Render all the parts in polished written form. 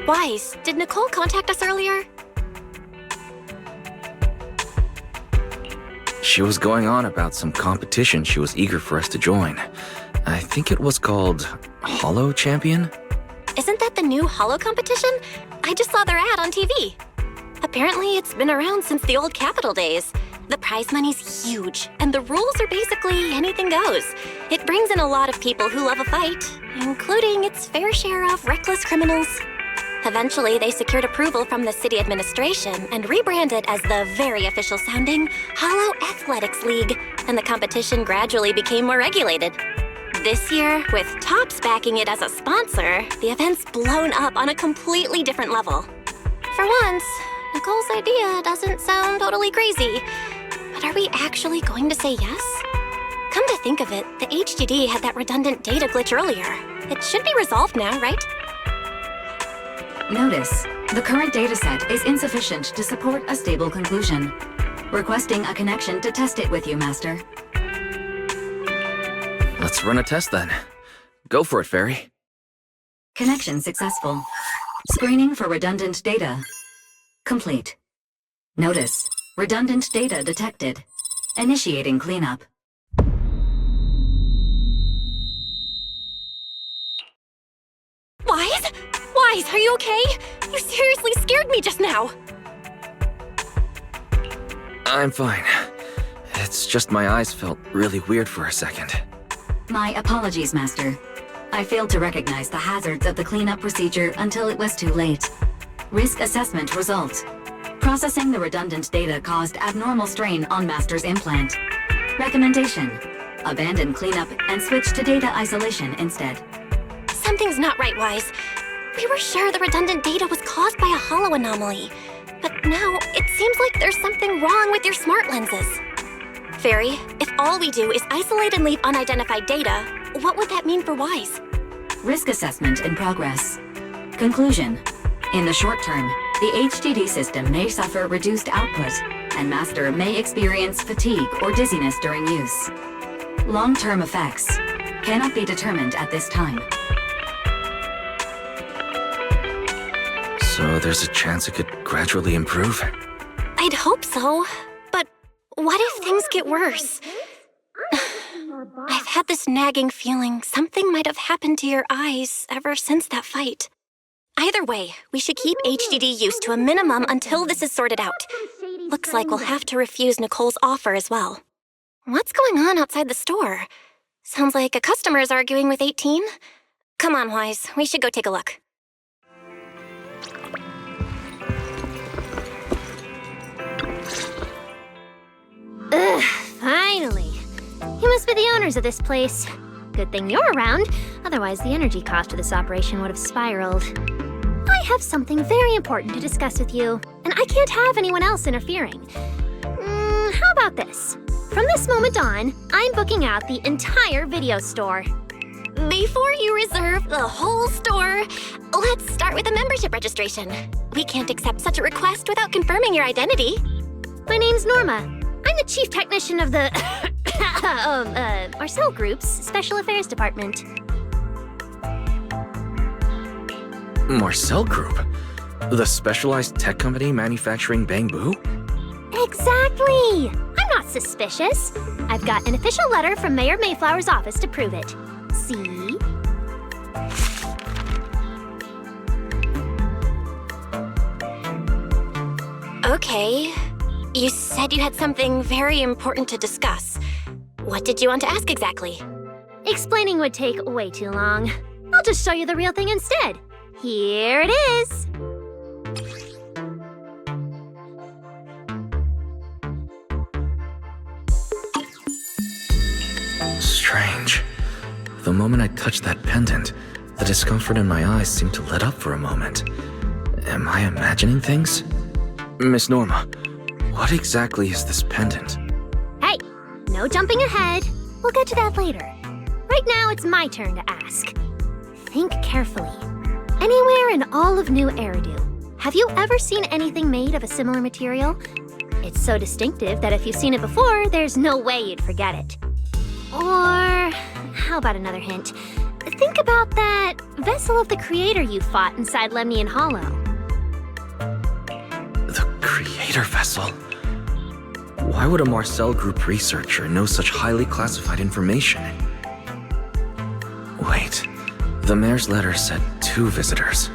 Wise, did Nicole contact us earlier? She was going on about some competition she was eager for us to join. I think it was called Holo Champion? Isn't that the new Holo competition? I just saw their ad on TV. Apparently, it's been around since the old Capital days. The prize money's huge, and the rules are basically anything goes. It brings in a lot of people who love a fight, including its fair share of reckless criminals. Eventually, they secured approval from the city administration and rebranded as the very official sounding Holo Athletics League, and the competition gradually became more regulated. This year, with Topps backing it as a sponsor, the event's blown up on a completely different level. For once, Nicole's idea doesn't sound totally crazy. But are we actually going to say yes? Come to think of it, the HDD had that redundant data glitch earlier. It should be resolved now, right? Notice, the current dataset is insufficient to support a stable conclusion. Requesting a connection to test it with you, Master. Let's run a test then. Go for it, Fairy. Connection successful. Screening for redundant data. Complete. Notice, redundant data detected. Initiating cleanup. Wise? Wise, are you okay? You seriously scared me just now. I'm fine. It's just my eyes felt really weird for a second. My apologies, Master. I failed to recognize the hazards of the cleanup procedure until it was too late. Risk assessment result. Processing the redundant data caused abnormal strain on Master's implant. Recommendation: abandon cleanup and switch to data isolation instead. Something's not right, Wise. We were sure the redundant data was caused by a Holo anomaly. But now, it seems like there's something wrong with your smart lenses. Fairy, if all we do is isolate and leave unidentified data, what would that mean for Wise? Risk assessment in progress. Conclusion: in the short term, the HDD system may suffer reduced output, and Master may experience fatigue or dizziness during use. Long-term effects cannot be determined at this time. So there's a chance it could gradually improve? I'd hope so, but what if things get worse? I've had this nagging feeling something might have happened to your eyes ever since that fight. Either way, we should keep HDD use to a minimum until this is sorted out. Looks like we'll have to refuse Nicole's offer as well. What's going on outside the store? Sounds like a customer is arguing with 18. Come on, Wise, we should go take a look. Ugh, finally. You must be the owners of this place. Good thing you're around, otherwise the energy cost of this operation would have spiraled. I have something very important to discuss with you, and I can't have anyone else interfering. How about this? From this moment on, I'm booking out the entire video store. Before you reserve the whole store, let's start with a membership registration. We can't accept such a request without confirming your identity. My name's Norma. I'm the chief technician of the Marcel Group's Special Affairs Department. Marcel Group? The specialized tech company manufacturing Bamboo? Exactly! I'm not suspicious. I've got an official letter from Mayor Mayflower's office to prove it. See? Okay. You said you had something very important to discuss. What did you want to ask exactly? Explaining would take way too long. I'll just show you the real thing instead. Here it is. Strange. The moment I touched that pendant, the discomfort in my eyes seemed to let up for a moment. Am I imagining things? Miss Norma, what exactly is this pendant? Hey, no jumping ahead. We'll get to that later. Right now, it's my turn to ask. Think carefully. Anywhere in all of New Eridu, have you ever seen anything made of a similar material? It's so distinctive that if you've seen it before, there's no way you'd forget it. Or, how about another hint? Think about that vessel of the Creator you fought inside Lemnian Hollow. The Creator vessel? Why would a Marcel Group researcher know such highly classified information? Wait, the mayor's letter said 2 visitors.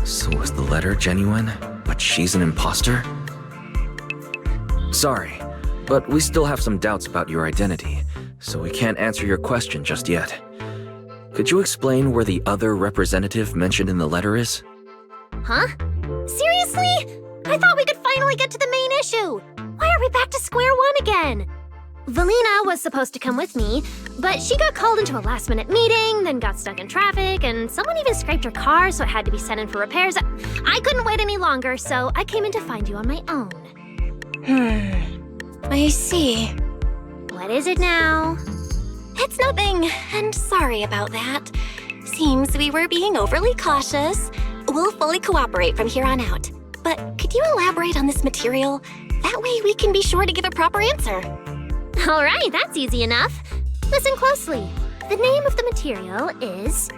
So was the letter genuine, but she's an imposter? Sorry, but we still have some doubts about your identity, so we can't answer your question just yet. Could you explain where the other representative mentioned in the letter is? Huh? Seriously? I thought we could finally get to the main issue. Why are we back to square one again? Valina was supposed to come with me, but she got called into a last-minute meeting, then got stuck in traffic, and someone even scraped her car, so it had to be sent in for repairs. I couldn't wait any longer, so I came in to find you on my own. I see. What is it now? It's nothing, and sorry about that. Seems we were being overly cautious. We'll fully cooperate from here on out. But could you elaborate on this material? That way we can be sure to give a proper answer. All right, that's easy enough. Listen closely. The name of the material is...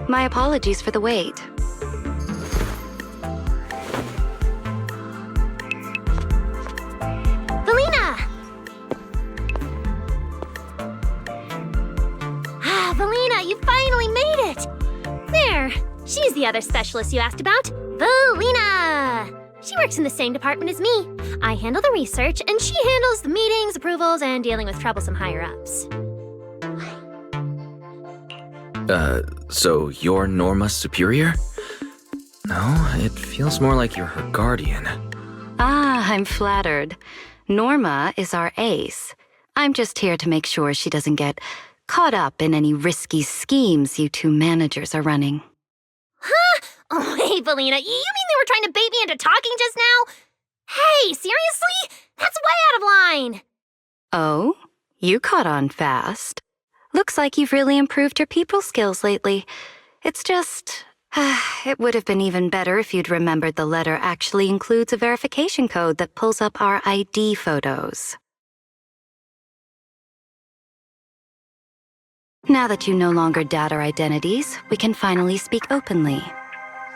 My apologies for the wait. Valina! Valina, you finally made it! There, she's the other specialist you asked about. Valina! She works in the same department as me. I handle the research, and she handles the meetings, approvals, and dealing with troublesome higher-ups. So you're Norma's superior? No, it feels more like you're her guardian. Ah, I'm flattered. Norma is our ace. I'm just here to make sure she doesn't get caught up in any risky schemes you 2 managers are running. Huh? Oh, hey, Valina, you mean they were trying to bait me into talking just now? Hey, seriously? That's way out of line! Oh? You caught on fast. Looks like you've really improved your people skills lately. It's just... it would have been even better if you'd remembered the letter actually includes a verification code that pulls up our ID photos. Now that you no longer doubt our identities, we can finally speak openly.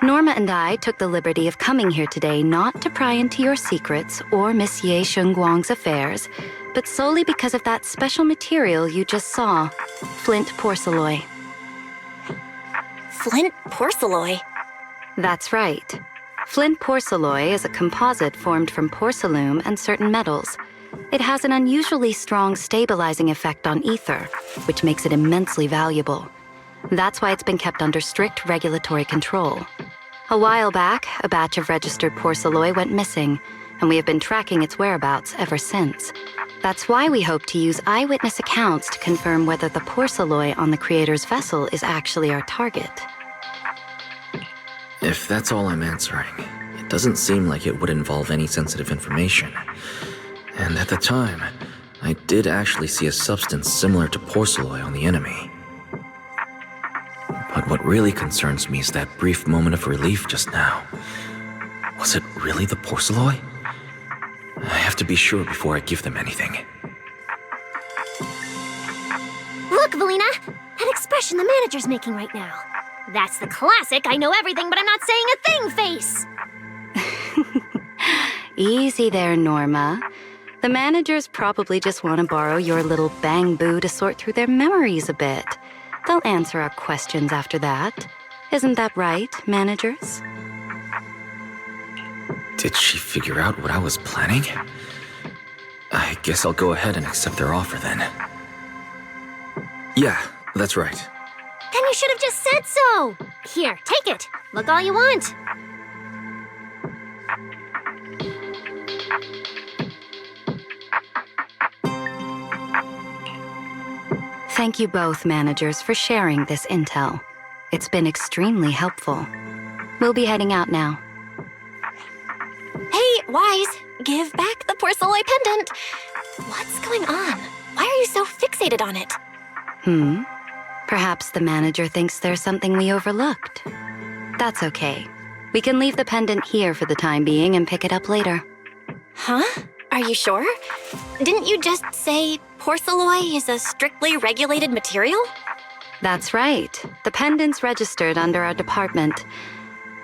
Norma and I took the liberty of coming here today not to pry into your secrets or Miss Ye Shengguang's affairs, but solely because of that special material you just saw, flint porcelain. Flint porcelain? That's right. Flint porcelain is a composite formed from porcelain and certain metals. It has an unusually strong stabilizing effect on ether, which makes it immensely valuable. That's why it's been kept under strict regulatory control. A while back, a batch of registered porcelain went missing, and we have been tracking its whereabouts ever since. That's why we hope to use eyewitness accounts to confirm whether the porcelain on the Creator's vessel is actually our target. If that's all I'm answering, it doesn't seem like it would involve any sensitive information. And at the time, I did actually see a substance similar to porcelain on the enemy. But what really concerns me is that brief moment of relief just now. Was it really the porcelain? I have to be sure before I give them anything. Look, Valina! That expression the manager's making right now. That's the classic I know everything but I'm not saying a thing face! Easy there, Norma. The managers probably just want to borrow your little bang-boo to sort through their memories a bit. They'll answer our questions after that. Isn't that right, managers? Did she figure out what I was planning? I guess I'll go ahead and accept their offer then. Yeah, that's right. Then you should have just said so! Here, take it. Look all you want. Thank you both, managers, for sharing this intel. It's been extremely helpful. We'll be heading out now. Hey, Wise, give back the porcelain pendant. What's going on? Why are you so fixated on it? Perhaps the manager thinks there's something we overlooked. That's okay. We can leave the pendant here for the time being and pick it up later. Huh? Are you sure? Didn't you just say porcelain is a strictly regulated material? That's right. The pendant's registered under our department.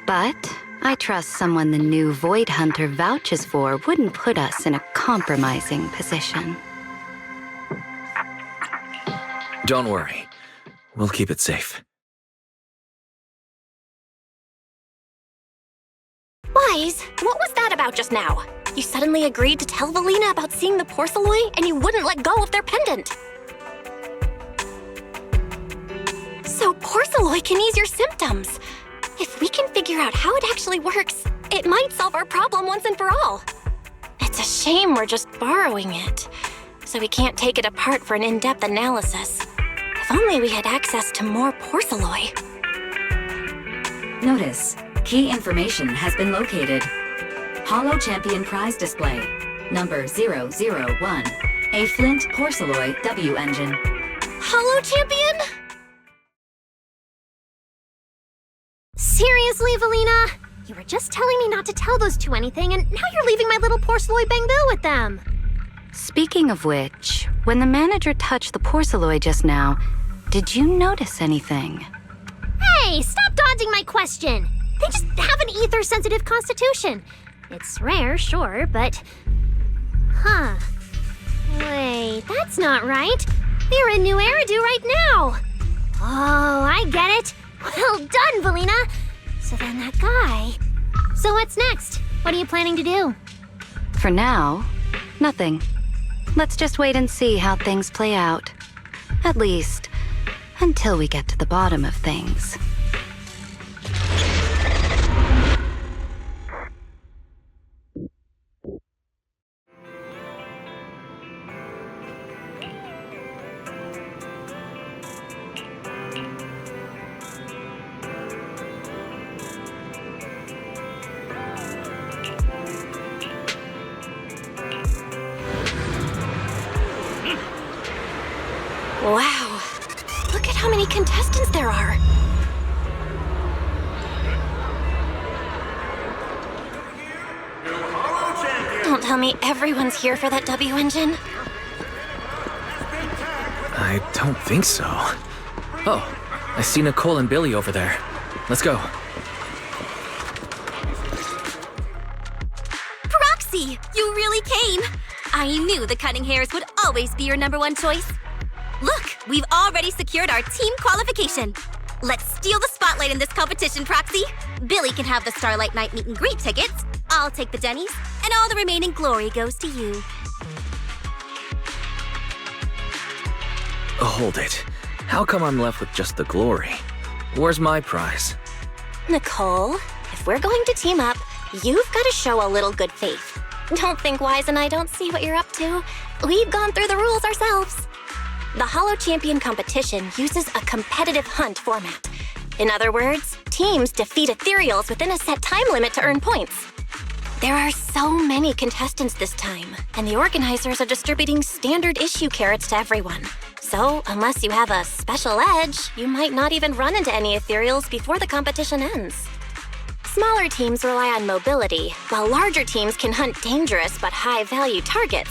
But I trust someone the new Void Hunter vouches for wouldn't put us in a compromising position. Don't worry. We'll keep it safe. Wise, what was that about just now? You suddenly agreed to tell Valina about seeing the porcelain and you wouldn't let go of their pendant. So porcelain can ease your symptoms. If we can figure out how it actually works, it might solve our problem once and for all. It's a shame we're just borrowing it, so we can't take it apart for an in-depth analysis. If only we had access to more porcelain. Notice, key information has been located. Holo Champion Prize Display, number 001, a Flint Porceloid W engine. Holo Champion? Seriously, Valina? You were just telling me not to tell those two anything, and now you're leaving my little porcelain bangbill with them. Speaking of which, when the manager touched the porceloid just now, did you notice anything? Hey, stop dodging my question. They just have an ether-sensitive constitution. It's rare, sure, but... Huh. Wait, that's not right. They're in New Eridu right now. Oh, I get it. Well done, Valina. So then that guy... So what's next? What are you planning to do? For now, nothing. Let's just wait and see how things play out. At least, until we get to the bottom of things. Wow. Look at how many contestants there are. Don't tell me everyone's here for that W engine. I don't think so. Oh, I see Nicole and Billy over there. Let's go. Proxy, you really came. I knew the cutting hairs would always be your #1 choice. Look, we've already secured our team qualification. Let's steal the spotlight in this competition, Proxy. Billy can have the Starlight Night meet and greet tickets. I'll take the Denny's, and all the remaining glory goes to you. Hold it. How come I'm left with just the glory? Where's my prize? Nicole, if we're going to team up, you've got to show a little good faith. Don't think Wise and I don't see what you're up to. We've gone through the rules ourselves. The Holo Champion competition uses a competitive hunt format. In other words, teams defeat ethereals within a set time limit to earn points. There are so many contestants this time, and the organizers are distributing standard issue carrots to everyone. So, unless you have a special edge, you might not even run into any ethereals before the competition ends. Smaller teams rely on mobility, while larger teams can hunt dangerous but high-value targets.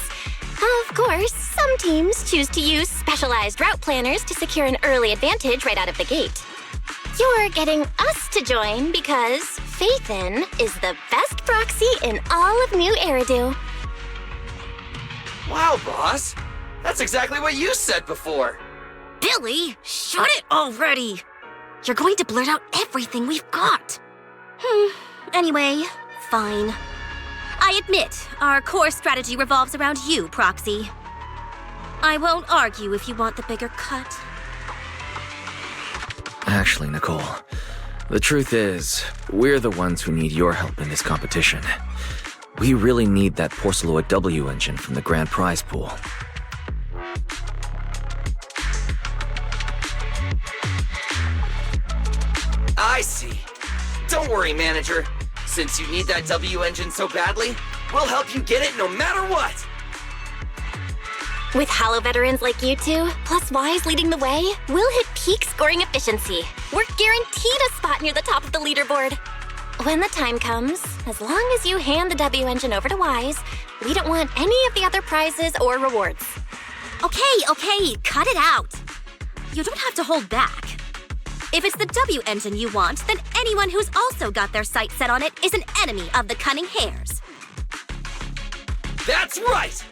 Of course, some teams choose to use specialized route planners to secure an early advantage right out of the gate. You're getting us to join because Faithin is the best proxy in all of New Eridu. Wow, boss. That's exactly what you said before. Billy, shut it already. You're going to blurt out everything we've got. Anyway, fine. I admit, our core strategy revolves around you, Proxy. I won't argue if you want the bigger cut. Actually, Nicole, the truth is, we're the ones who need your help in this competition. We really need that Porceloid W engine from the grand prize pool. I see. Don't worry, manager. Since you need that W engine so badly, we'll help you get it no matter what! With Holo veterans like you two, plus Wise leading the way, we'll hit peak scoring efficiency. We're guaranteed a spot near the top of the leaderboard. When the time comes, as long as you hand the W engine over to Wise, we don't want any of the other prizes or rewards. Okay, cut it out. You don't have to hold back. If it's the W engine you want, then anyone who's also got their sights set on it is an enemy of the Cunning Hares. That's right!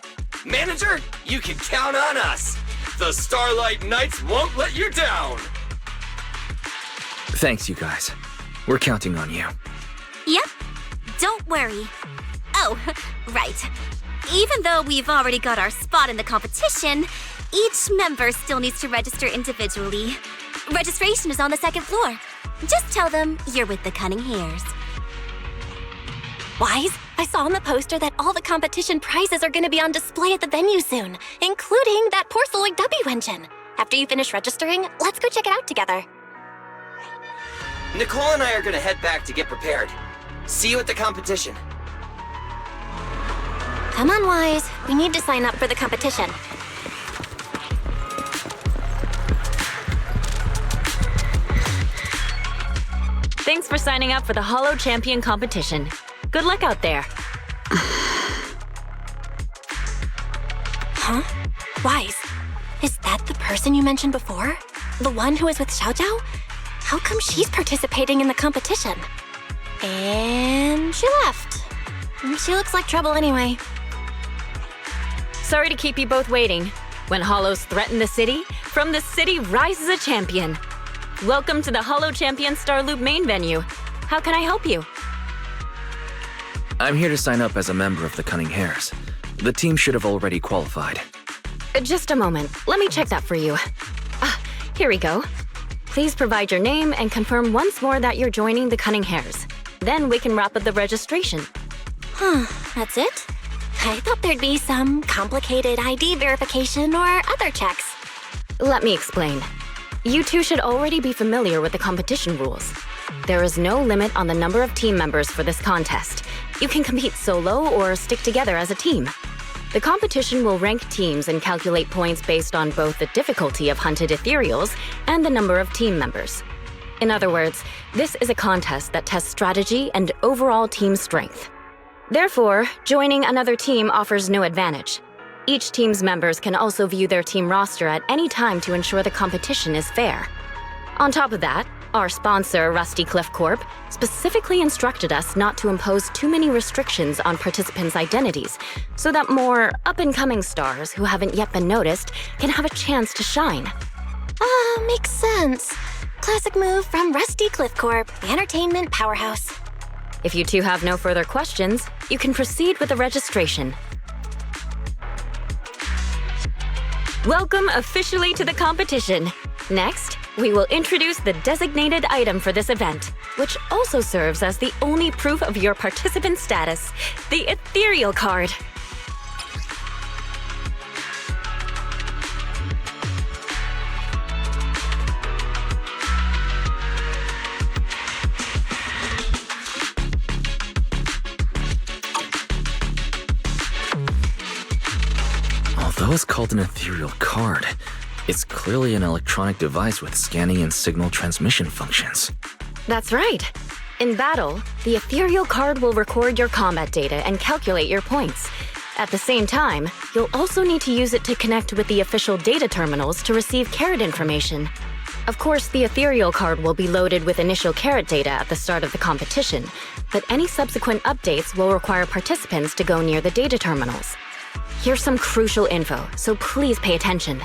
Manager, you can count on us! The Starlight Knights won't let you down! Thanks, you guys. We're counting on you. Yep, don't worry. Oh, right. Even though we've already got our spot in the competition, each member still needs to register individually. Registration is on the second floor. Just tell them you're with the Cunning Hares. Wise, I saw on the poster that all the competition prizes are going to be on display at the venue soon, including that Porceloid W engine. After you finish registering, let's go check it out together. Nicole and I are gonna head back to get prepared. See you at the competition. Come on, Wise. We need to sign up for the competition. Thanks for signing up for the Holo Champion competition. Good luck out there. Huh? Wise, is that the person you mentioned before? The one who was with Xiao Zhao? How come she's participating in the competition? And she left. She looks like trouble anyway. Sorry to keep you both waiting. When Holos threaten the city, from the city rises a champion. Welcome to the Holo Champion Star Loop main venue. How can I help you? I'm here to sign up as a member of the Cunning Hares. The team should have already qualified. Just a moment. Let me check that for you. Here we go. Please provide your name and confirm once more that you're joining the Cunning Hares. Then we can wrap up the registration. That's it? I thought there'd be some complicated ID verification or other checks. Let me explain. You two should already be familiar with the competition rules. There is no limit on the number of team members for this contest. You can compete solo or stick together as a team. The competition will rank teams and calculate points based on both the difficulty of hunted ethereals and the number of team members. In other words, this is a contest that tests strategy and overall team strength. Therefore, joining another team offers no advantage. Each team's members can also view their team roster at any time to ensure the competition is fair. On top of that, our sponsor, Rusty Cliff Corp, specifically instructed us not to impose too many restrictions on participants' identities, so that more up-and-coming stars who haven't yet been noticed can have a chance to shine. Makes sense. Classic move from Rusty Cliff Corp, the entertainment powerhouse. If you two have no further questions, you can proceed with the registration. Welcome officially to the competition. Next, we will introduce the designated item for this event, which also serves as the only proof of your participant status, the ethereal card. Although it's called an ethereal card, it's clearly an electronic device with scanning and signal transmission functions. That's right. In battle, the ethereal card will record your combat data and calculate your points. At the same time, you'll also need to use it to connect with the official data terminals to receive carrot information. Of course, the ethereal card will be loaded with initial carrot data at the start of the competition, but any subsequent updates will require participants to go near the data terminals. Here's some crucial info, so please pay attention.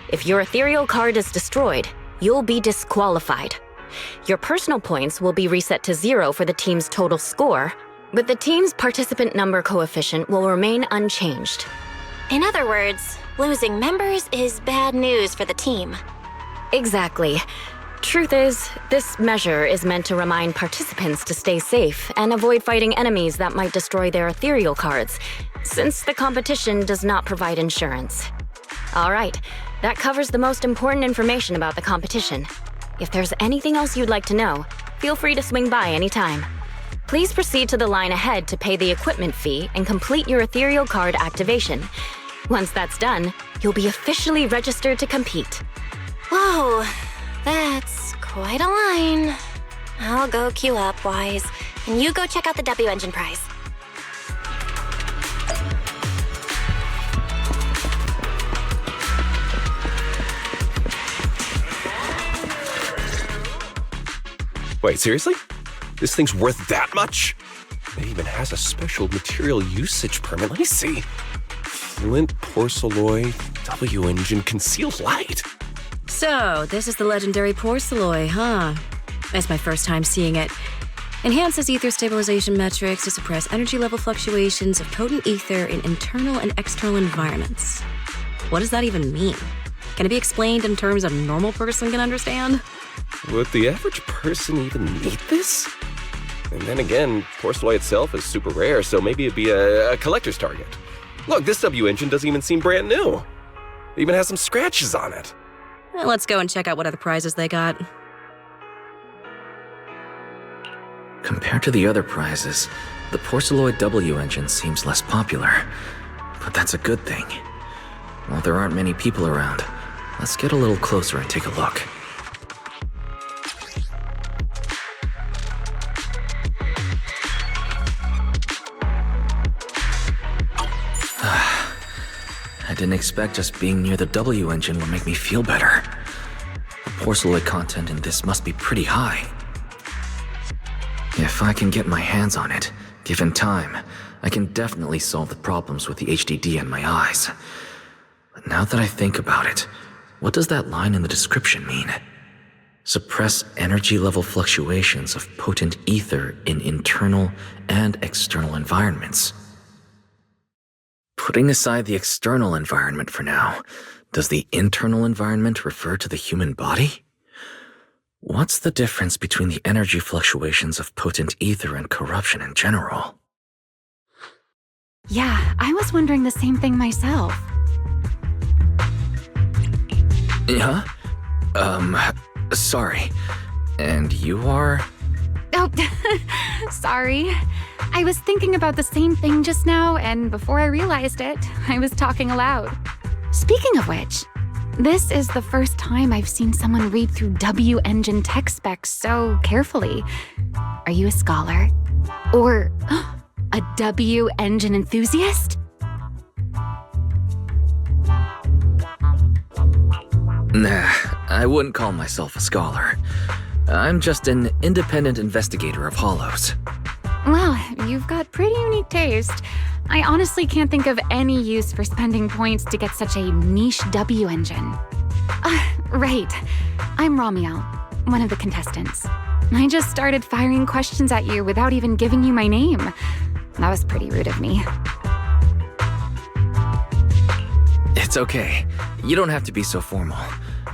If your ethereal card is destroyed, you'll be disqualified. Your personal points will be reset to 0 for the team's total score, But the team's participant number coefficient will remain unchanged. In other words, losing members is bad news for the team. Exactly. Truth is, this measure is meant to remind participants to stay safe and avoid fighting enemies that might destroy their ethereal cards, since the competition does not provide insurance. All right, that covers the most important information about the competition. If there's anything else you'd like to know, feel free to swing by anytime. Please proceed to the line ahead to pay the equipment fee and complete your ethereal card activation. Once that's done, you'll be officially registered to compete. Whoa, that's quite a line. I'll go queue up, Wise, and you go check out the W Engine prize. Wait, seriously? This thing's worth that much? It even has a special material usage permit. Let me see. Flint, porcelloy, W engine, concealed light. So, this is the legendary porcelloy, huh? It's my first time seeing it. Enhances ether stabilization metrics to suppress energy level fluctuations of potent ether in internal and external environments. What does that even mean? Can it be explained in terms a normal person can understand? Would the average person even need this? And then again, porcelloy itself is super rare, so maybe it'd be a collector's target. Look, this W engine doesn't even seem brand new. It even has some scratches on it. Well, let's go and check out what other prizes they got. Compared to the other prizes, the porcelloid W engine seems less popular. But that's a good thing. While there aren't many people around, let's get a little closer and take a look. I didn't expect just being near the W engine would make me feel better. The porcelloid content in this must be pretty high. If I can get my hands on it, given time, I can definitely solve the problems with the HDD in my eyes. But now that I think about it, what does that line in the description mean? Suppress energy level fluctuations of potent ether in internal and external environments. Putting aside the external environment for now, does the internal environment refer to the human body? What's the difference between the energy fluctuations of potent ether and corruption in general? Yeah, I was wondering the same thing myself. Huh? Sorry. And you are? Oh, sorry. I was thinking about the same thing just now, and before I realized it, I was talking aloud. Speaking of which, this is the first time I've seen someone read through W engine tech specs so carefully. Are you a scholar? Or a W engine enthusiast? Nah, I wouldn't call myself a scholar. I'm just an independent investigator of hollows. Well, you've got pretty unique taste. I honestly can't think of any use for spending points to get such a niche W engine. Right. I'm Ramiel, one of the contestants. I just started firing questions at you without even giving you my name. That was pretty rude of me. It's okay. You don't have to be so formal.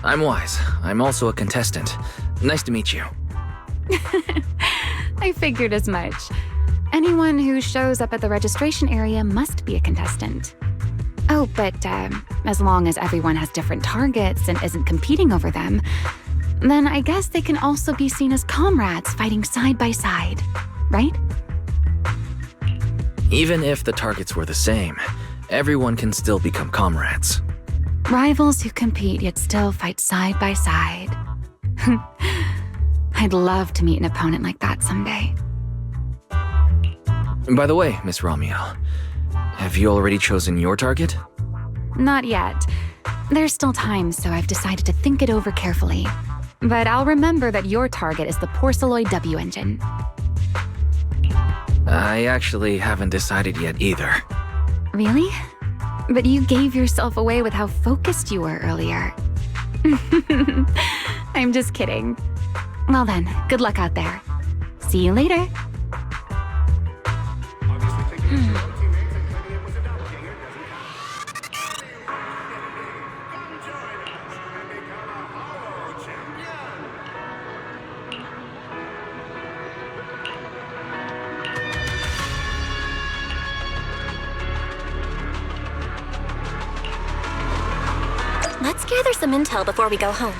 I'm Wise. I'm also a contestant. Nice to meet you. I figured as much. Anyone who shows up at the registration area must be a contestant. Oh, but as long as everyone has different targets and isn't competing over them, then I guess they can also be seen as comrades fighting side by side, right? Even if the targets were the same, everyone can still become comrades. Rivals who compete yet still fight side by side. I'd love to meet an opponent like that someday. By the way, Miss Ramiel, have you already chosen your target? Not yet. There's still time, so I've decided to think it over carefully. But I'll remember that your target is the porcelloid W engine. I actually haven't decided yet either. Really? But you gave yourself away with how focused you were earlier. I'm just kidding. Well then, good luck out there. See you later. Let's gather some intel before we go home.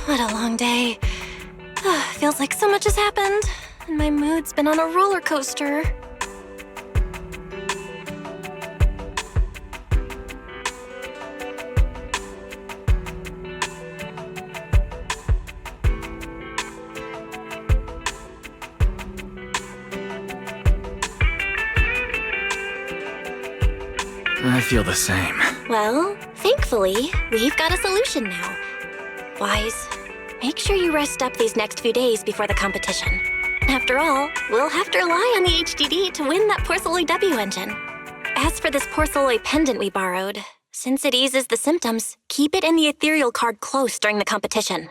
What a long day. Feels like so much has happened, and my mood's been on a roller coaster. I feel the same. Well, thankfully, we've got a solution now. Wise, make sure you rest up these next few days before the competition. After all, we'll have to rely on the HDD to win that Porceloid W engine. As for this Porceloid pendant we borrowed, since it eases the symptoms, keep it in the ethereal card close during the competition.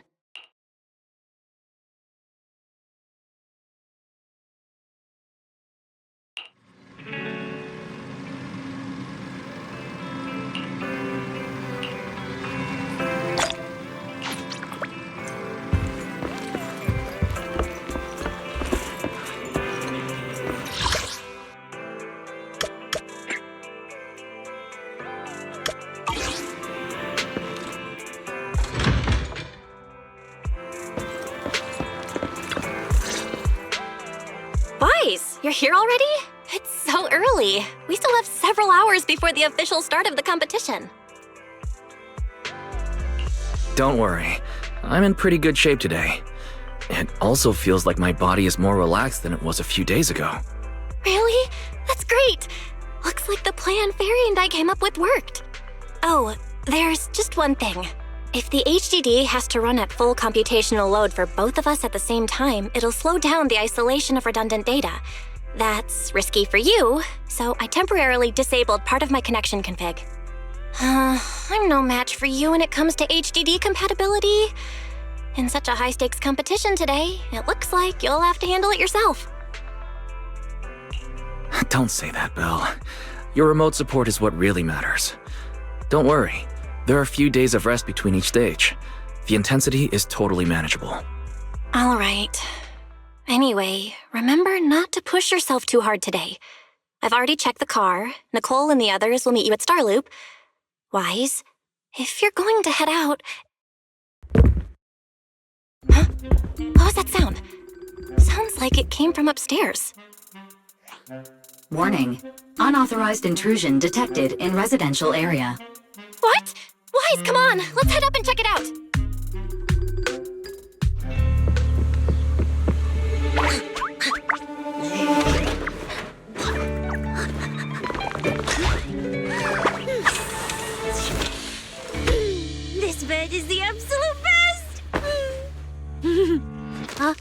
You're here already? It's so early. We still have several hours before the official start of the competition. Don't worry. I'm in pretty good shape today. It also feels like my body is more relaxed than it was a few days ago. Really? That's great! Looks like the plan Fairy and I came up with worked. Oh, there's just one thing. If the HDD has to run at full computational load for both of us at the same time, it'll slow down the isolation of redundant data. That's risky for you, so I temporarily disabled part of my connection config. I'm no match for you when it comes to HDD compatibility. In such a high-stakes competition today, it looks like you'll have to handle it yourself. Don't say that, Belle. Your remote support is what really matters. Don't worry. There are a few days of rest between each stage. The intensity is totally manageable. All right. Anyway, remember not to push yourself too hard today. I've already checked the car. Nicole and the others will meet you at Starloop. Wise, if you're going to head out... Huh? What was that sound? Sounds like it came from upstairs. Warning. Unauthorized intrusion detected in residential area. What? Wise, come on! Let's head up and check it out! This bed is the absolute best! Huh?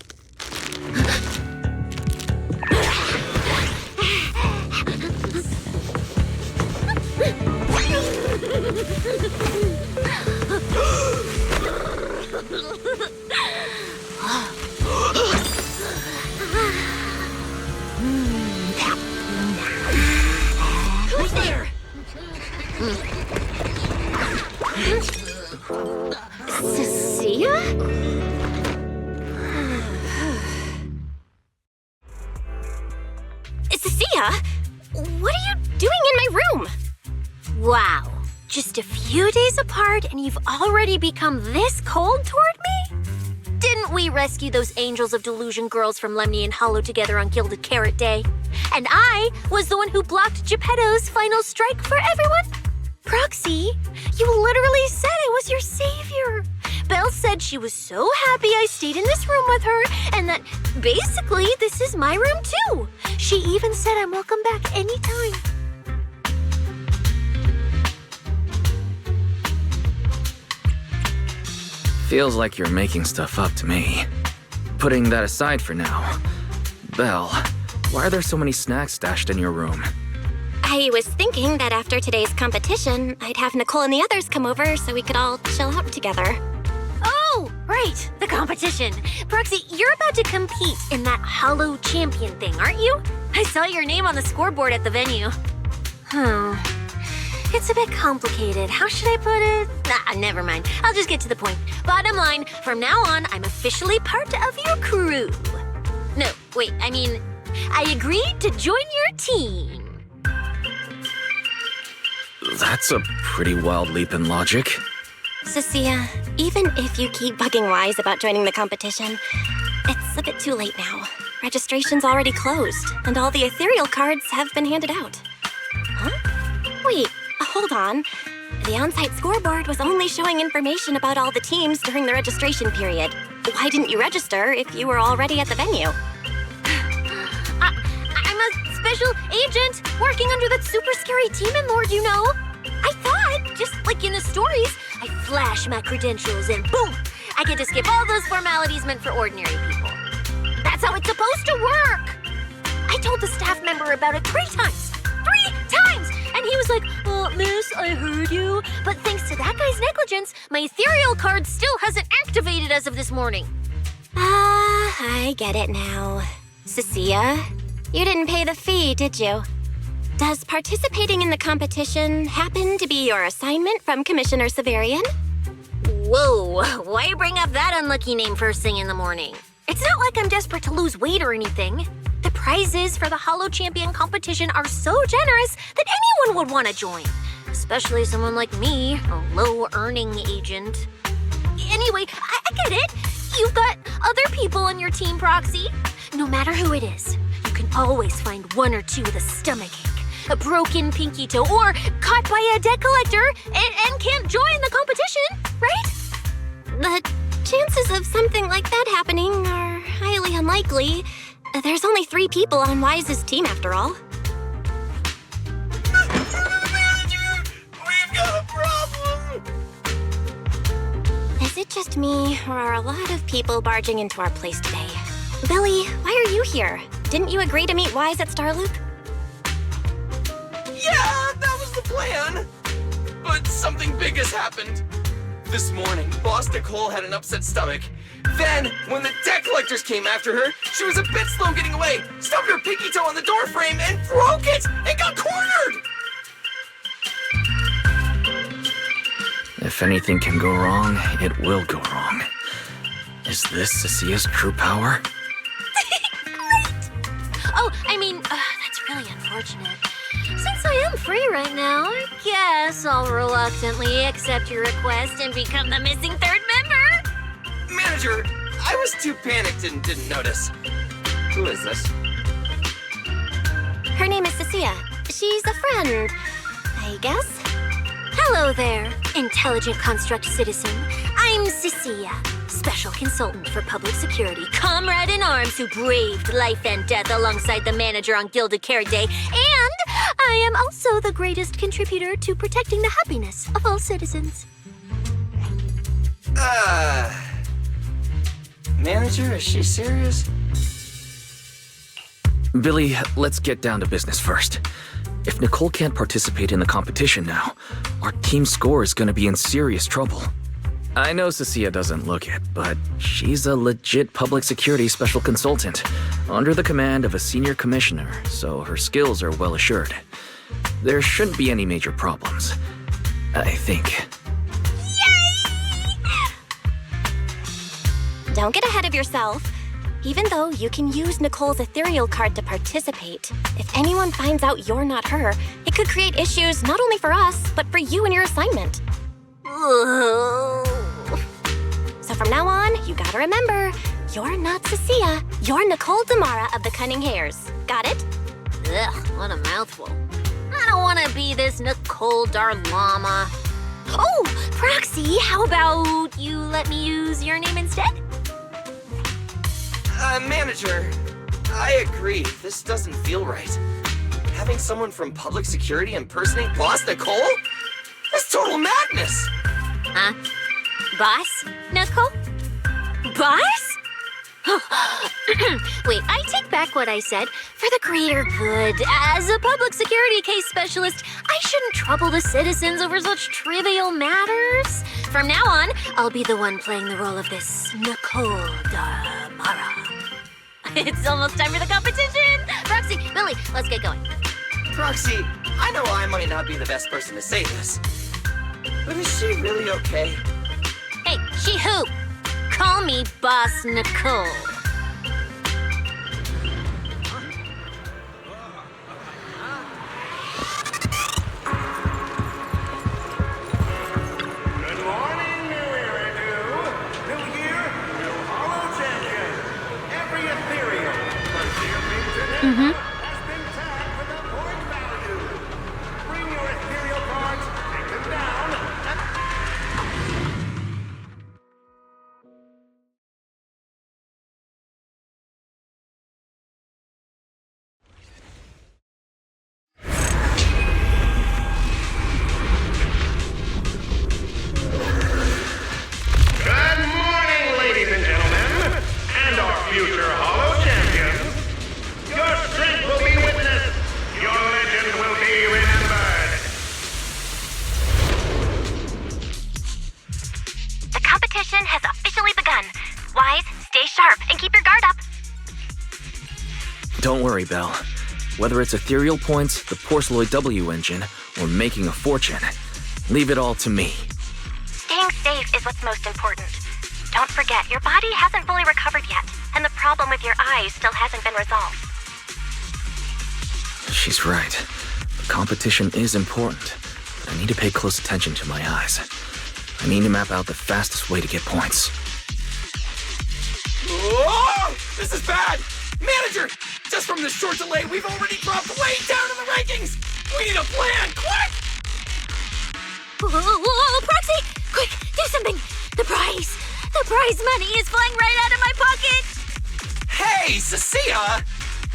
Who's there? Cecilia? Cecilia? What are you doing in my room? Wow. Just a few days apart and you've already become this cold toward me? Didn't we rescue those Angels of Delusion girls from Lemny and Hollow together on Gilded Carrot Day? And I was the one who blocked Geppetto's final strike for everyone? Proxy, you literally said I was your savior. Belle said she was so happy I stayed in this room with her, and that basically this is my room too. She even said I'm welcome back anytime. Feels like you're making stuff up to me. Putting that aside for now. Belle, why are there so many snacks stashed in your room? I was thinking that after today's competition, I'd have Nicole and the others come over so we could all chill out together. Oh, right, the competition. Proxy, you're about to compete in that Hollow Champion thing, aren't you? I saw your name on the scoreboard at the venue. It's a bit complicated. How should I put it? Never mind. I'll just get to the point. Bottom line, from now on, I'm officially part of your crew. No, wait, I mean, I agreed to join your team. That's a pretty wild leap in logic. Cecilia, even if you keep bugging Wise about joining the competition, it's a bit too late now. Registration's already closed, and all the ethereal cards have been handed out. Huh? Wait, hold on. The on-site scoreboard was only showing information about all the teams during the registration period. Why didn't you register if you were already at the venue? I'm a special agent working under that super scary demon lord, you know. I thought, just like in the stories, I flash my credentials and boom, I get to skip all those formalities meant for ordinary people. That's how it's supposed to work. I told the staff member about it 3 times. 3 times! And he was like, miss, I heard you. But thanks to that guy's negligence, my ethereal card still hasn't activated as of this morning. I get it now. Cecilia, you didn't pay the fee, did you? Does participating in the competition happen to be your assignment from Commissioner Severian? Whoa, why bring up that unlucky name first thing in the morning? It's not like I'm desperate to lose weight or anything. The prizes for the Hollow Champion competition are so generous that anyone would want to join. Especially someone like me, a low-earning agent. Anyway, I get it. You've got other people on your team, Proxy. No matter who it is, you can always find 1 or 2 with a stomachache, a broken pinky toe, or caught by a debt collector and can't join the competition, right? anything like that happening are highly unlikely. There's only 3 people on Wise's team after all. Manager, we've got a problem! Is it just me, or are a lot of people barging into our place today? Billy, why are you here? Didn't you agree to meet Wise at Starloop? Yeah, that was the plan! But something big has happened. This morning, Boss Nicole had an upset stomach. Then, when the debt collectors came after her, she was a bit slow getting away, stubbed her pinky toe on the door frame, and broke it! And got cornered! If anything can go wrong, it will go wrong. Is this Cecia's true power? Oh, that's really unfortunate. Since I am free right now, I guess I'll reluctantly accept your request and become the missing 3rd member. Manager, I was too panicked and didn't notice. Who is this? Her name is Cecilia. She's a friend, I guess. Hello there, intelligent construct citizen. I'm Cecilia, special consultant for public security, comrade in arms who braved life and death alongside the manager on Gilded Carrot Day, and I am also the greatest contributor to protecting the happiness of all citizens. Manager, is she serious? Billy, let's get down to business first. If Nicole can't participate in the competition now, our team's score is gonna be in serious trouble. I know Cecilia doesn't look it, but she's a legit public security special consultant, under the command of a senior commissioner, so her skills are well assured. There shouldn't be any major problems, I think. Don't get ahead of yourself. Even though you can use Nicole's ethereal card to participate, if anyone finds out you're not her, it could create issues not only for us, but for you and your assignment. So from now on, you gotta remember, you're not Cecilia, you're Nicole Damara of the Cunning Hairs. Got it? Ugh, what a mouthful. I don't want to be this Nicole Darlama. Oh, Proxy, how about you let me use your name instead? Manager, I agree. This doesn't feel right. Having someone from public security impersonate Boss Nicole? That's total madness! Huh? Boss, Nicole? Boss? Wait, I take back what I said. For the greater good, as a public security case specialist, I shouldn't trouble the citizens over such trivial matters. From now on, I'll be the one playing the role of this Nicole Damara. It's almost time for the competition! Proxy, Billy, let's get going. Proxy, I know I might not be the best person to say this, but is she really okay? Hey, she who? Call me Boss Nicole. Good morning, new Eridu. New year, new Holo champion. Every ethereal has been tagged with a point value. Bring your ethereal cards, take them down, and... Good morning, ladies and gentlemen, and our future Holo champions. Your strength will be witnessed. Your legend will be remembered. The competition has officially begun. Wise, stay sharp and keep your guard up. Don't worry, Belle. Whether it's ethereal points, the Porceloid W engine, or making a fortune, leave it all to me. Staying safe is what's most important. Don't forget, your body hasn't fully recovered yet, and the problem with your eyes still hasn't been resolved. She's right. The competition is important, but I need to pay close attention to my eyes. I need to map out the fastest way to get points. Oh, this is bad! Manager, just from this short delay, we've already dropped way down in the rankings! We need a plan, quick! Whoa, Proxy! Quick, do something! The prize prize money is flying right out of my pocket! Hey, Cecilia!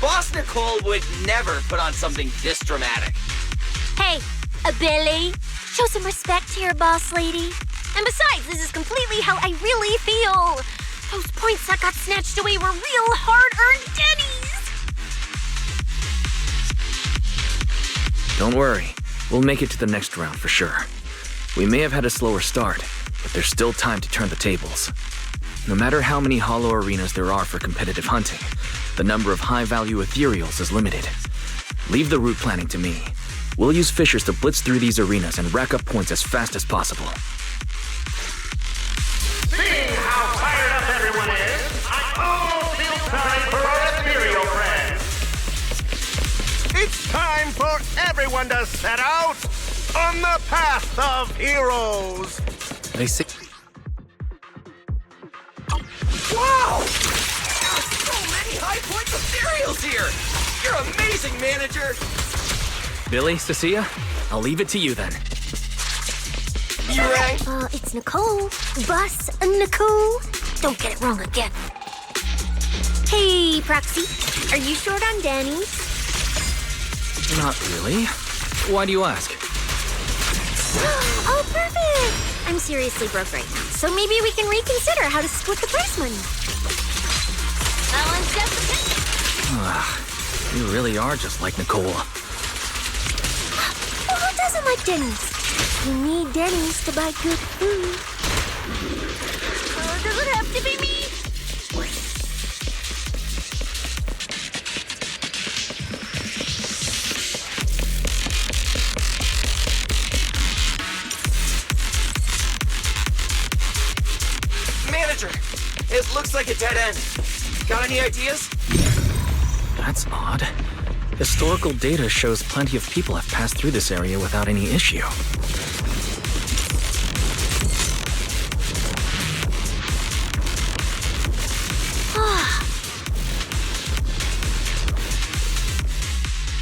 Boss Nicole would never put on something this dramatic. Hey, Billy, show some respect to your boss lady. And besides, this is completely how I really feel. Those points that got snatched away were real hard-earned dennies. Don't worry. We'll make it to the next round for sure. We may have had a slower start, but there's still time to turn the tables. No matter how many hollow arenas there are for competitive hunting, the number of high-value ethereals is limited. Leave the route planning to me. We'll use fishers to blitz through these arenas and rack up points as fast as possible. Seeing how fired up everyone is, I almost feel sorry for our ethereal friends. It's time for everyone to set out on the path of heroes. They say... Wow! So many high points ethereals here! You're amazing, manager! Billy, Cecilia, I'll leave it to you then. You right? It's Nicole. Boss Nicole. Don't get it wrong again. Hey, Proxy, are you short on Danny? Not really. Why do you ask? Oh, perfect! I'm seriously broke right now, so maybe we can reconsider how to split the prize money. That one's just You really are just like Nicole. Well, who doesn't like Denny's? You need Denny's to buy good food. does it have to be me? Manager, it looks like a dead end. Got any ideas? That's odd. Historical data shows plenty of people have passed through this area without any issue.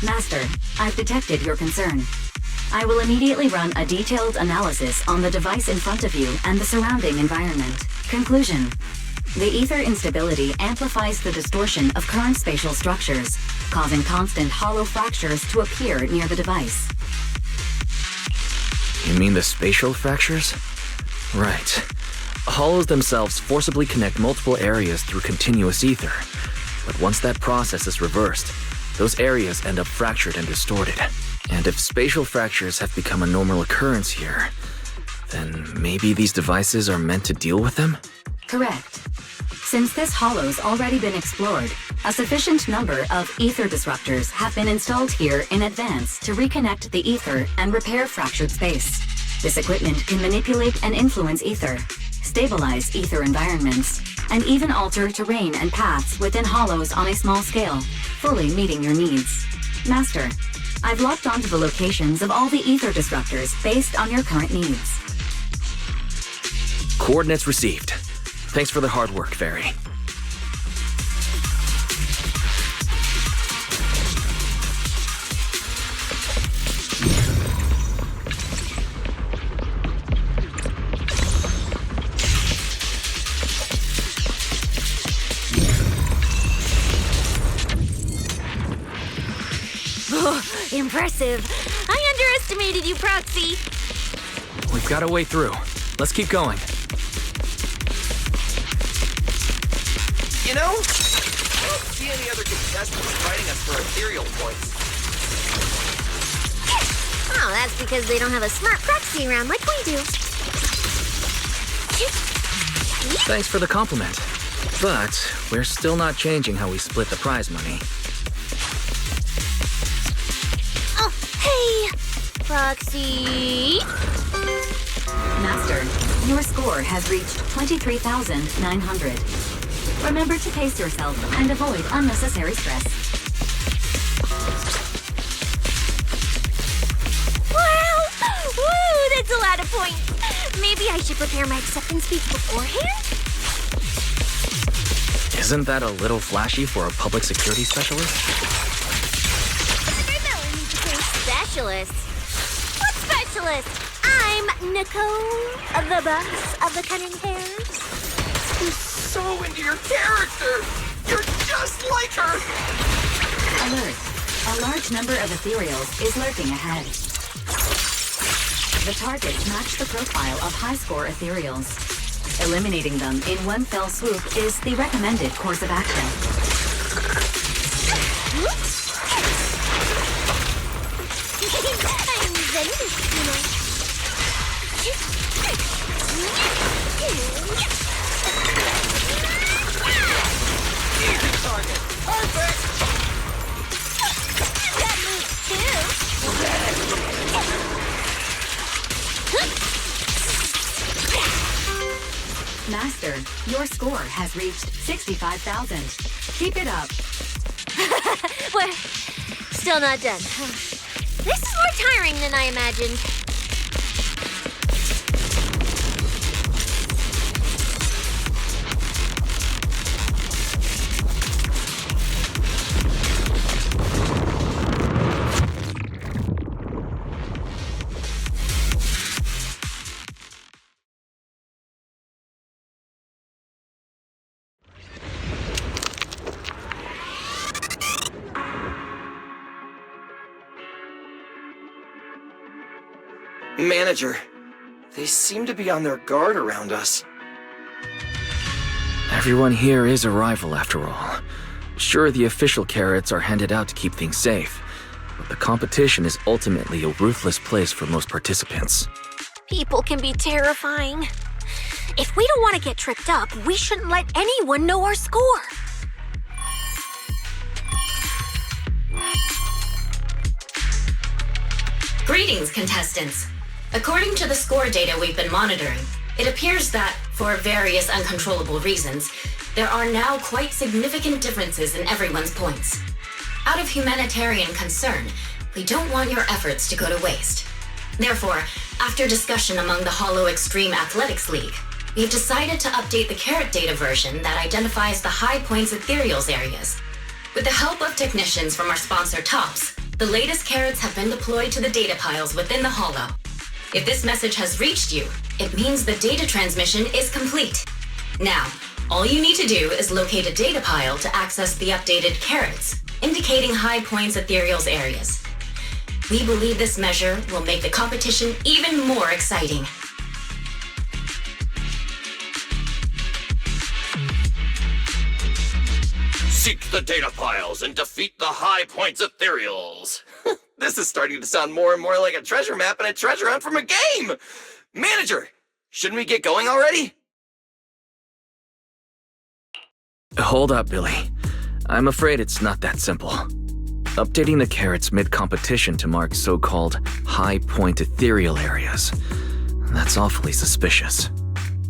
Master, I've detected your concern. I will immediately run a detailed analysis on the device in front of you and the surrounding environment. Conclusion. The ether instability amplifies the distortion of current spatial structures, causing constant hollow fractures to appear near the device. You mean the spatial fractures? Right. Hollows themselves forcibly connect multiple areas through continuous ether. But once that process is reversed, those areas end up fractured and distorted. And if spatial fractures have become a normal occurrence here, then maybe these devices are meant to deal with them? Correct. Since this hollow's already been explored, a sufficient number of ether disruptors have been installed here in advance to reconnect the ether and repair fractured space. This equipment can manipulate and influence ether, stabilize ether environments, and even alter terrain and paths within hollows on a small scale, fully meeting your needs. Master, I've locked onto the locations of all the ether disruptors based on your current needs. Coordinates received. Thanks for the hard work, Fairy. Impressive. I underestimated you, Proxy. We've got a way through. Let's keep going. You know, I don't see any other contestants fighting us for ethereal points. Oh, that's because they don't have a smart proxy around like we do. Thanks for the compliment. But we're still not changing how we split the prize money. Oh, hey! Proxy! Master, your score has reached 23,900. Remember to pace yourself and avoid unnecessary stress. Wow! Woo, that's a lot of points. Maybe I should prepare my acceptance speech beforehand? Isn't that a little flashy for a public security specialist? Specialist? What specialist? I'm Nicole, the boss of the Cunning Hairs. I'm so into your character! You're just like her! Alert. A large number of ethereals is lurking ahead. The targets match the profile of high-score ethereals. Eliminating them in one fell swoop is the recommended course of action. I'm Zenless, you know. Easy target! Perfect! That moves too. Master, your score has reached 65,000. Keep it up. We're still not done. This is more tiring than I imagined. Manager, they seem to be on their guard around us. Everyone here is a rival, after all. Sure, the official carrots are handed out to keep things safe, but the competition is ultimately a ruthless place for most participants. People can be terrifying. If we don't want to get tripped up, we shouldn't let anyone know our score. Greetings, contestants. According to the score data we've been monitoring, it appears that, for various uncontrollable reasons, there are now quite significant differences in everyone's points. Out of humanitarian concern, we don't want your efforts to go to waste. Therefore, after discussion among the Hollow Extreme Athletics League, we've decided to update the carrot data version that identifies the high points ethereals areas. With the help of technicians from our sponsor TOPS, the latest carrots have been deployed to the data piles within the Hollow. If this message has reached you, it means the data transmission is complete. Now, all you need to do is locate a data pile to access the updated carrots, indicating high points ethereals areas. We believe this measure will make the competition even more exciting. Seek the data piles and defeat the high points ethereals. This is starting to sound more and more like a treasure map and a treasure hunt from a game! Manager, shouldn't we get going already? Hold up, Billy. I'm afraid it's not that simple. Updating the carrots mid-competition to mark so-called high-point ethereal areas. That's awfully suspicious.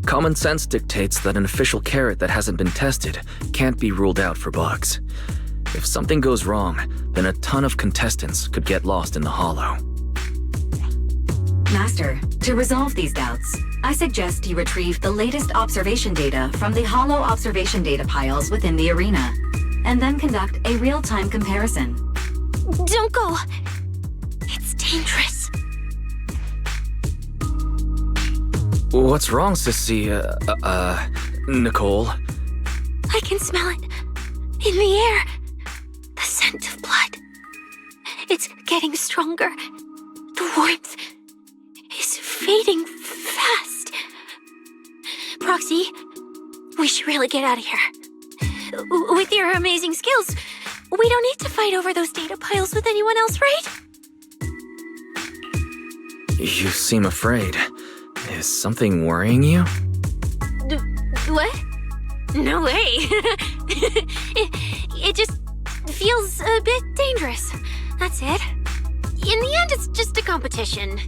Common sense dictates that an official carrot that hasn't been tested can't be ruled out for bugs. If something goes wrong, then a ton of contestants could get lost in the Hollow. Master, to resolve these doubts, I suggest you retrieve the latest observation data from the Hollow observation data piles within the arena, and then conduct a real-time comparison. Don't go. It's dangerous. What's wrong, Sissy? Nicole? I can smell it. In the air. The scent of blood. It's getting stronger. The warmth is fading fast. Proxy, we should really get out of here. With your amazing skills, we don't need to fight over those data piles with anyone else, right? You seem afraid. Is something worrying you? What? No way. it just feels a bit dangerous. That's it. In the end, it's just a competition.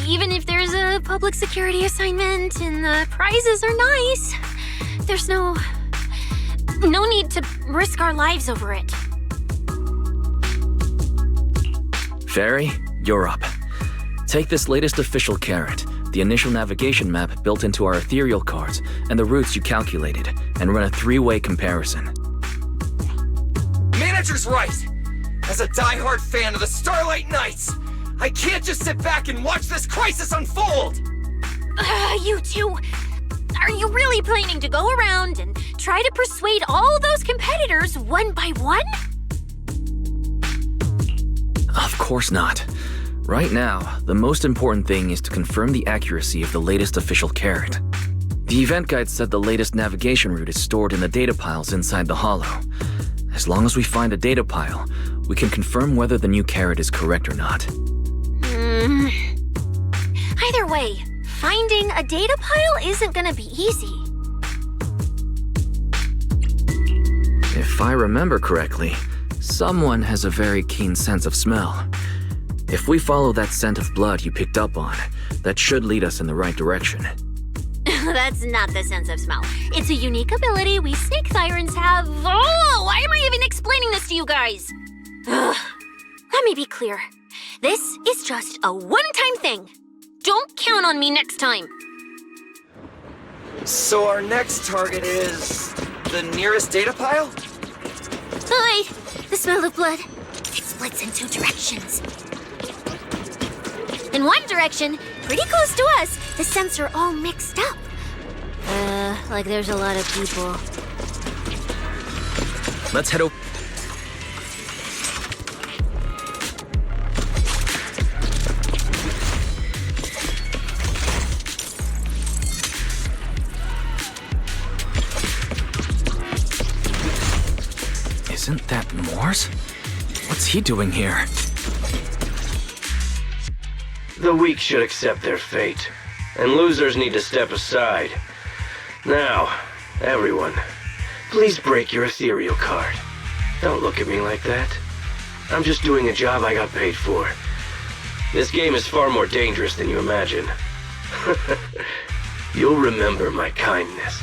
Even if there's a public security assignment and the prizes are nice, there's no need to risk our lives over it. Fairy, you're up. Take this latest official carrot, the initial navigation map built into our ethereal cards, and the routes you calculated, and run a 3-way comparison. Manager's right! As a die-hard fan of the Starlight Knights, I can't just sit back and watch this crisis unfold! You two, Are you really planning to go around and try to persuade all those competitors one by one? Of course not. Right now, the most important thing is to confirm the accuracy of the latest official carrot. The event guide said the latest navigation route is stored in the data piles inside the hollow. As long as we find a data pile, we can confirm whether the new carrot is correct or not. Either way, finding a data pile isn't gonna be easy. If I remember correctly, someone has a very keen sense of smell. If we follow that scent of blood you picked up on, that should lead us in the right direction. That's not the sense of smell. It's a unique ability we snake sirens have. Oh, why am I even explaining this to you guys? Ugh. Let me be clear. This is just a one-time thing. Don't count on me next time. So our next target is the nearest data pile? Hi, the smell of blood. It splits in 2 directions. In one direction, pretty close to us, the scents are all mixed up. Like there's a lot of people. Let's head over. Isn't that Morse? What's he doing here? The weak should accept their fate, and losers need to step aside. Now, everyone, please break your ethereal card. Don't look at me like that. I'm just doing a job I got paid for. This game is far more dangerous than you imagine. You'll remember my kindness.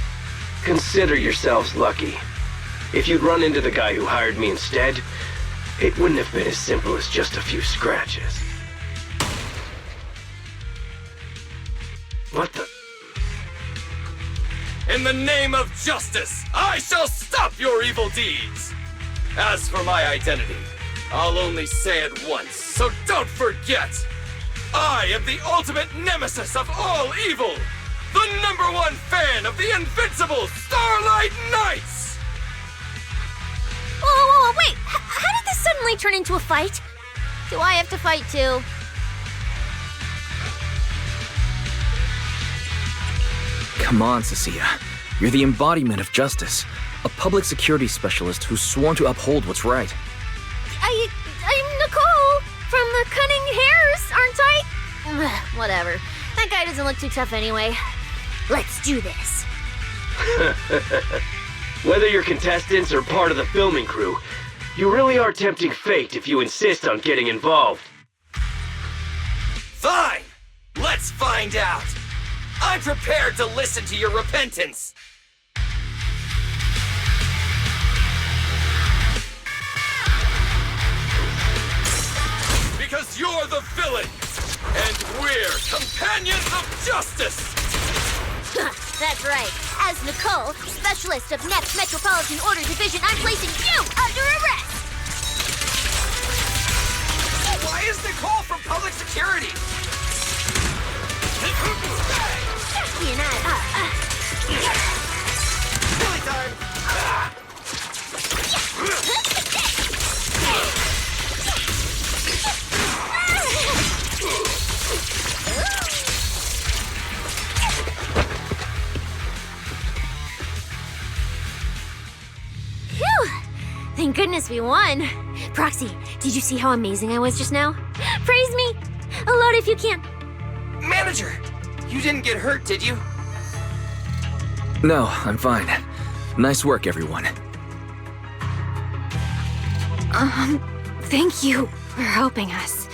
Consider yourselves lucky. If you'd run into the guy who hired me instead, it wouldn't have been as simple as just a few scratches. What the? In the name of justice, I shall stop your evil deeds! As for my identity, I'll only say it once, so don't forget! I am the ultimate nemesis of all evil! The #1 fan of the invincible Starlight Knights! Whoa, wait! How did this suddenly turn into a fight? Do I have to fight too? Come on, Cecilia. You're the embodiment of justice. A public security specialist who's sworn to uphold what's right. I'm Nicole from the Cunning Hairs, aren't I? Ugh, whatever. That guy doesn't look too tough anyway. Let's do this. Whether you're contestants or part of the filming crew, you really are tempting fate if you insist on getting involved. Fine! Let's find out! I'm prepared to listen to your repentance! Because you're the villain! And we're companions of justice! That's right. As Nicole, specialist of Next Metropolitan Order Division, I'm placing you under arrest! Why is Nicole from public security? Silly time! Phew! Thank goodness we won. Proxy, did you see how amazing I was just now? Praise me! A lot if you can. Manager! You didn't get hurt, did you? No, I'm fine. Nice work, everyone. Thank you for helping us.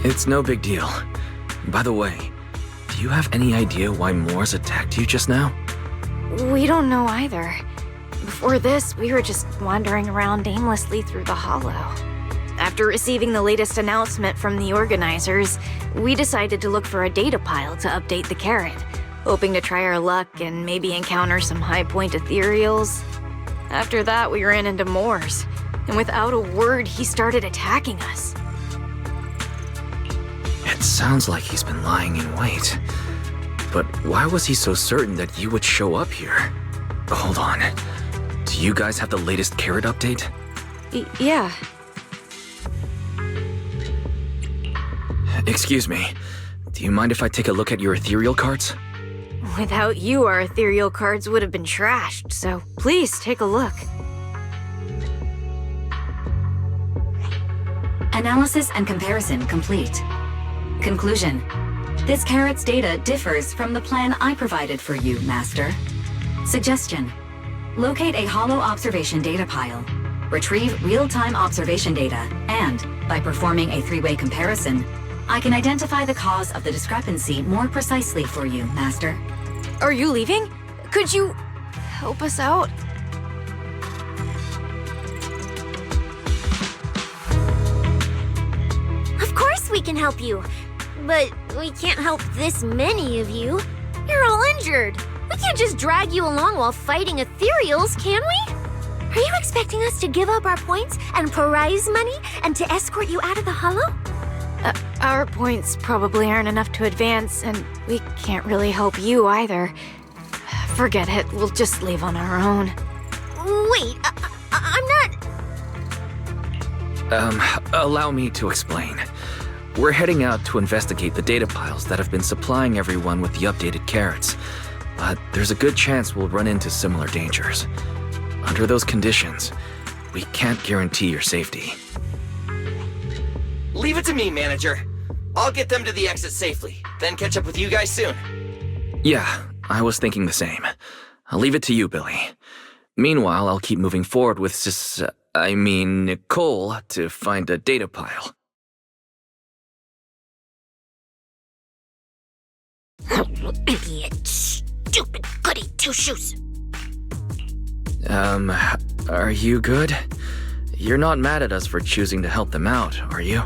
It's no big deal. By the way, do you have any idea why Morse attacked you just now? We don't know either. Before this, we were just wandering around aimlessly through the hollow. After receiving the latest announcement from the organizers, we decided to look for a data pile to update the carrot, hoping to try our luck and maybe encounter some high-point ethereals. After that, we ran into Morse, and without a word, he started attacking us. It's Sounds like he's been lying in wait. But why was he so certain that you would show up here? Hold on. Do you guys have the latest carrot update? Yeah. Excuse me. Do you mind if I take a look at your ethereal cards? Without you, our ethereal cards would have been trashed, so please take a look. Analysis and comparison complete. Conclusion. This carrot's data differs from the plan I provided for you, Master. Suggestion. Locate a hollow observation data pile. Retrieve real-time observation data, and, by performing a three-way comparison, I can identify the cause of the discrepancy more precisely for you, Master. Are you leaving? Could you help us out? Of course we can help you. But we can't help this many of you. You're all injured. We can't just drag you along while fighting ethereals, can we? Are you expecting us to give up our points and prize money and to escort you out of the hollow? Our points probably aren't enough to advance, and we can't really help you either. Forget it, we'll just leave on our own. Wait, I'm not... Allow me to explain. We're heading out to investigate the data piles that have been supplying everyone with the updated carrots. But there's a good chance we'll run into similar dangers. Under those conditions, we can't guarantee your safety. Leave it to me, manager. I'll get them to the exit safely, then catch up with you guys soon. Yeah, I was thinking the same. I'll leave it to you, Billy. Meanwhile, I'll keep moving forward with Nicole to find a data pile. Idiot. Stupid goody two-shoes. Are you good? You're not mad at us for choosing to help them out, are you?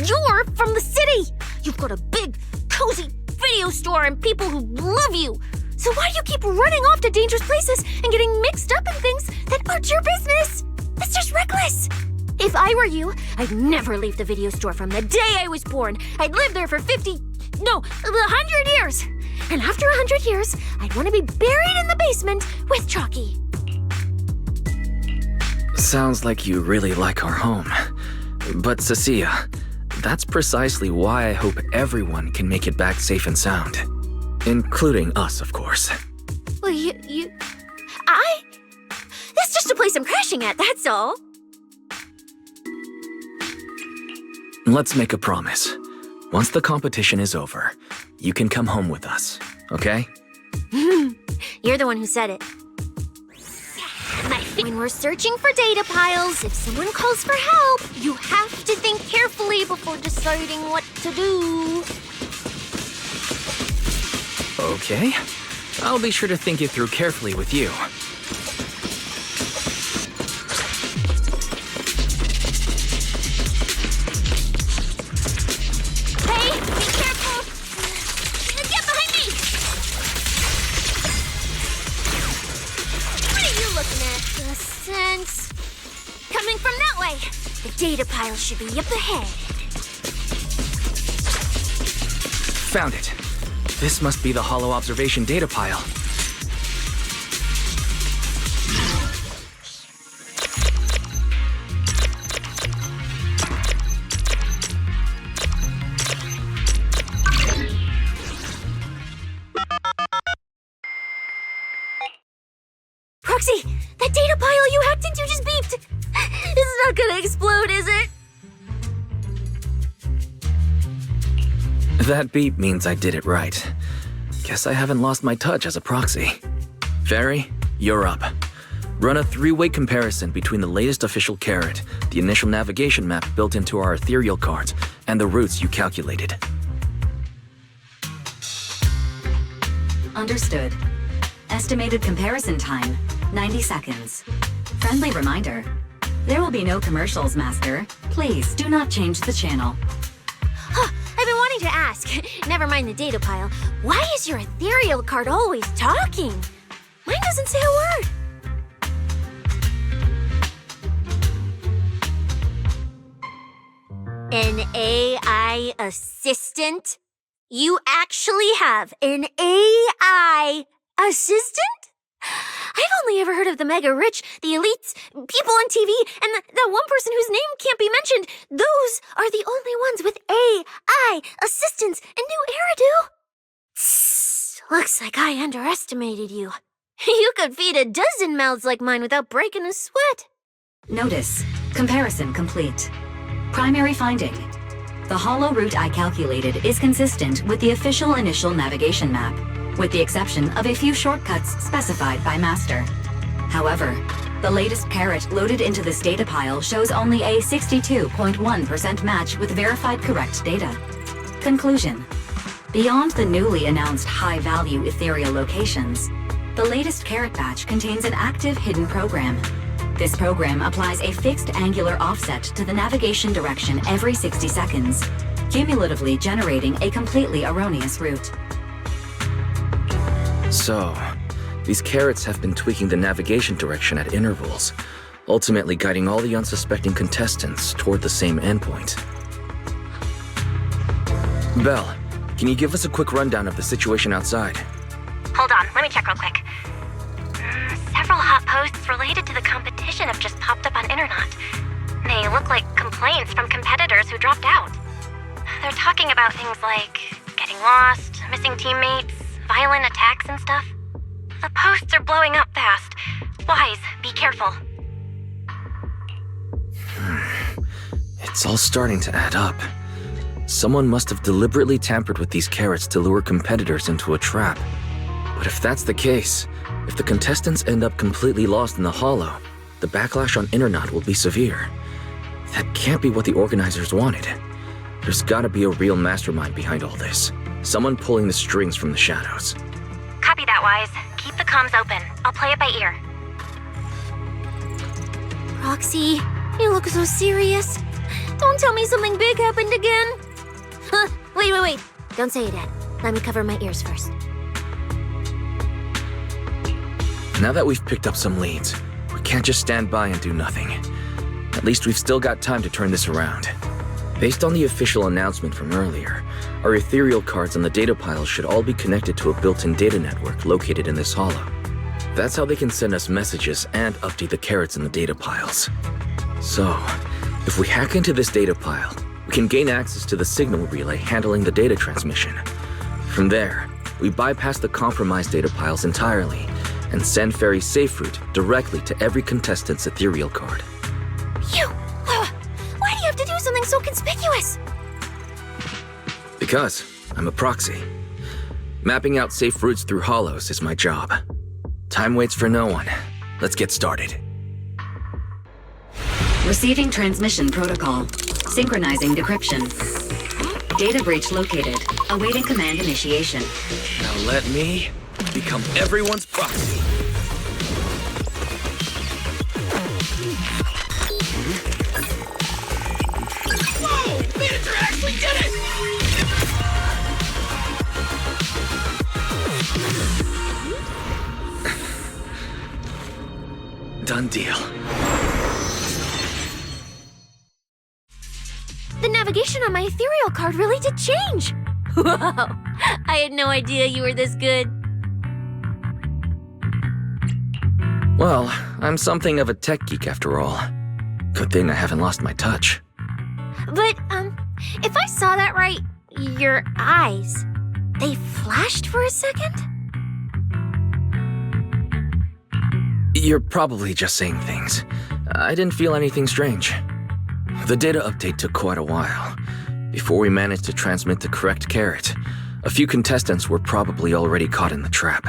You're from the city! You've got a big, cozy video store and people who love you! So why do you keep running off to dangerous places and getting mixed up in things that aren't your business? That's just reckless! If I were you, I'd never leave the video store from the day I was born. I'd live there for 100 years! And after 100 years, I'd want to be buried in the basement with Chalky. Sounds like you really like our home. But Cecilia, that's precisely why I hope everyone can make it back safe and sound. Including us, of course. Well, that's just a place I'm crashing at, that's all. Let's make a promise. Once the competition is over, you can come home with us, okay? You're the one who said it. When we're searching for data piles, if someone calls for help, you have to think carefully before deciding what to do. Okay. I'll be sure to think it through carefully with you. Hey, be careful! Get behind me! What are you looking at? The sense... Coming from that way. The data pile should be up ahead. Found it. This must be the hollow observation data pile. Proxy, that data pile you hacked into just beeped. It's not gonna explode, is it? That beep means I did it right. Guess I haven't lost my touch as a proxy. Fairy, you're up. Run a three-way comparison between the latest official carrot, the initial navigation map built into our ethereal cards, and the routes you calculated. Understood. Estimated comparison time, 90 seconds. Friendly reminder. There will be no commercials, Master. Please do not change the channel. I've been wanting to ask, never mind the data pile, why is your ethereal card always talking? Mine doesn't say a word. An AI assistant? You actually have an AI assistant? I've only ever heard of the mega rich, the elites, people on TV, and that one person whose name can't be mentioned. Those are the only ones with AI assistants in New Eridu. Tss, looks like I underestimated you. You could feed a dozen mouths like mine without breaking a sweat. Notice. Comparison complete. Primary finding. The hollow route I calculated is consistent with the official initial navigation map, with the exception of a few shortcuts specified by Master. However, the latest carrot loaded into this data pile shows only a 62.1% match with verified correct data. Conclusion. Beyond the newly announced high-value ethereal locations, the latest carrot batch contains an active hidden program. This program applies a fixed angular offset to the navigation direction every 60 seconds, cumulatively generating a completely erroneous route. So, these carrots have been tweaking the navigation direction at intervals, ultimately guiding all the unsuspecting contestants toward the same endpoint. Belle, can you give us a quick rundown of the situation outside? Hold on, let me check real quick. Several hot posts related to the competition have just popped up on Internet. They look like complaints from competitors who dropped out. They're talking about things like getting lost, missing teammates, violent attacks and stuff. The posts are blowing up fast. Wise, be careful. It's all starting to add up. Someone must have deliberately tampered with these carrots to lure competitors into a trap. But if that's the case, if the contestants end up completely lost in the hollow, the backlash on Internet will be severe. That can't be what the organizers wanted. There's gotta be a real mastermind behind all this. Someone pulling the strings from the shadows. Copy that, Wise. Keep the comms open. I'll play it by ear. Roxy, you look so serious. Don't tell me something big happened again. Huh, wait. Don't say it yet. Let me cover my ears first. Now that we've picked up some leads, we can't just stand by and do nothing. At least we've still got time to turn this around. Based on the official announcement from earlier, our ethereal cards and the data piles should all be connected to a built-in data network located in this hollow. That's how they can send us messages and update the carrots in the data piles. So, if we hack into this data pile, we can gain access to the signal relay handling the data transmission. From there, we bypass the compromised data piles entirely and send Fairy's safe route directly to every contestant's ethereal card. Why do you have to do something so conspicuous? Because I'm a proxy. Mapping out safe routes through hollows is my job. Time waits for no one. Let's get started. Receiving transmission protocol. Synchronizing decryption. Data breach located. Awaiting command initiation. Now let me become everyone's proxy. Whoa! Manager actually did it! Done deal. The navigation on my ethereal card really did change. Wow, I had no idea you were this good. Well, I'm something of a tech geek after all. Good thing I haven't lost my touch. But, if I saw that right, your eyes, they flashed for a second? You're probably just saying things. I didn't feel anything strange. The data update took quite a while. Before we managed to transmit the correct carrot, a few contestants were probably already caught in the trap.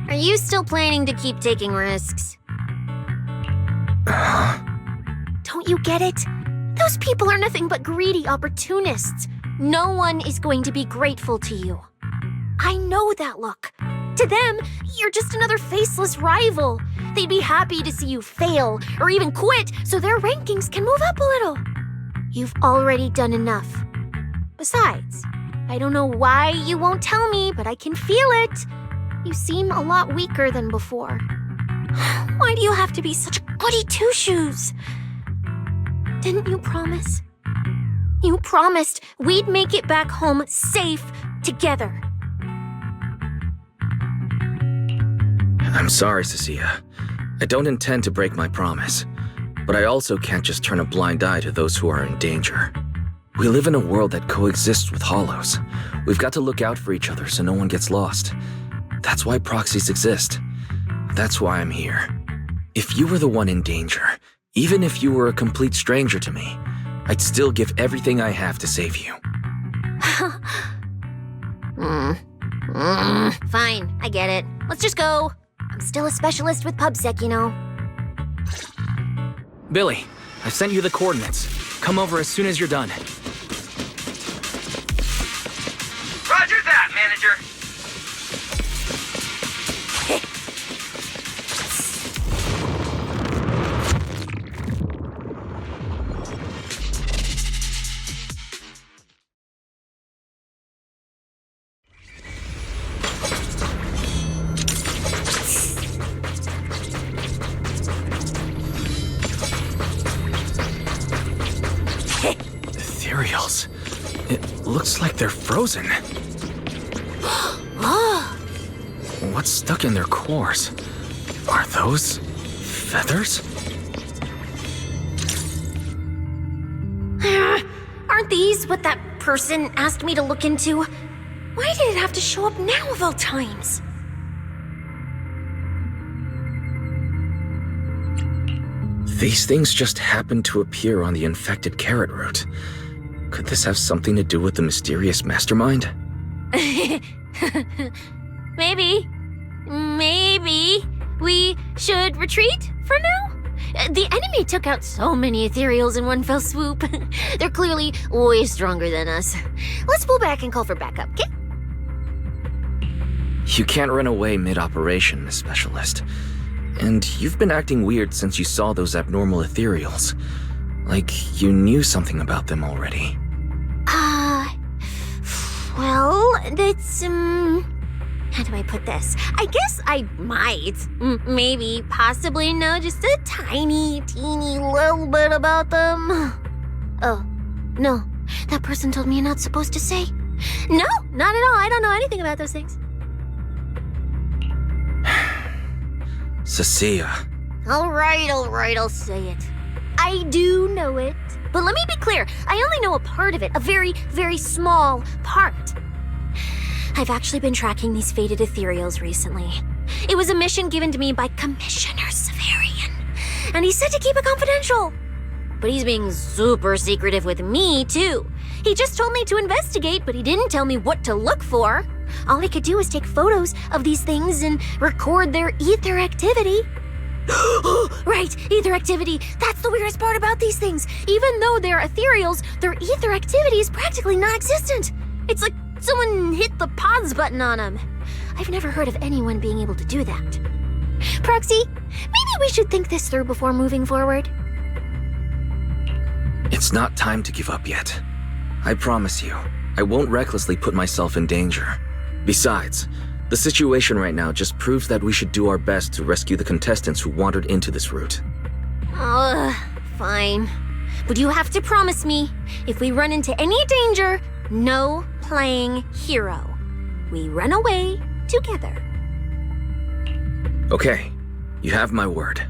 Are you still planning to keep taking risks? Don't you get it? Those people are nothing but greedy opportunists. No one is going to be grateful to you. I know that look. To them, you're just another faceless rival. They'd be happy to see you fail or even quit so their rankings can move up a little. You've already done enough. Besides, I don't know why you won't tell me, but I can feel it. You seem a lot weaker than before. Why do you have to be such goody two-shoes? Didn't you promise? You promised we'd make it back home safe together. I'm sorry, Cecilia. I don't intend to break my promise, but I also can't just turn a blind eye to those who are in danger. We live in a world that coexists with hollows. We've got to look out for each other so no one gets lost. That's why proxies exist. That's why I'm here. If you were the one in danger, even if you were a complete stranger to me, I'd still give everything I have to save you. Fine, I get it. Let's just go. I'm still a specialist with PubSec, you know. Billy, I've sent you the coordinates. Come over as soon as you're done. Roger that, manager. Ethereals. It looks like they're frozen. What's stuck in their cores? Are those feathers? Aren't these what that person asked me to look into? Why did it have to show up now of all times? These things just happened to appear on the infected carrot root. Could this have something to do with the mysterious mastermind? Maybe we should retreat for now? The enemy took out so many ethereals in one fell swoop. They're clearly way stronger than us. Let's pull back and call for backup, okay? You can't run away mid-operation, Miss Specialist. And you've been acting weird since you saw those abnormal ethereals. Like you knew something about them already. Well, that's, how do I put this? I guess I might, maybe, possibly know just a tiny, teeny little bit about them. Oh, no, that person told me you're not supposed to say. No, not at all. I don't know anything about those things. Cecilia. All right, I'll say it. I do know it. But let me be clear, I only know a part of it, a very, very small part. I've actually been tracking these faded ethereals recently. It was a mission given to me by Commissioner Severian, and he said to keep it confidential. But he's being super secretive with me, too. He just told me to investigate, but he didn't tell me what to look for. All he could do was take photos of these things and record their ether activity. Right, ether activity. That's the weirdest part about these things. Even though they're ethereals, their ether activity is practically non-existent. It's like someone hit the pause button on them. I've never heard of anyone being able to do that. Proxy, maybe we should think this through before moving forward. It's not time to give up yet. I promise you, I won't recklessly put myself in danger. Besides, the situation right now just proves that we should do our best to rescue the contestants who wandered into this route. Fine. But you have to promise me, if we run into any danger, no playing hero. We run away together. Okay, you have my word.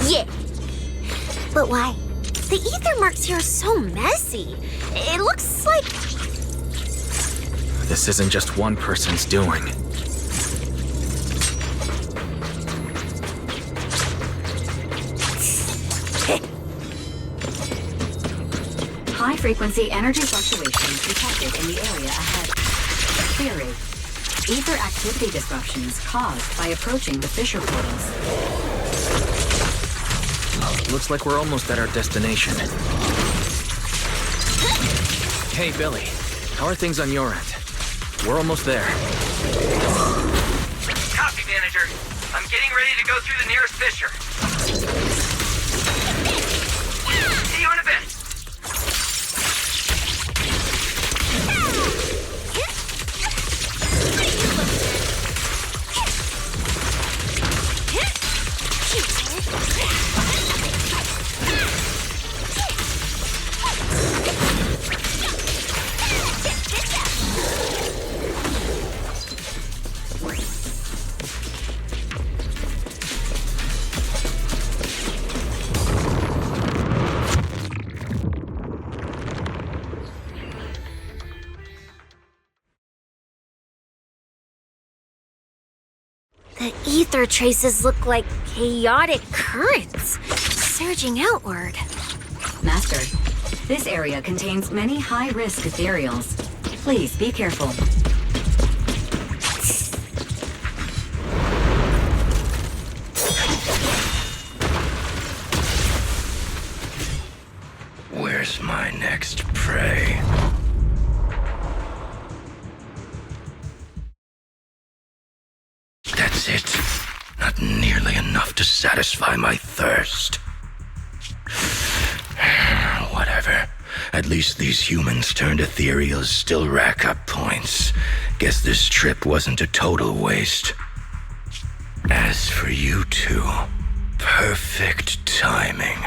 Yeah. But why? The ether marks here are so messy. It looks like... This isn't just one person's doing. High-frequency energy fluctuations detected in the area ahead. Theory: ether activity disruptions caused by approaching the fissure portals. Looks like we're almost at our destination. Hey, Billy. How are things on your end? We're almost there. Copy, manager. I'm getting ready to go through the nearest fissure. See you in a bit. The ether traces look like chaotic currents, surging outward. Master, this area contains many high-risk ethereals. Please be careful. Where's my next prey? That's it. Not nearly enough to satisfy my thirst. Whatever. At least these humans turned ethereals still rack up points. Guess this trip wasn't a total waste. As for you two, perfect timing.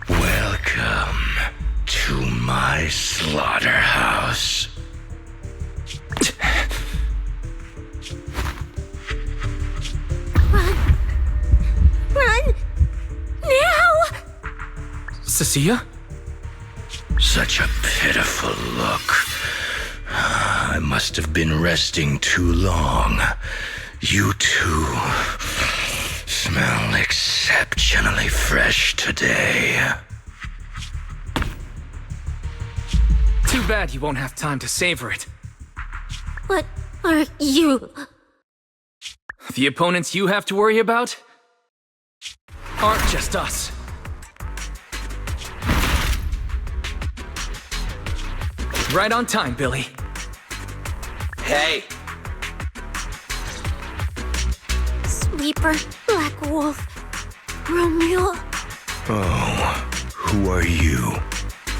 Welcome to my slaughterhouse. Run! Now! Cecilia? Such a pitiful look. I must have been resting too long. You two smell exceptionally fresh today. Too bad you won't have time to savor it. What are you? The opponents you have to worry about aren't just us. Right on time, Billy. Hey! Sweeper, Black Wolf, Romeo. Oh, who are you?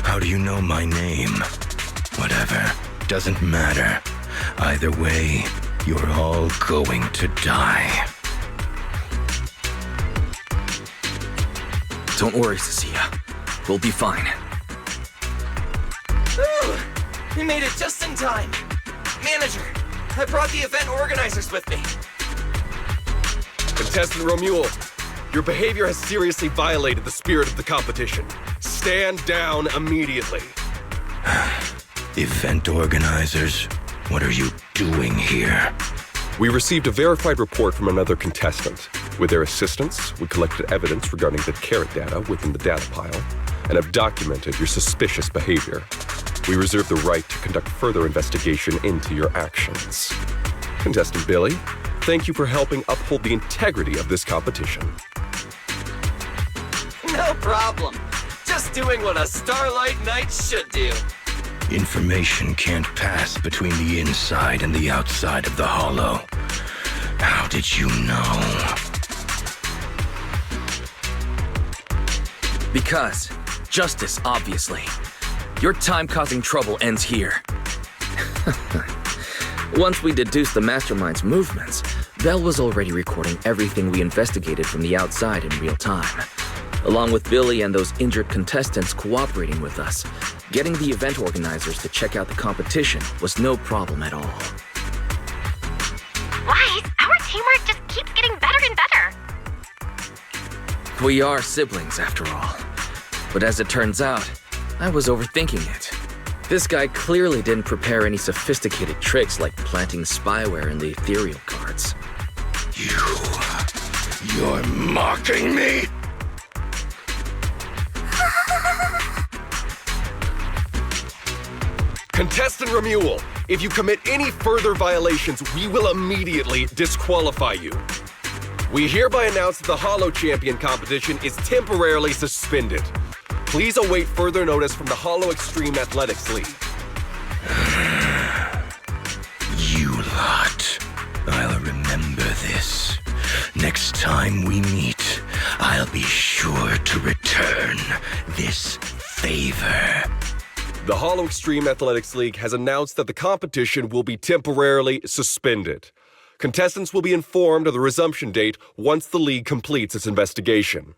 How do you know my name? Whatever, doesn't matter. Either way, you're all going to die. Don't worry, Cecilia. We'll be fine. Ooh, we made it just in time. Manager, I brought the event organizers with me. Contestant Romuald, your behavior has seriously violated the spirit of the competition. Stand down immediately. Event organizers, what are you doing here? We received a verified report from another contestant. With their assistance, we collected evidence regarding the carrot data within the data pile and have documented your suspicious behavior. We reserve the right to conduct further investigation into your actions. Contestant Billy, thank you for helping uphold the integrity of this competition. No problem. Just doing what a Starlight Knight should do. Information can't pass between the inside and the outside of the hollow. How did you know? Because justice, obviously. Your time causing trouble ends here. Once we deduced the mastermind's movements, Bell was already recording everything we investigated from the outside in real time. Along with Billy and those injured contestants cooperating with us, getting the event organizers to check out the competition was no problem at all. Wise, our teamwork just keeps getting better and better. We are siblings, after all. But as it turns out, I was overthinking it. This guy clearly didn't prepare any sophisticated tricks like planting spyware in the ethereal cards. You're mocking me? Contestant Romuald, if you commit any further violations, we will immediately disqualify you. We hereby announce that the Hollow Champion competition is temporarily suspended. Please await further notice from the Hollow Extreme Athletics League. You lot. I'll remember this. Next time we meet, I'll be sure to return this favor. The Hollow Extreme Athletics League has announced that the competition will be temporarily suspended. Contestants will be informed of the resumption date once the league completes its investigation.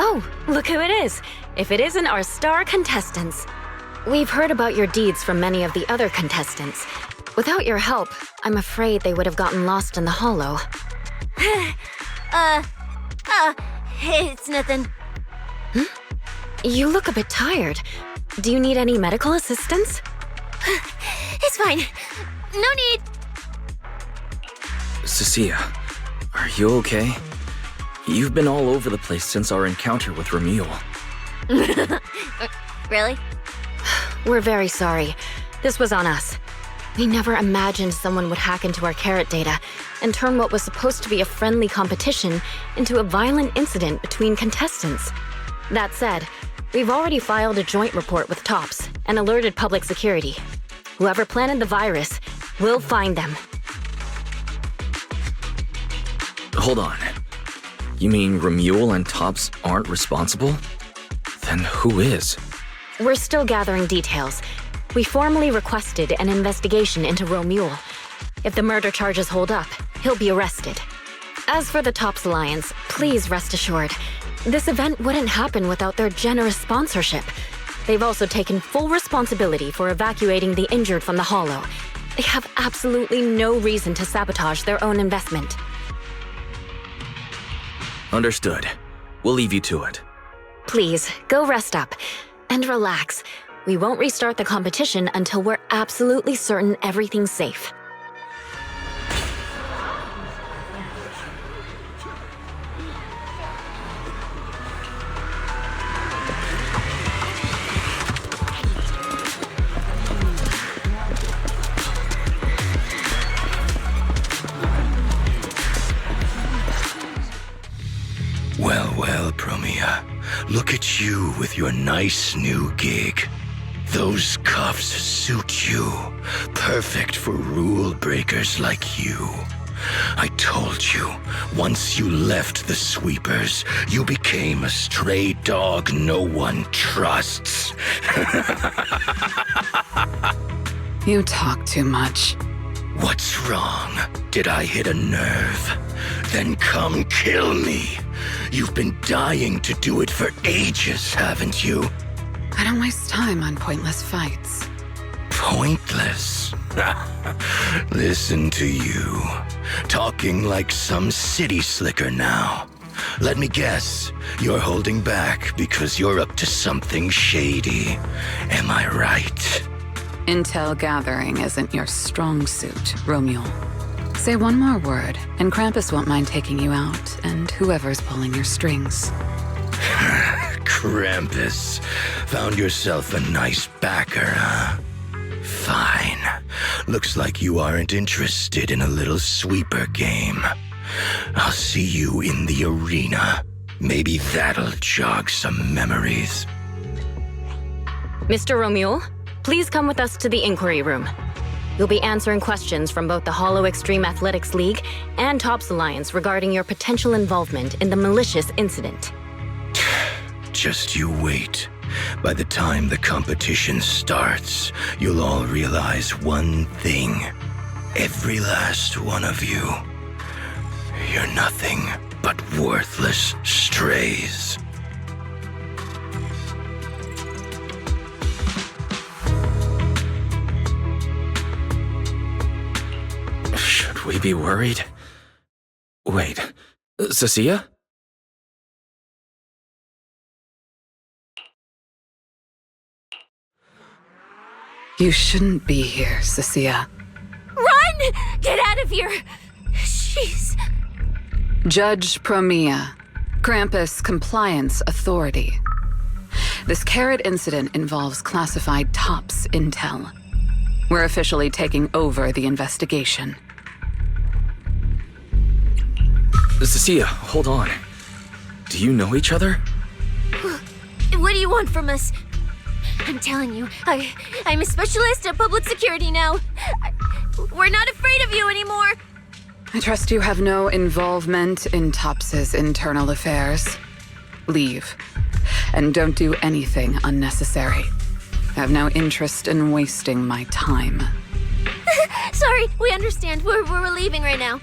Oh, look Look who it is. If it isn't our star contestants. We've heard about your deeds from many of the other contestants. Without your help, I'm afraid they would have gotten lost in the hollow. It's nothing. You look a bit tired. Do you need any medical assistance? It's fine. No need. Cecilia, are you okay? You've been all over the place since our encounter with Ramil. Really? We're very sorry. This was on us. We never imagined someone would hack into our carrot data and turn what was supposed to be a friendly competition into a violent incident between contestants. That said, we've already filed a joint report with TOPS and alerted public security. Whoever planted the virus, we'll find them. Hold on. You mean Ramil and TOPS aren't responsible? Then who is? We're still gathering details. We formally requested an investigation into Ramil. If the murder charges hold up, he'll be arrested. As for the TOPS Alliance, please rest assured, this event wouldn't happen without their generous sponsorship. They've also taken full responsibility for evacuating the injured from the hollow. They have absolutely no reason to sabotage their own investment. Understood. We'll leave you to it. Please, go rest up. And relax. We won't restart the competition until we're absolutely certain everything's safe. Well, Promia. Look at you with your nice new gig. Those cuffs suit you. Perfect for rule breakers like you. I told you, once you left the sweepers, you became a stray dog no one trusts. You talk too much. What's wrong? Did I hit a nerve? Then come kill me. You've been dying to do it for ages, haven't you? I don't waste time on pointless fights. Pointless? Listen to you. Talking like some city slicker now. Let me guess, you're holding back because you're up to something shady. Am I right? Intel gathering isn't your strong suit, Romeo. Say one more word, and Krampus won't mind taking you out, and whoever's pulling your strings. Krampus. Found yourself a nice backer, huh? Fine. Looks like you aren't interested in a little sweeper game. I'll see you in the arena. Maybe that'll jog some memories. Mr. Romeo, please come with us to the inquiry room. You'll be answering questions from both the Hollow Extreme Athletics League and TOPS Alliance regarding your potential involvement in the malicious incident. Just you wait. By the time the competition starts, you'll all realize one thing. Every last one of you. You're nothing but worthless strays. Should we be worried? Wait, Cecilia? You shouldn't be here, Cecilia. Run! Get out of here! Jeez. Judge Promia, Krampus Compliance Authority. This carrot incident involves classified TOPS intel. We're officially taking over the investigation. Cecilia, hold on. Do you know each other? What do you want from us? I'm telling you, I'm a specialist at public security now. We're not afraid of you anymore. I trust you have no involvement in TOPS's internal affairs. Leave. And don't do anything unnecessary. I have no interest in wasting my time. Sorry, we understand. We're leaving right now.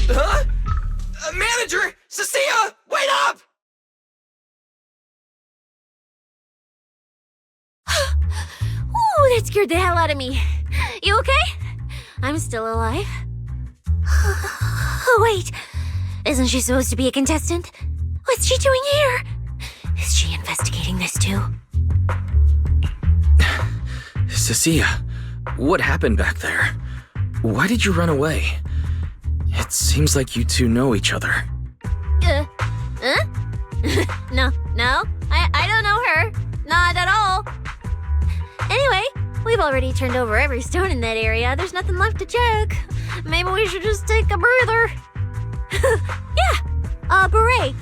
Huh? Manager! Cecilia, wait up! Ooh, that scared the hell out of me. You okay? I'm still alive. Oh, wait. Isn't she supposed to be a contestant? What's she doing here? Is she investigating this too? Cecilia, what happened back there? Why did you run away? It seems like you two know each other. Huh? No, I don't know her. Not at all. Anyway, we've already turned over every stone in that area. There's nothing left to check. Maybe we should just take a breather. Yeah, a break.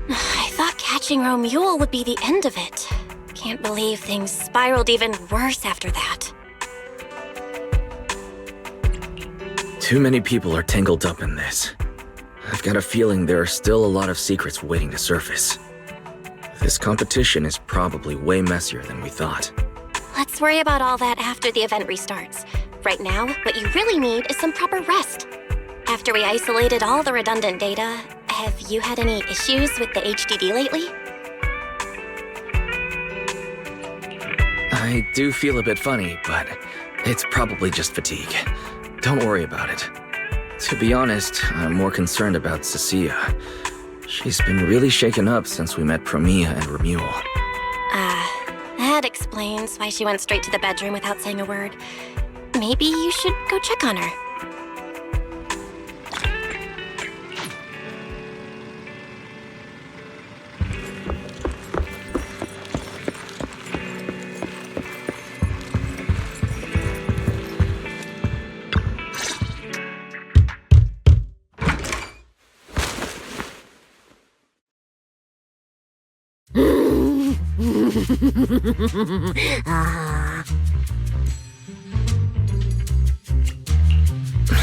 I thought catching Romule would be the end of it. Can't believe things spiraled even worse after that. Too many people are tangled up in this. I've got a feeling there are still a lot of secrets waiting to surface. This competition is probably way messier than we thought. Let's worry about all that after the event restarts. Right now, what you really need is some proper rest. After we isolated all the redundant data, have you had any issues with the HDD lately? I do feel a bit funny, but it's probably just fatigue. Don't worry about it. To be honest, I'm more concerned about Cecilia. She's been really shaken up since we met Promia and Romule. That explains why she went straight to the bedroom without saying a word. Maybe you should go check on her.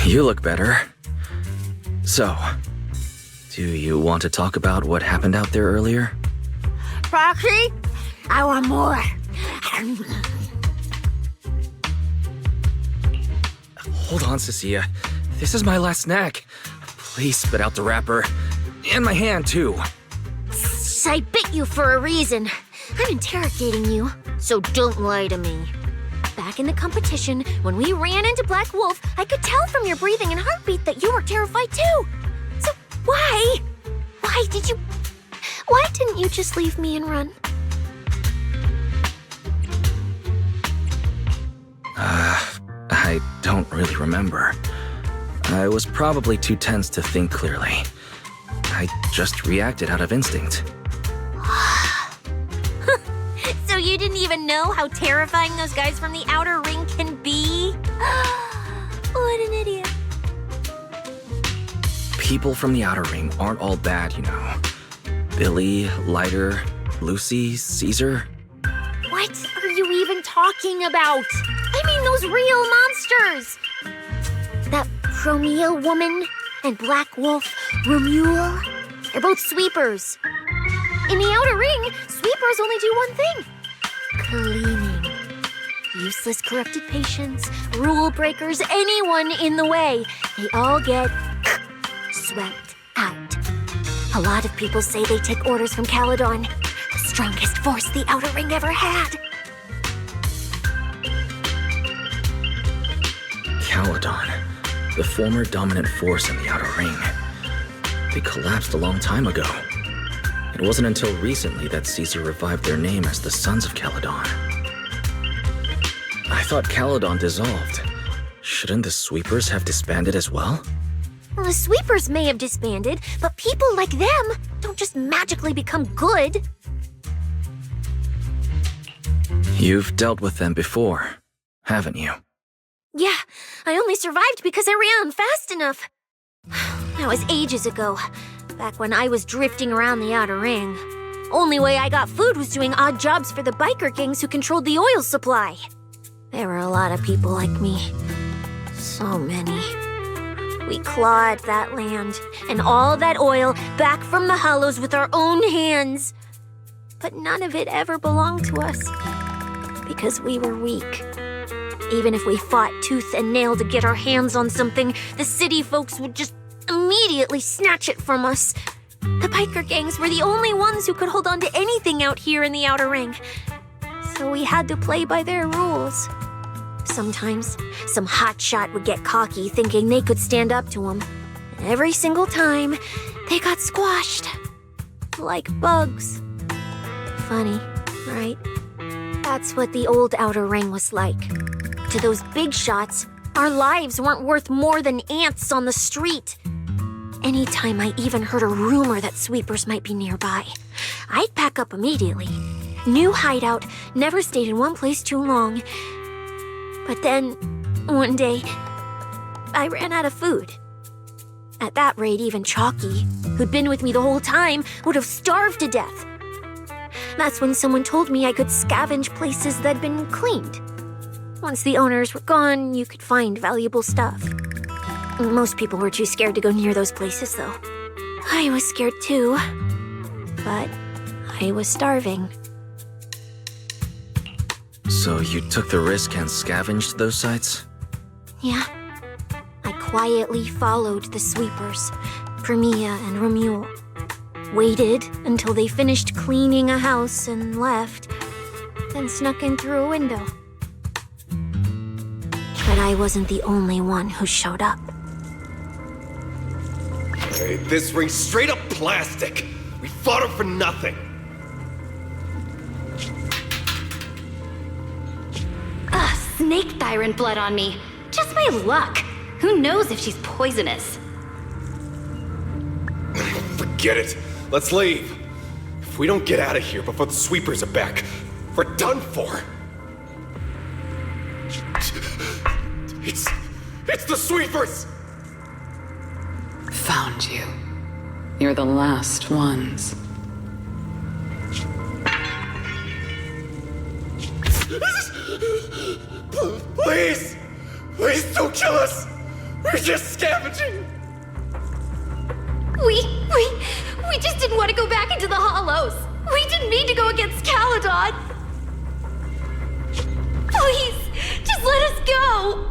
You look better. So, do you want to talk about what happened out there earlier? Proxy, I want more. Hold on, Cecilia. This is my last snack. Please spit out the wrapper. And my hand, too. I bit you for a reason. I'm interrogating you, so don't lie to me. Back in the competition, when we ran into Black Wolf, I could tell from your breathing and heartbeat that you were terrified too. So why? Why didn't you just leave me and run? I don't really remember. I was probably too tense to think clearly. I just reacted out of instinct. So you didn't even know how terrifying those guys from the outer ring can be? What an idiot. People from the outer ring aren't all bad, you know. Billy, Lighter, Lucy, Caesar. What are you even talking about? I mean those real monsters! That Promia woman and Black Wolf, Romule, they're both sweepers. In the outer ring, sweepers only do one thing. Cleaning. Useless corrupted patients, rule breakers, anyone in the way. They all get swept out. A lot of people say they take orders from Caledon, the strongest force the outer ring ever had. Caledon, the former dominant force in the outer ring. They collapsed a long time ago. It wasn't until recently that Caesar revived their name as the Sons of Caledon. I thought Caledon dissolved, Shouldn't the sweepers have disbanded as well? Well, the sweepers may have disbanded, but people like them don't just magically become good. You've dealt with them before, haven't you? Yeah, I only survived because I ran fast enough. That was ages ago, back when I was drifting around the Outer Ring. Only way I got food was doing odd jobs for the biker gangs who controlled the oil supply. There were a lot of people like me. So many. We clawed that land and all that oil back from the hollows with our own hands. But none of it ever belonged to us, because we were weak. Even if we fought tooth and nail to get our hands on something, the city folks would just immediately snatch it from us. The biker gangs were the only ones who could hold on to anything out here in the Outer Ring. So we had to play by their rules. Sometimes, some hotshot would get cocky thinking they could stand up to them. And every single time, they got squashed. Like bugs. Funny, right? That's what the old Outer Ring was like. To those big shots, our lives weren't worth more than ants on the street. Anytime I even heard a rumor that sweepers might be nearby, I'd pack up immediately. New hideout, never stayed in one place too long. But then, one day, I ran out of food. At that rate, even Chalky, who'd been with me the whole time, would have starved to death. That's when someone told me I could scavenge places that'd been cleaned. Once the owners were gone, you could find valuable stuff. Most people were too scared to go near those places, though. I was scared too, but I was starving. So you took the risk and scavenged those sites? Yeah. I quietly followed the sweepers, Premia and Romuald. Waited until they finished cleaning a house and left, then snuck in through a window. But I wasn't the only one who showed up. Hey, this ring's straight up plastic. We fought her for nothing. Snake thyron blood on me. Just my luck. Who knows if she's poisonous? Forget it. Let's leave. If we don't get out of here before the sweepers are back, we're done for. It's the sweepers! Found you. You're the last ones. Please! Please don't kill us! We're just scavenging! We just didn't want to go back into the hollows. We didn't mean to go against Caledon. Please, just let us go!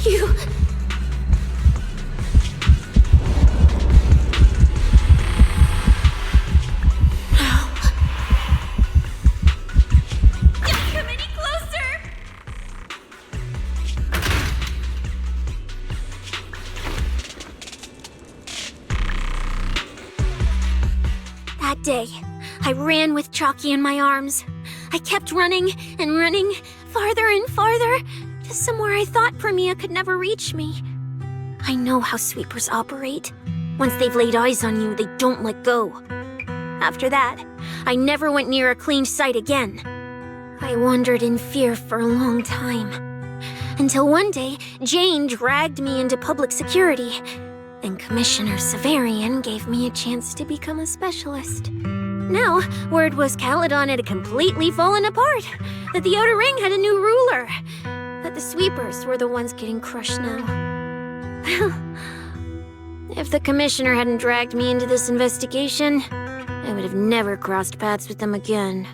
You... Come any closer! That day, I ran with Chalky in my arms. I kept running and running, farther and farther, to somewhere I thought Premia could never reach me. I know how sweepers operate. Once they've laid eyes on you, they don't let go. After that, I never went near a cleaned site again. I wandered in fear for a long time. Until one day, Jane dragged me into public security, and Commissioner Severian gave me a chance to become a specialist. Now, word was Caledon had completely fallen apart, that the Outer Ring had a new ruler, that the sweepers were the ones getting crushed now. Well, if the Commissioner hadn't dragged me into this investigation, I would have never crossed paths with them again.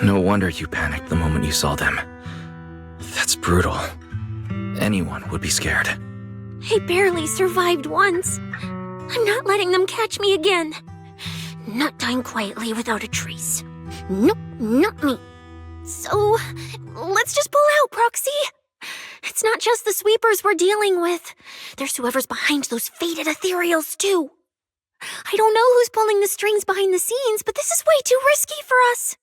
No wonder you panicked the moment you saw them. That's brutal. Anyone would be scared. I barely survived once. I'm not letting them catch me again. Not dying quietly without a trace. Nope, not me. So, let's just pull out, Proxy. It's not just the sweepers we're dealing with. There's whoever's behind those faded ethereals, too. I don't know who's pulling the strings behind the scenes, but this is way too risky for us.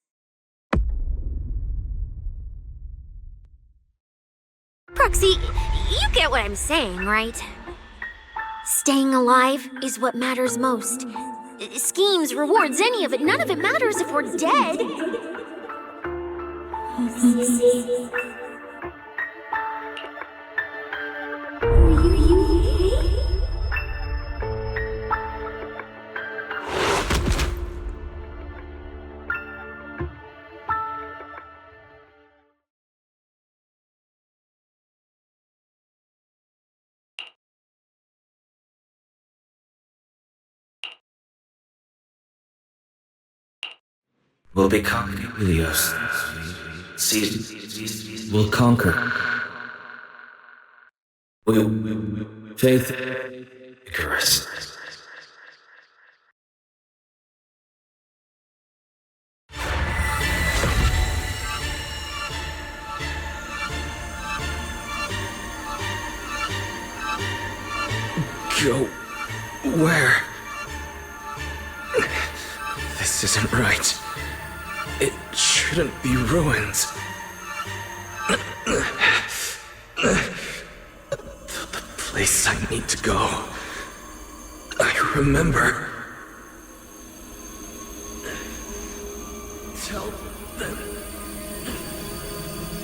Proxy, you get what I'm saying, right? Staying alive is what matters most. Schemes, rewards, any of it, none of it matters if we're dead. We'll become Helios. We'll conquer. Faith. Icarus. Go where? This isn't right. It shouldn't be ruins. The place I need to go. I remember. Tell them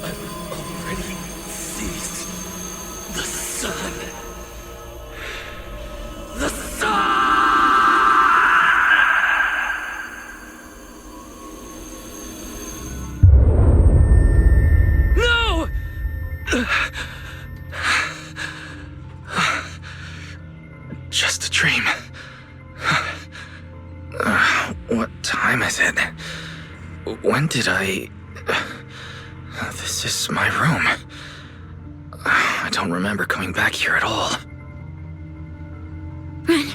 I've already seized the sun. The sun! Just a dream. What time is it? When did I... This is my room. I don't remember coming back here at all. Run.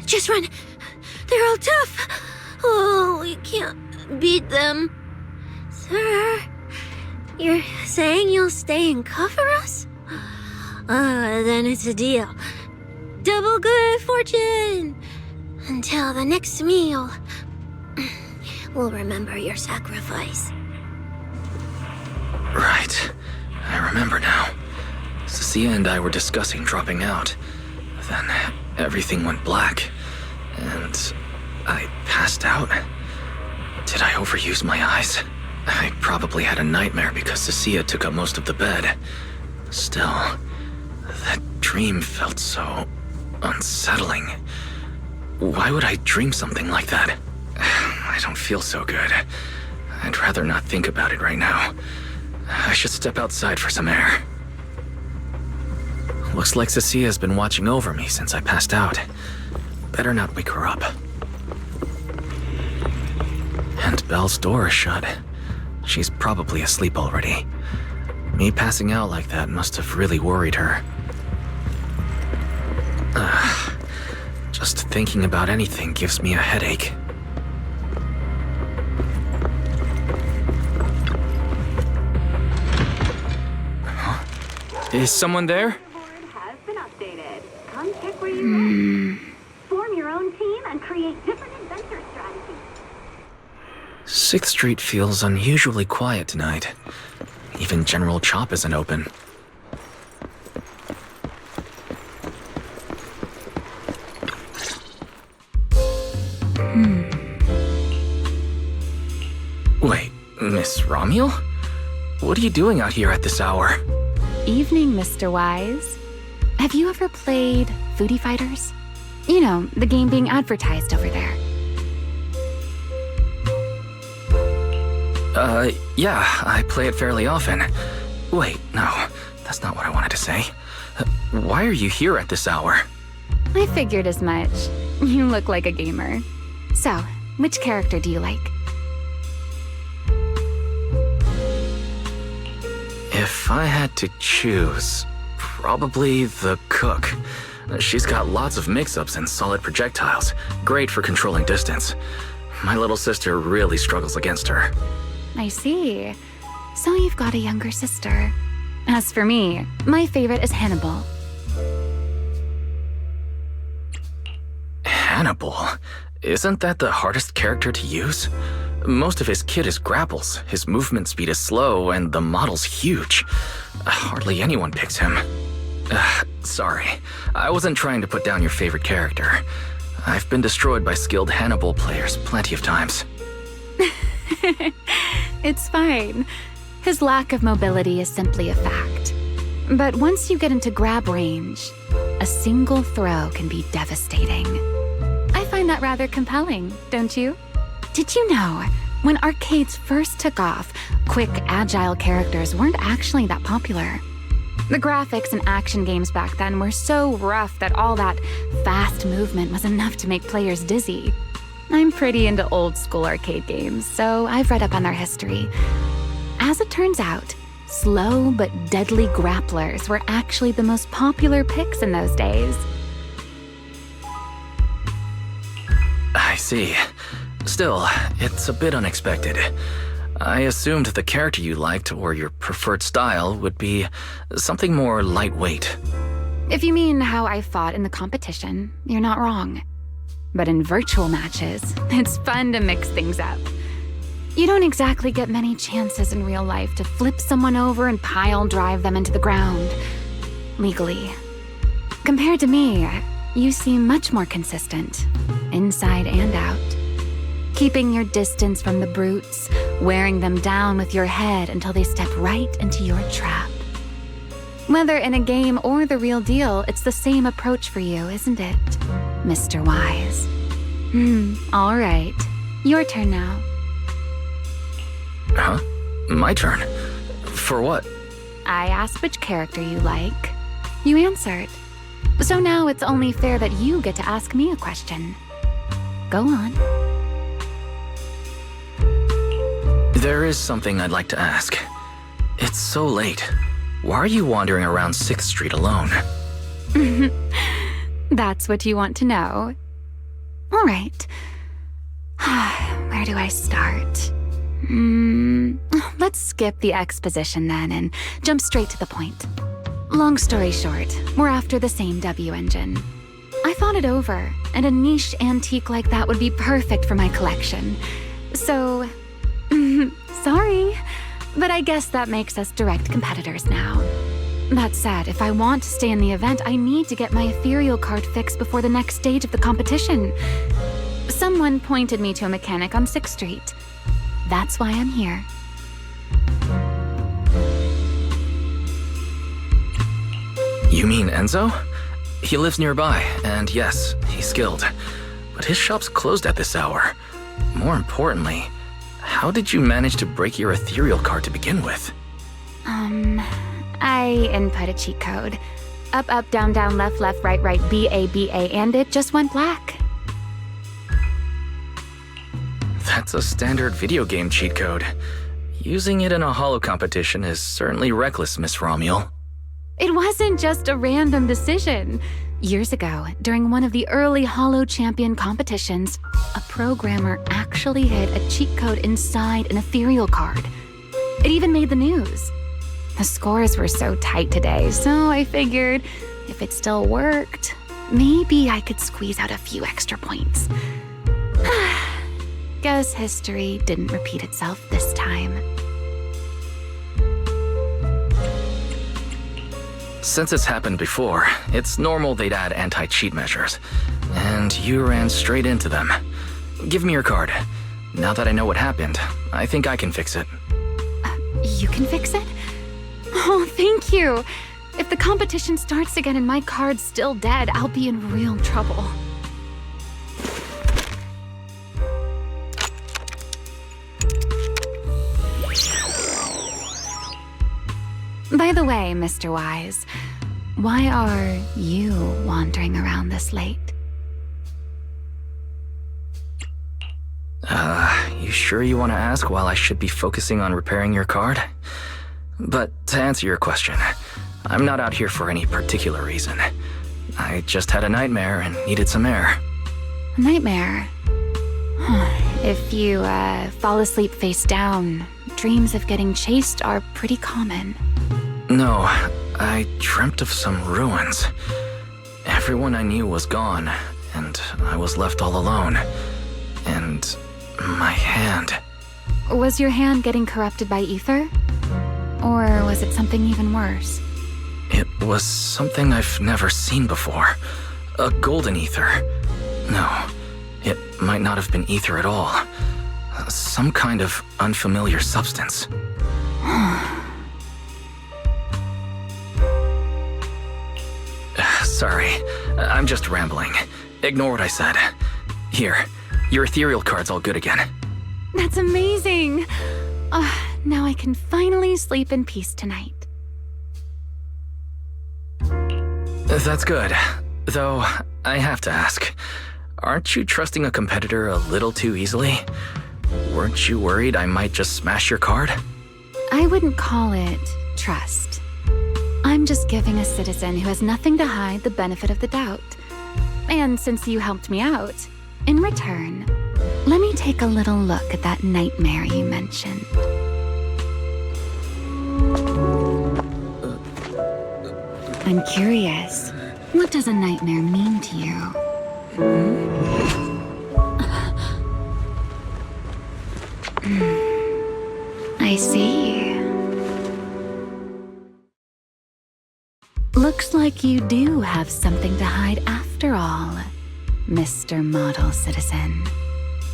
Just run. They're all tough. Oh, we can't beat them. Sir, you're saying you'll stay and cover us? Then it's a deal. Double good fortune. Until the next meal. We'll remember your sacrifice. Right. I remember now. Cecilia and I were discussing dropping out. Then everything went black. And I passed out. Did I overuse my eyes? I probably had a nightmare because Cecilia took up most of the bed. Still, that dream felt so unsettling. Why would I dream something like that? I don't feel so good. I'd rather not think about it right now. I should step outside for some air. Looks like Cecilia's been watching over me since I passed out. Better not wake her up. And Belle's door is shut. She's probably asleep already. Me passing out like that must have really worried her. Just thinking about anything gives me a headache. Huh? Is someone there? Has been updated. Come check where you form your own team and create different adventure strategies. 6th Street feels unusually quiet tonight. Even General Chop isn't open. Wait, Miss Romuel? What are you doing out here at this hour? Evening, Mr. Wise. Have you ever played Foodie Fighters? You know, the game being advertised over there. Yeah, I play it fairly often. Wait, no, that's not what I wanted to say. Why are you here at this hour? I figured as much. You look like a gamer. So, which character do you like? If I had to choose, probably the cook. She's got lots of mix-ups and solid projectiles. Great for controlling distance. My little sister really struggles against her. I see. So you've got a younger sister. As for me, my favorite is Hannibal. Hannibal? Isn't that the hardest character to use? Most of his kit is grapples, his movement speed is slow, and the model's huge. Hardly anyone picks him. Sorry, I wasn't trying to put down your favorite character. I've been destroyed by skilled Hannibal players plenty of times. It's fine. His lack of mobility is simply a fact. But once you get into grab range, a single throw can be devastating. I find that rather compelling, don't you? Did you know, when arcades first took off, quick, agile characters weren't actually that popular. The graphics in action games back then were so rough that all that fast movement was enough to make players dizzy. I'm pretty into old school arcade games, so I've read up on their history. As it turns out, slow but deadly grapplers were actually the most popular picks in those days. I see. Still, it's a bit unexpected. I assumed the character you liked or your preferred style would be something more lightweight. If you mean how I fought in the competition, you're not wrong. But in virtual matches, it's fun to mix things up. You don't exactly get many chances in real life to flip someone over and pile drive them into the ground. Legally. Compared to me, you seem much more consistent, inside and out. Keeping your distance from the brutes, wearing them down with your head until they step right into your trap. Whether in a game or the real deal, it's the same approach for you, isn't it, Mr. Wise? All right. Your turn now. Huh? My turn? For what? I asked which character you like. You answered. So now it's only fair that you get to ask me a question. Go on. There is something I'd like to ask. It's so late. Why are you wandering around 6th Street alone? That's what you want to know. All right. Where do I start? Let's skip the exposition then and jump straight to the point. Long story short, we're after the same W engine. I thought it over, and a niche antique like that would be perfect for my collection. So, sorry, but I guess that makes us direct competitors now. That said, if I want to stay in the event, I need to get my ethereal card fixed before the next stage of the competition. Someone pointed me to a mechanic on 6th Street. That's why I'm here. You mean Enzo? He lives nearby, and yes, he's skilled. But his shop's closed at this hour. More importantly, how did you manage to break your ethereal card to begin with? I input a cheat code. Up, up, down, down, left, left, right, right, BA, BA, and it just went black. That's a standard video game cheat code. Using it in a holo competition is certainly reckless, Miss Romuel. It wasn't just a random decision. Years ago, during one of the early Holo Champion competitions, a programmer actually hid a cheat code inside an ethereal card. It even made the news. The scores were so tight today, so I figured if it still worked, maybe I could squeeze out a few extra points. Guess history didn't repeat itself this time. Since it's happened before, it's normal they'd add anti-cheat measures. And you ran straight into them. Give me your card. Now that I know what happened, I think I can fix it. You can fix it? Oh, thank you. If the competition starts again and my card's still dead, I'll be in real trouble. By the way, Mr. Wise, why are you wandering around this late? You sure you want to ask while I should be focusing on repairing your card? But to answer your question, I'm not out here for any particular reason. I just had a nightmare and needed some air. A nightmare? If you fall asleep face down, dreams of getting chased are pretty common. No, I dreamt of some ruins. Everyone I knew was gone, and I was left all alone. And my hand. Was your hand getting corrupted by ether? Or was it something even worse? It was something I've never seen before. A golden ether. No, it might not have been ether at all. Some kind of unfamiliar substance. Sorry, I'm just rambling. Ignore what I said. Here, your ethereal card's all good again. That's amazing! Now I can finally sleep in peace tonight. That's good. Though, I have to ask, aren't you trusting a competitor a little too easily? Weren't you worried I might just smash your card? I wouldn't call it trust. I'm just giving a citizen who has nothing to hide the benefit of the doubt. And since you helped me out, in return, let me take a little look at that nightmare you mentioned. I'm curious, what does a nightmare mean to you? I see. Looks like you do have something to hide after all, Mr. Model Citizen.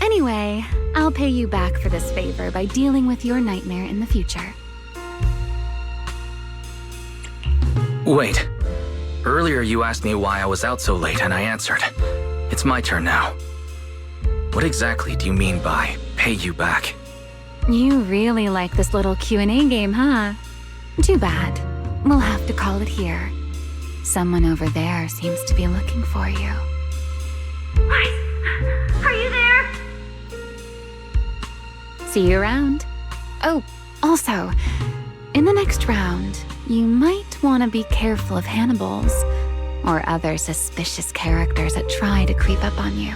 Anyway, I'll pay you back for this favor by dealing with your nightmare in the future. Wait. Earlier you asked me why I was out so late and I answered. It's my turn now. What exactly do you mean by pay you back? You really like this little Q&A game, huh? Too bad. We'll have to call it here. Someone over there seems to be looking for you. Are you there? See you around. Oh, also, in the next round, you might want to be careful of Hannibals or other suspicious characters that try to creep up on you.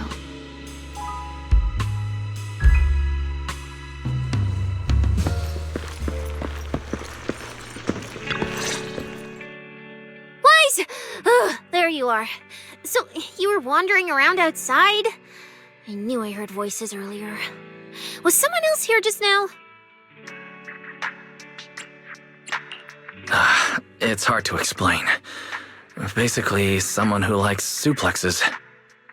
Wise! There you are. So, you were wandering around outside? I knew I heard voices earlier. Was someone else here just now? It's hard to explain. Basically, someone who likes suplexes.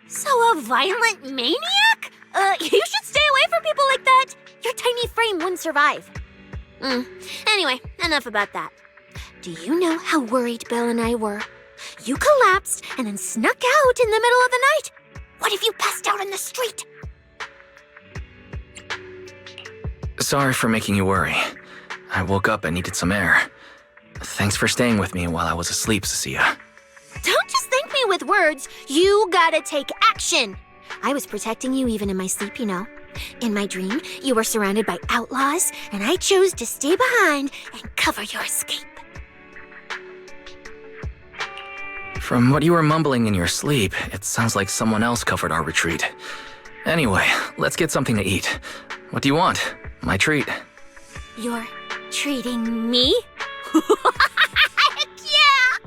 So a violent maniac? You should stay away from people like that. Your tiny frame wouldn't survive. Anyway, enough about that. Do you know how worried Belle and I were? You collapsed and then snuck out in the middle of the night. What if you passed out in the street? Sorry for making you worry. I woke up and needed some air. Thanks for staying with me while I was asleep, Cecilia. Don't just thank me with words. You gotta take action. I was protecting you even in my sleep, you know. In my dream, you were surrounded by outlaws, and I chose to stay behind and cover your escape. From what you were mumbling in your sleep, it sounds like someone else covered our retreat. Anyway, let's get something to eat. What do you want? My treat. You're treating me? Heck yeah!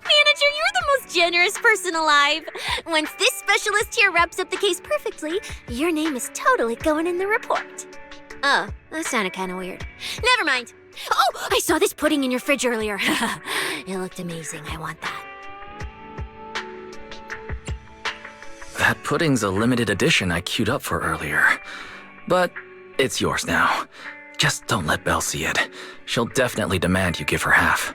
Manager, you're the most generous person alive. Once this specialist here wraps up the case perfectly, your name is totally going in the report. Oh, that sounded kind of weird. Never mind. Oh, I saw this pudding in your fridge earlier. It looked amazing. I want that. That pudding's a limited edition I queued up for earlier. But it's yours now. Just don't let Belle see it. She'll definitely demand you give her half.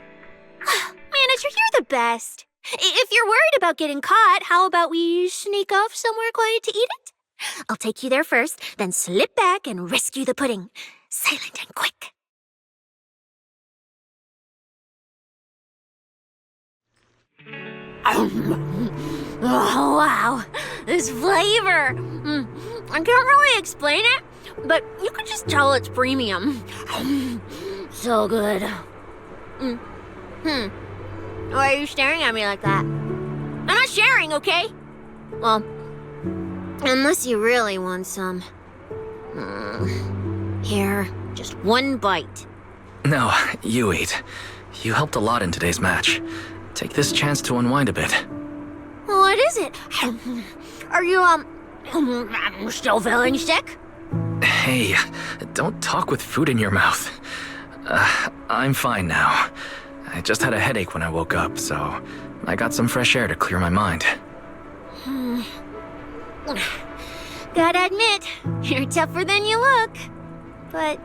Manager, you're the best. If you're worried about getting caught, how about we sneak off somewhere quiet to eat it? I'll take you there first, then slip back and rescue the pudding. Silent and quick. Oh, wow. This flavor. I can't really explain it, but you can just tell it's premium. So good. Why are you staring at me like that? I'm not sharing, okay? Well, unless you really want some. Here, just one bite. No, you eat. You helped a lot in today's match. Take this chance to unwind a bit. What is it? Are you, still feeling sick? Hey, don't talk with food in your mouth. I'm fine now. I just had a headache when I woke up, so I got some fresh air to clear my mind. Gotta admit, you're tougher than you look. But,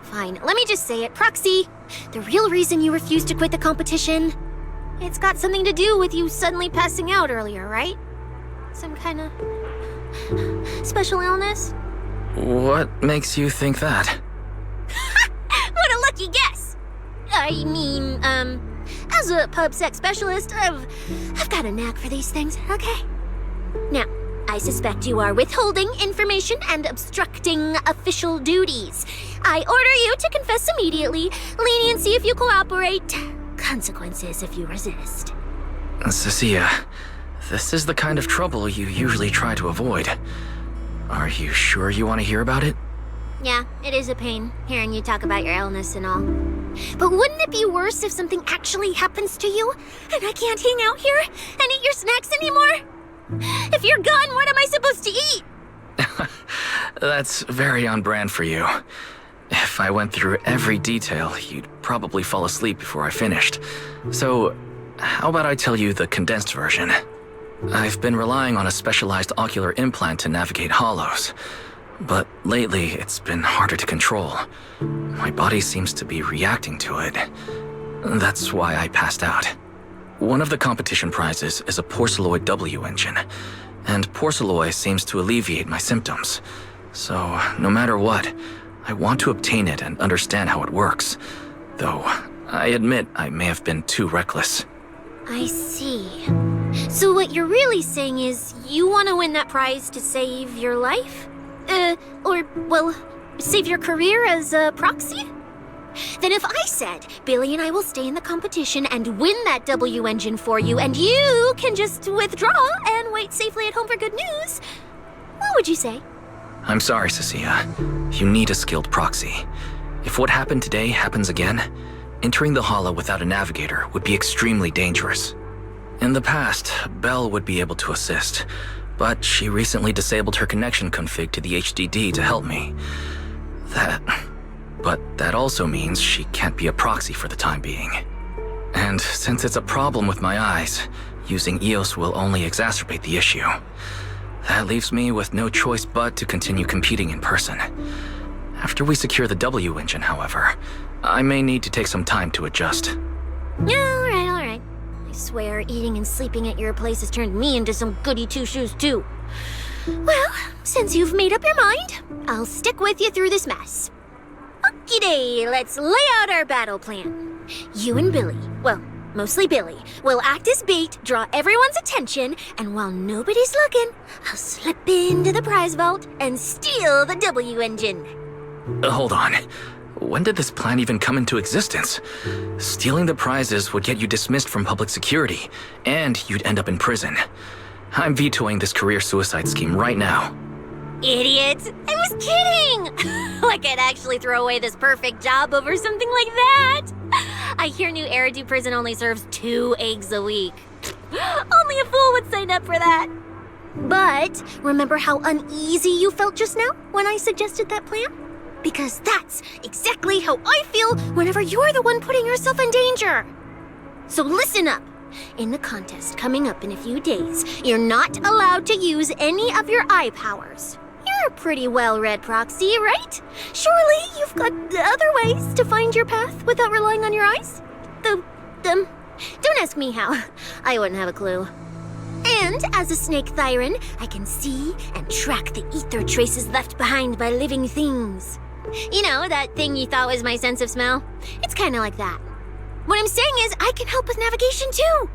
fine. Let me just say it. Proxy, the real reason you refused to quit the competition, it's got something to do with you suddenly passing out earlier, right? Some kind of special illness? What makes you think that? What a lucky guess! I mean, as a pub sex specialist, I've got a knack for these things, okay? Now, I suspect you are withholding information and obstructing official duties. I order you to confess immediately, leniency if you cooperate, consequences if you resist. Cecilia, this is the kind of trouble you usually try to avoid. Are you sure you want to hear about it? Yeah, it is a pain, hearing you talk about your illness and all. But wouldn't it be worse if something actually happens to you, and I can't hang out here and eat your snacks anymore? If you're gone, what am I supposed to eat? That's very on brand for you. If I went through every detail, you'd probably fall asleep before I finished. So, how about I tell you the condensed version? I've been relying on a specialized ocular implant to navigate hollows. But lately, it's been harder to control. My body seems to be reacting to it. That's why I passed out. One of the competition prizes is a Porceloid W engine, and Porceloid seems to alleviate my symptoms. So, no matter what, I want to obtain it and understand how it works. Though, I admit I may have been too reckless. I see. So what you're really saying is you want to win that prize to save your life? Save your career as a proxy? Then if I said, Billy and I will stay in the competition and win that W engine for you, and you can just withdraw and wait safely at home for good news, what would you say? I'm sorry, Cecilia. You need a skilled proxy. If what happened today happens again, entering the hollow without a navigator would be extremely dangerous. In the past, Belle would be able to assist, but she recently disabled her connection config to the HDD to help me. But that also means she can't be a proxy for the time being. And since it's a problem with my eyes, using EOS will only exacerbate the issue. That leaves me with no choice but to continue competing in person. After we secure the W engine, however, I may need to take some time to adjust. Alright. I swear, eating and sleeping at your place has turned me into some goody two-shoes too. Well, since you've made up your mind, I'll stick with you through this mess. Okie-day, let's lay out our battle plan. You and Billy, well, mostly Billy, will act as bait, draw everyone's attention, and while nobody's looking, I'll slip into the prize vault and steal the W engine. Hold on. When did this plan even come into existence? Stealing the prizes would get you dismissed from public security, and you'd end up in prison. I'm vetoing this career suicide scheme right now. Idiot! I was kidding! Like I'd actually throw away this perfect job over something like that! I hear new Eridu prison only serves 2 eggs a week. Only a fool would sign up for that. But remember how uneasy you felt just now when I suggested that plan? Because that's exactly how I feel whenever you're the one putting yourself in danger. So listen up. In the contest coming up in a few days, you're not allowed to use any of your eye powers. You're a pretty well-read proxy, right? Surely you've got other ways to find your path without relying on your eyes? Don't ask me how. I wouldn't have a clue. And as a snake Thyran, I can see and track the ether traces left behind by living things. You know, that thing you thought was my sense of smell? It's kind of like that. What I'm saying is I can help with navigation too.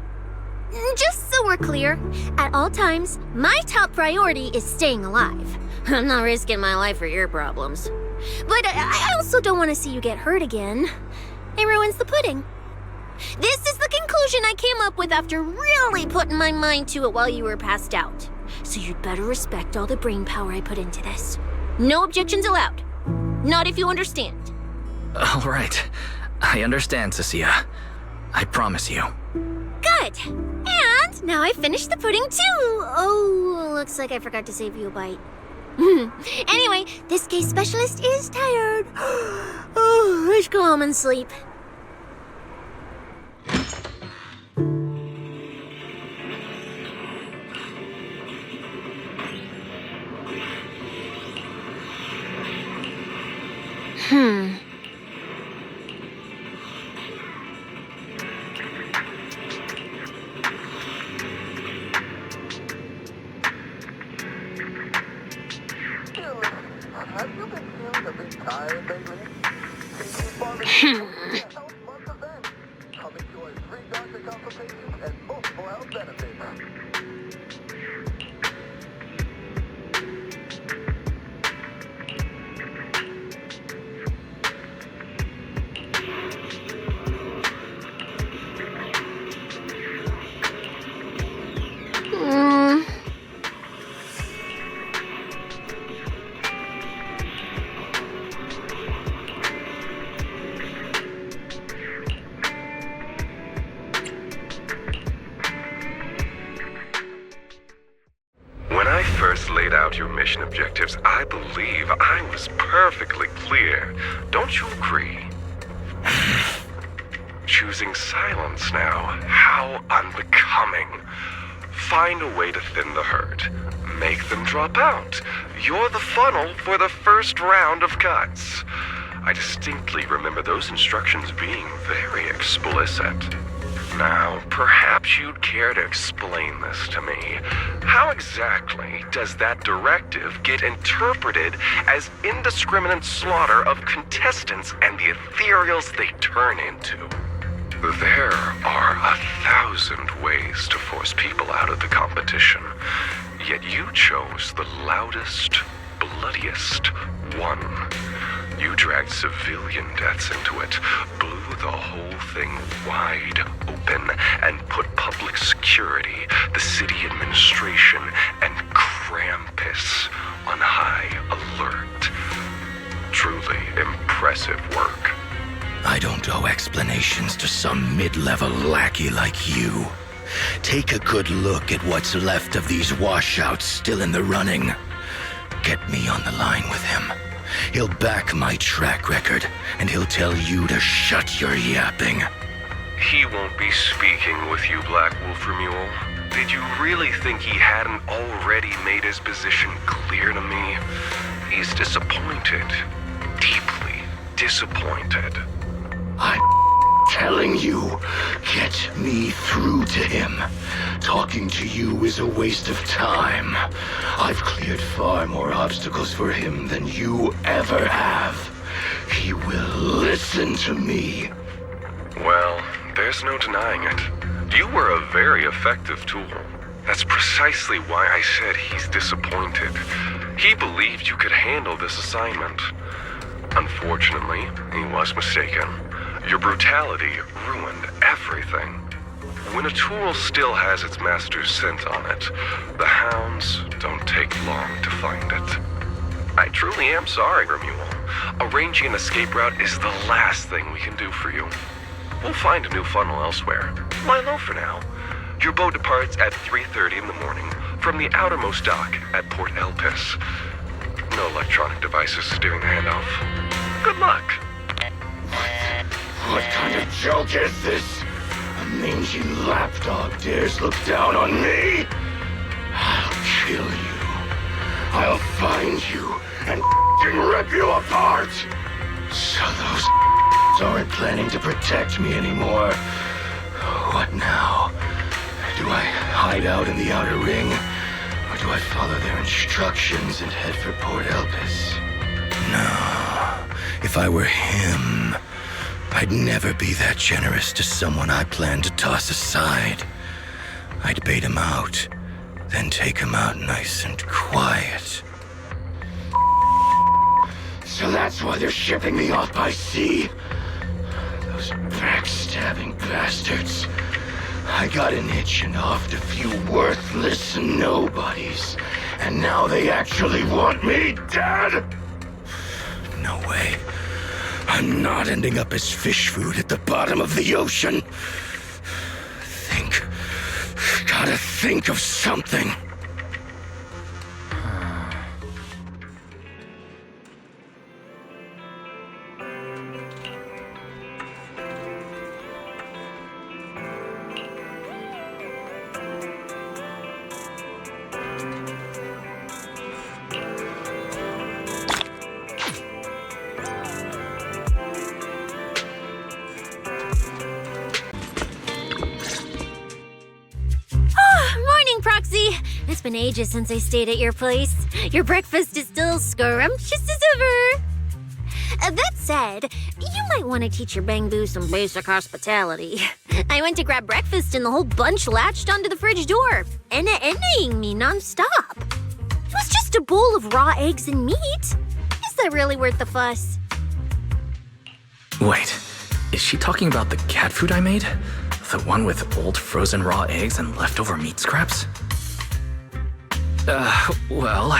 Just so we're clear, at all times, my top priority is staying alive. I'm not risking my life for your problems. But I also don't want to see you get hurt again. It ruins the pudding. This is the conclusion I came up with after really putting my mind to it while you were passed out. So you'd better respect all the brain power I put into this. No objections allowed. Not if you understand. All right. I understand, Cecilia. I promise you. Good. And now I finished the pudding too. Oh, looks like I forgot to save you a bite. Anyway, this case specialist is tired. Oh, let's go home and sleep. Have you been feeling a bit tired lately? Come enjoy free doctor consultations and multiple health benefits. Laid out your mission objectives, I believe I was perfectly clear. Don't you agree? Choosing silence now. How unbecoming. Find a way to thin the herd. Make them drop out. You're the funnel for the first round of cuts. I distinctly remember those instructions being very explicit. Now, perhaps you'd care to explain this to me. How exactly does that directive get interpreted as indiscriminate slaughter of contestants and the ethereals they turn into? There are 1,000 ways to force people out of the competition, yet you chose the loudest, bloodiest one. You dragged civilian deaths into it, blew the whole thing wide open, and put public security, the city administration, and Krampus on high alert. Truly impressive work. I don't owe explanations to some mid-level lackey like you. Take a good look at what's left of these washouts still in the running. Get me on the line with him. He'll back my track record, and he'll tell you to shut your yapping. He won't be speaking with you, Black Wolf Mule. Did you really think he hadn't already made his position clear to me? He's disappointed. Deeply disappointed. I'm telling you, get me through to him. Talking to you is a waste of time. I've cleared far more obstacles for him than you ever have. He will listen to me. Well, there's no denying it. You were a very effective tool. That's precisely why I said he's disappointed. He believed you could handle this assignment. Unfortunately, he was mistaken. Your brutality ruined everything. When a tool still has its master's scent on it, the hounds don't take long to find it. I truly am sorry, Remuel. Arranging an escape route is the last thing we can do for you. We'll find a new funnel elsewhere. Lie low for now. Your boat departs at 3:30 in the morning from the outermost dock at Port Elpis. No electronic devices steering the handoff. Good luck. What kind of joke is this? A mangy lapdog dares look down on me? I'll kill you. I'll find you and rip you apart. So those aren't planning to protect me anymore. What now? Do I hide out in the outer ring? Or do I follow their instructions and head for Port Elpis? No. If I were him, I'd never be that generous to someone I planned to toss aside. I'd bait him out, then take him out nice and quiet. So that's why they're shipping me off by sea. Those backstabbing bastards. I got an itch and offed a few worthless nobodies, and now they actually want me dead? No way. I'm not ending up as fish food at the bottom of the ocean. Gotta think of something. It's been ages since I stayed at your place. Your breakfast is still scrumptious as ever. That said, you might want to teach your Bang-Boo some basic hospitality. I went to grab breakfast and the whole bunch latched onto the fridge door, enna-ennaing me nonstop. It was just a bowl of raw eggs and meat. Is that really worth the fuss? Wait, is she talking about the cat food I made? The one with old frozen raw eggs and leftover meat scraps? Well,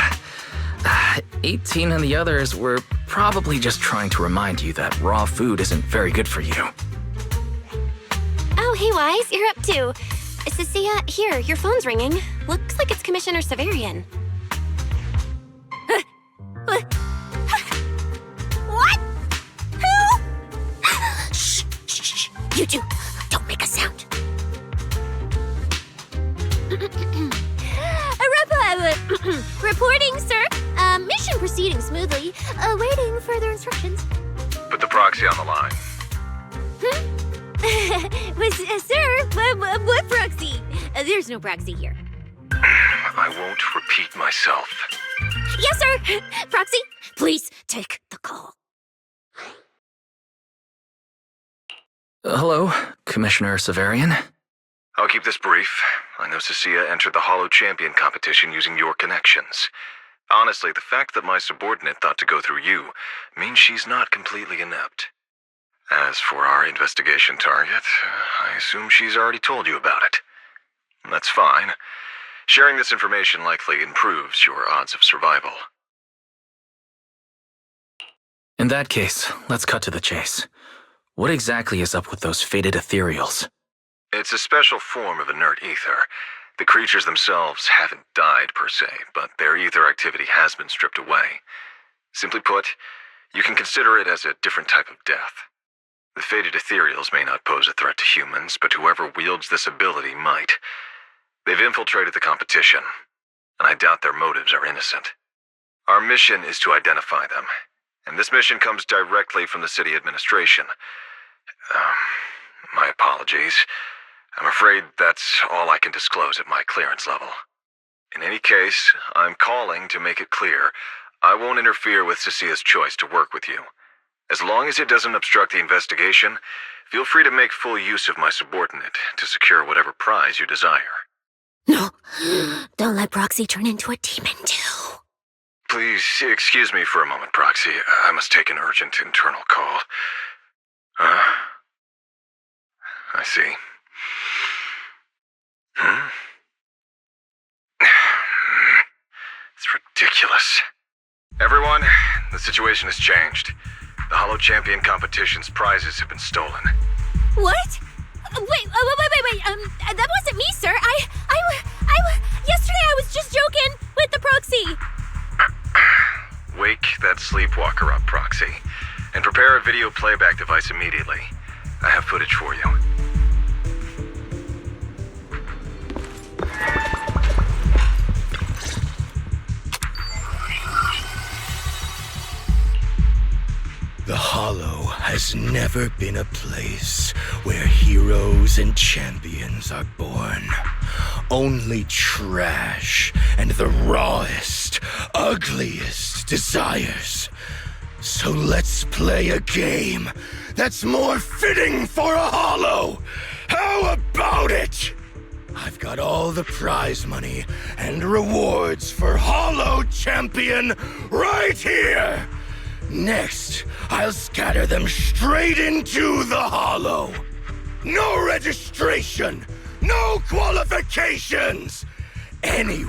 18 and the others were probably just trying to remind you that raw food isn't very good for you. Oh, hey, Wise, you're up too. Cecilia, here, your phone's ringing. Looks like it's Commissioner Severian. What? Who? Shh, shh, shh. You two, don't make a sound. Reporting, sir. Mission proceeding smoothly. Awaiting further instructions. Put the proxy on the line. Sir, what proxy? There's no proxy here. I won't repeat myself. Yes, sir. Proxy, please take the call. Hello, Commissioner Severian. I'll keep this brief. I know Cecilia entered the Hollow Champion competition using your connections. Honestly, the fact that my subordinate thought to go through you means she's not completely inept. As for our investigation target, I assume she's already told you about it. That's fine. Sharing this information likely improves your odds of survival. In that case, let's cut to the chase. What exactly is up with those fated ethereals? It's a special form of inert ether. The creatures themselves haven't died per se, but their ether activity has been stripped away. Simply put, you can consider it as a different type of death. The fated ethereals may not pose a threat to humans, but whoever wields this ability might. They've infiltrated the competition, and I doubt their motives are innocent. Our mission is to identify them, and this mission comes directly from the city administration. My apologies. I'm afraid that's all I can disclose at my clearance level. In any case, I'm calling to make it clear I won't interfere with Cecilia's choice to work with you. As long as it doesn't obstruct the investigation, feel free to make full use of my subordinate to secure whatever prize you desire. No, don't let Proxy turn into a demon too. Please excuse me for a moment, Proxy. I must take an urgent internal call. I see. It's ridiculous. Everyone, the situation has changed. The Hollow Champion competition's prizes have been stolen. What? Wait, that wasn't me, sir. Yesterday I was just joking with the Proxy. Wake that sleepwalker up, Proxy, and prepare a video playback device immediately. I have footage for you. The Hollow has never been a place where heroes and champions are born. Only trash and the rawest, ugliest desires. So let's play a game that's more fitting for a Hollow. How about it? I've got all the prize money and rewards for Hollow Champion right here. Next, I'll scatter them straight into the Hollow. No registration, no qualifications. Anyone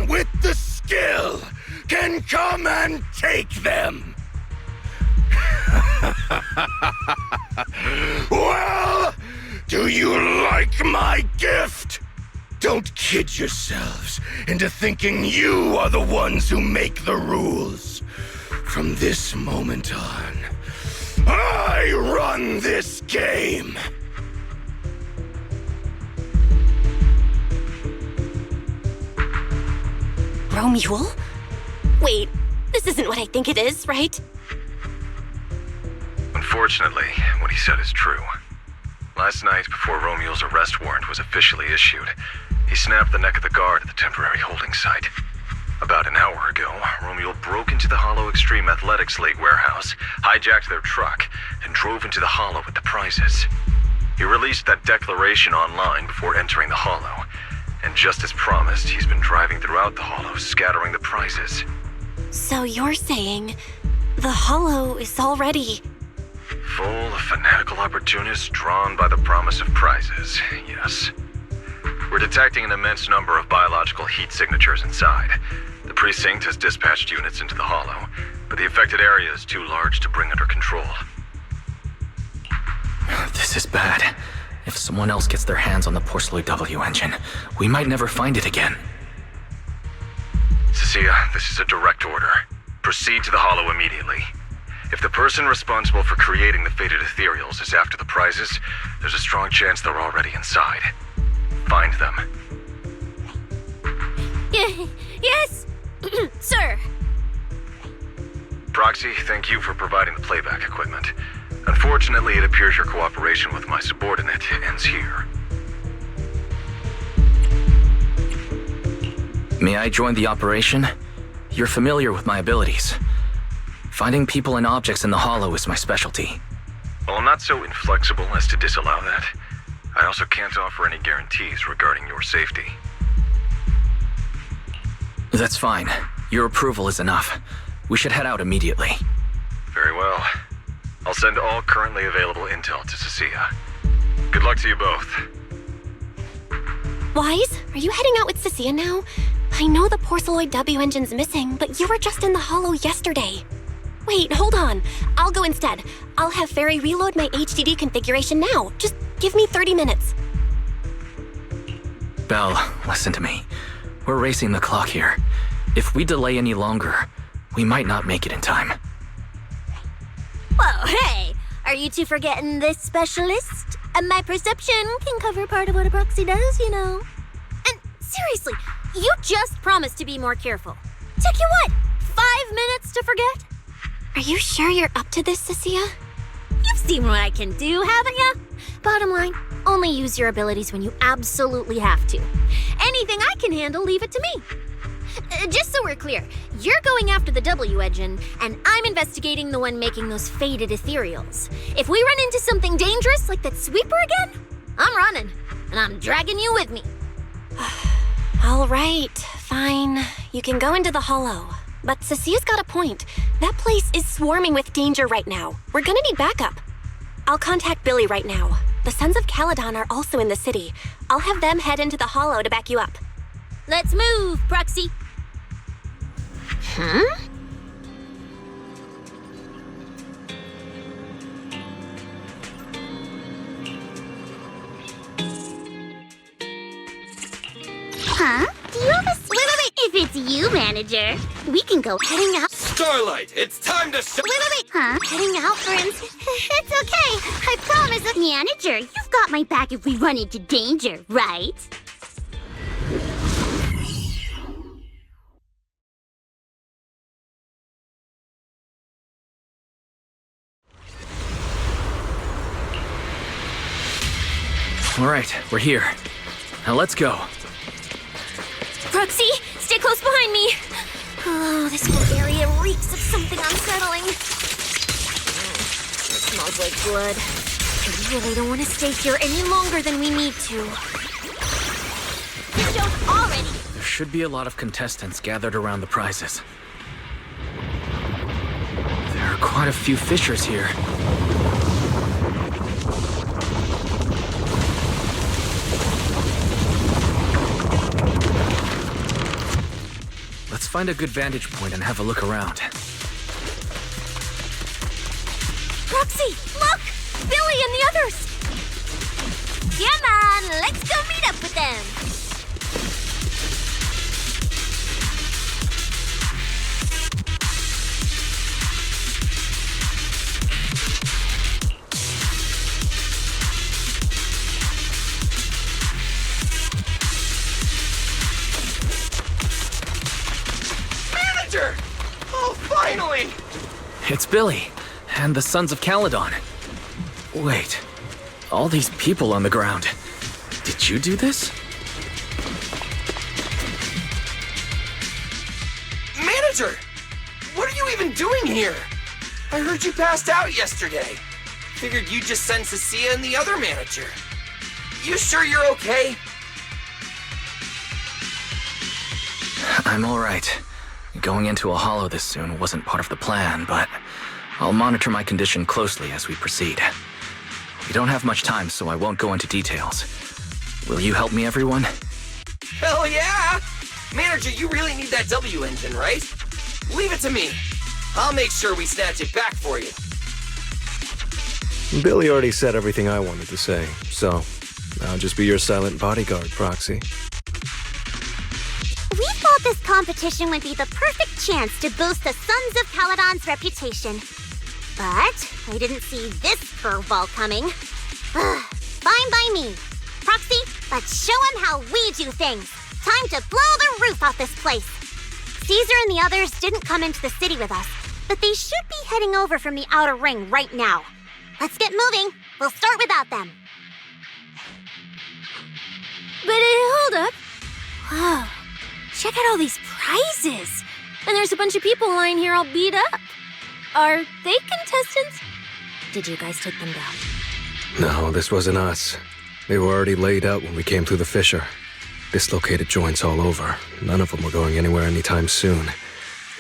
with the skill can come and take them. Well, do you like my gift? Don't kid yourselves into thinking you are the ones who make the rules. From this moment on, I run this game. Romule? Wait, this isn't what I think it is, right? Unfortunately, what he said is true. Last night, before Romule's arrest warrant was officially issued, he snapped the neck of the guard at the temporary holding site. About an hour ago, Romule broke into the Hollow Extreme Athletics League warehouse, hijacked their truck, and drove into the Hollow with the prizes. He released that declaration online before entering the Hollow, and just as promised, he's been driving throughout the Hollow, scattering the prizes. So you're saying the Hollow is already... Full of fanatical opportunists drawn by the promise of prizes, yes. We're detecting an immense number of biological heat signatures inside. The precinct has dispatched units into the Hollow, but the affected area is too large to bring under control. This is bad. If someone else gets their hands on the Porcelloy W engine, we might never find it again. Cecilia, this is a direct order. Proceed to the Hollow immediately. If the person responsible for creating the fated ethereals is after the prizes, there's a strong chance they're already inside. Find them. Yes, sir. Proxy, thank you for providing the playback equipment. Unfortunately, it appears your cooperation with my subordinate ends here. May I join the operation? You're familiar with my abilities. Finding people and objects in the Hollow is my specialty. Well, I'm not so inflexible as to disallow that. I also can't offer any guarantees regarding your safety. That's fine. Your approval is enough. We should head out immediately. Very well. I'll send all currently available intel to Cecilia. Good luck to you both. Wise, are you heading out with Cecilia now? I know the Porcelloid W engine's missing, but you were just in the Hollow yesterday. Wait, hold on. I'll go instead. I'll have Fairy reload my HDD configuration now. Just give me 30 minutes. Belle, listen to me. We're racing the clock here. If we delay any longer, we might not make it in time. Whoa, hey! Are you two forgetting this specialist? My perception can cover part of what a proxy does, you know. And seriously, you just promised to be more careful. Took you what, 5 minutes to forget? Are you sure you're up to this, Cecilia? You've seen what I can do, haven't you? Bottom line, only use your abilities when you absolutely have to. Anything I can handle, leave it to me. Just so we're clear, you're going after the W engine, and I'm investigating the one making those faded ethereals. If we run into something dangerous like that sweeper again, I'm running, and I'm dragging you with me. All right, fine. You can go into the Hollow. But Cecilia's got a point. That place is swarming with danger right now. We're gonna need backup. I'll contact Billy right now. The Sons of Caledon are also in the city. I'll have them head into the Hollow to back you up. Let's move, Proxy. Huh? Huh? Do you have a... Wait. If it's you, manager, we can go heading out. Starlight, it's time to Wait. Huh? Heading out, friends? It's okay. I promise. Manager, you've got my back if we run into danger, right? All right, we're here. Now let's go. Proxy, stay close behind me. Oh, this whole area reeks of something unsettling. It smells like blood. I really don't want to stay here any longer than we need to. Don't already. There should be a lot of contestants gathered around the prizes. There are quite a few fissures here. Let's find a good vantage point and have a look around. Proxy, look! Billy and the others! Come on, let's go meet up with them! Manager! Oh, finally! It's Billy, and the Sons of Caledon. Wait, all these people on the ground. Did you do this? Manager! What are you even doing here? I heard you passed out yesterday. Figured you'd just send Cecilia and the other manager. You sure you're okay? I'm alright. Going into a hollow this soon wasn't part of the plan, but I'll monitor my condition closely as we proceed. We don't have much time, so I won't go into details. Will you help me, everyone? Hell yeah! Manager, you really need that W engine, right? Leave it to me. I'll make sure we snatch it back for you. Billy already said everything I wanted to say, so I'll just be your silent bodyguard, Proxy. We thought this competition would be the perfect chance to boost the Sons of Caledon's reputation. But I didn't see this curveball coming. Fine by me. Proxy, let's show him how we do things. Time to blow the roof off this place. Caesar and the others didn't come into the city with us, but they should be heading over from the outer ring right now. Let's get moving. We'll start without them. But hold up. Whoa. Check out all these prizes. And there's a bunch of people lying here all beat up. Are they contestants? Did you guys take them down? No, this wasn't us. They were already laid out when we came through the fissure. Dislocated joints all over. None of them were going anywhere anytime soon.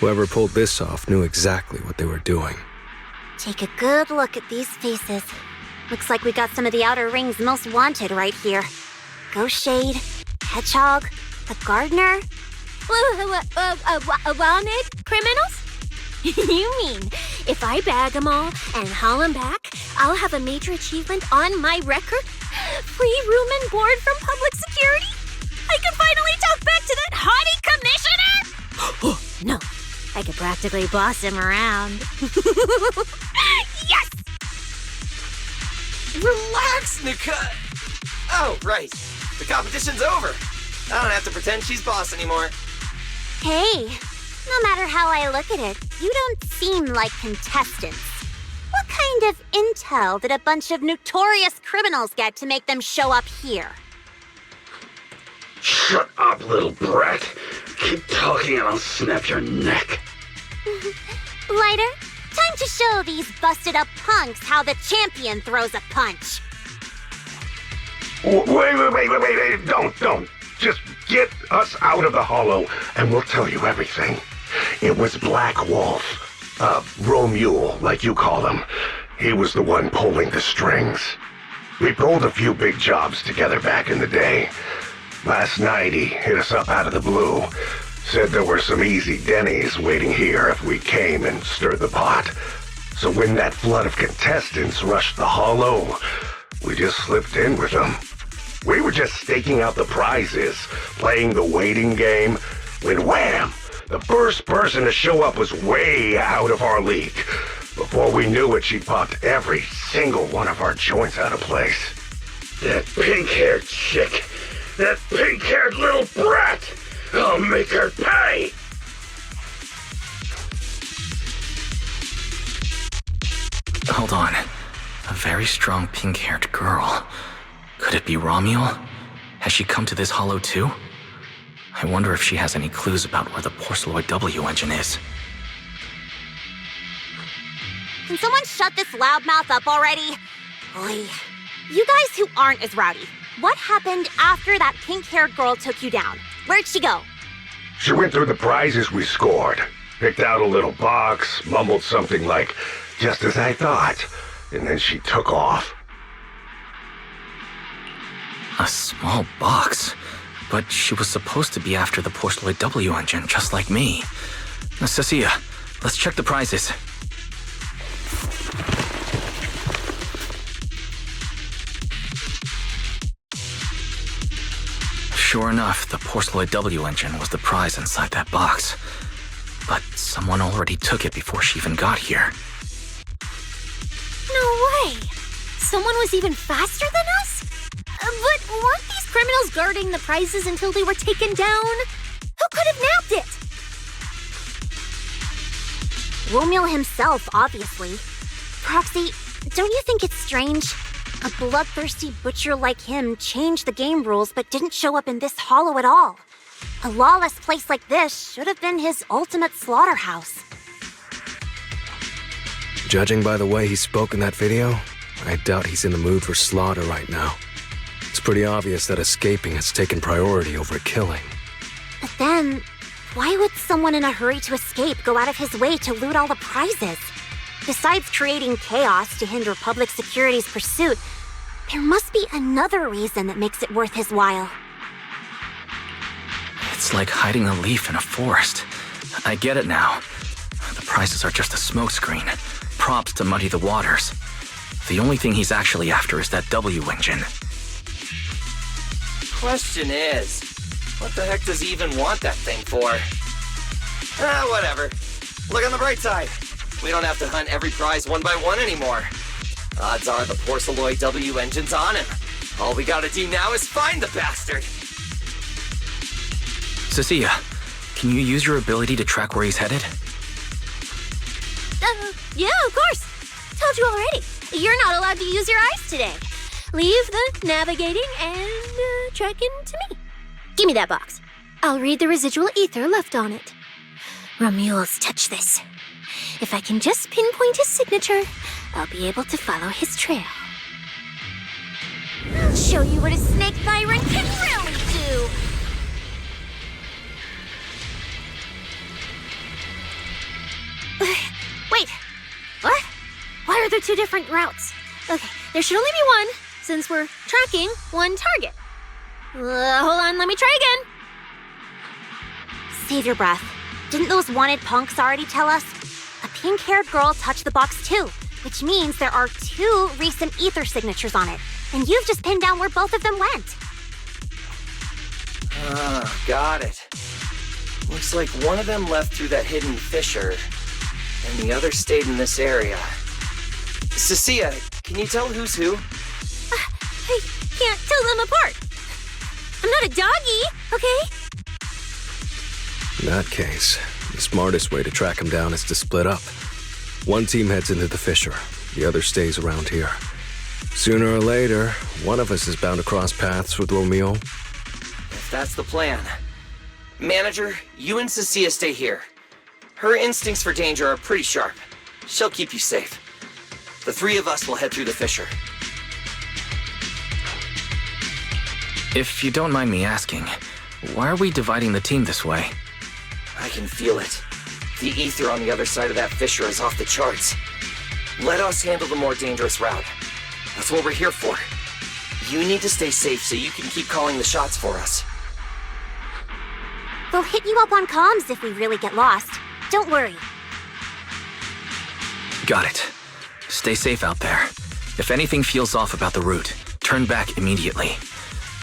Whoever pulled this off knew exactly what they were doing. Take a good look at these faces. Looks like we got some of the outer ring's most wanted right here. Ghost Shade, Hedgehog, the Gardener. Wanted criminals? You mean, if I bag them all and haul them back, I'll have a major achievement on my record? Free room and board from public security? I can finally talk back to that haughty commissioner? No, I could practically boss him around. Yes! Relax, Nika. Oh, right. The competition's over. I don't have to pretend she's boss anymore. Hey, no matter how I look at it, you don't seem like contestants. What kind of intel did a bunch of notorious criminals get to make them show up here? Shut up, little brat. Keep talking and I'll snap your neck. Lighter, time to show these busted-up punks how the champion throws a punch. Wait, don't. Just get us out of the hollow and we'll tell you everything. It was Black Wolf, Romule, like you call him. He was the one pulling the strings. We pulled a few big jobs together back in the day. Last night he hit us up out of the blue. Said there were some easy Denny's waiting here if we came and stirred the pot. So when that flood of contestants rushed the hollow, we just slipped in with them. We were just staking out the prizes, playing the waiting game, when wham! The first person to show up was way out of our league. Before we knew it, she popped every single one of our joints out of place. That pink-haired chick! That pink-haired little brat! I'll make her pay! Hold on. A very strong pink-haired girl. Could it be Romule? Has she come to this hollow too? I wonder if she has any clues about where the Porceloid W engine is. Can someone shut this loudmouth up already? Oy. You guys who aren't as rowdy, what happened after that pink-haired girl took you down? Where'd she go? She went through the prizes we scored, picked out a little box, mumbled something like, "Just as I thought," and then she took off. A small box? But she was supposed to be after the Porceloid W engine, just like me. Cecilia, let's check the prizes. Sure enough, the Porceloid W engine was the prize inside that box. But someone already took it before she even got here. No way! Someone was even faster than us? But weren't these criminals guarding the prizes until they were taken down? Who could have nabbed it? Romeo himself, obviously. Proxy, don't you think it's strange? A bloodthirsty butcher like him changed the game rules but didn't show up in this hollow at all. A lawless place like this should have been his ultimate slaughterhouse. Judging by the way he spoke in that video, I doubt he's in the mood for slaughter right now. It's pretty obvious that escaping has taken priority over killing. But then, why would someone in a hurry to escape go out of his way to loot all the prizes? Besides creating chaos to hinder public security's pursuit, there must be another reason that makes it worth his while. It's like hiding a leaf in a forest. I get it now. The prizes are just a smokescreen, props to muddy the waters. The only thing he's actually after is that W engine. Question is, what the heck does he even want that thing for? Whatever. Look on the bright side. We don't have to hunt every prize one by one anymore. Odds are the Porceloid W engine's on him. All we gotta do now is find the bastard. Cecilia, can you use your ability to track where he's headed? Yeah, of course. Told you already. You're not allowed to use your eyes today. Leave the navigating and tracking to me. Give me that box. I'll read the residual ether left on it. Romuald's touch this. If I can just pinpoint his signature, I'll be able to follow his trail. I'll show you what a snake tyrant can really do. Wait, what? Why are there two different routes? Okay, there should only be one, since we're tracking one target. Hold on, let me try again. Save your breath. Didn't those wanted punks already tell us? A pink-haired girl touched the box too, which means there are two recent ether signatures on it, and you've just pinned down where both of them went. Got it. Looks like one of them left through that hidden fissure, and the other stayed in this area. Cecilia, can you tell who's who? I can't tell them apart. I'm not a doggy, okay? In that case, the smartest way to track him down is to split up. One team heads into the fissure, the other stays around here. Sooner or later, one of us is bound to cross paths with Romeo. If that's the plan. Manager, you and Cecilia stay here. Her instincts for danger are pretty sharp. She'll keep you safe. The three of us will head through the fissure. If you don't mind me asking, why are we dividing the team this way? I can feel it. The ether on the other side of that fissure is off the charts. Let us handle the more dangerous route. That's what we're here for. You need to stay safe so you can keep calling the shots for us. We'll hit you up on comms if we really get lost. Don't worry. Got it. Stay safe out there. If anything feels off about the route, turn back immediately.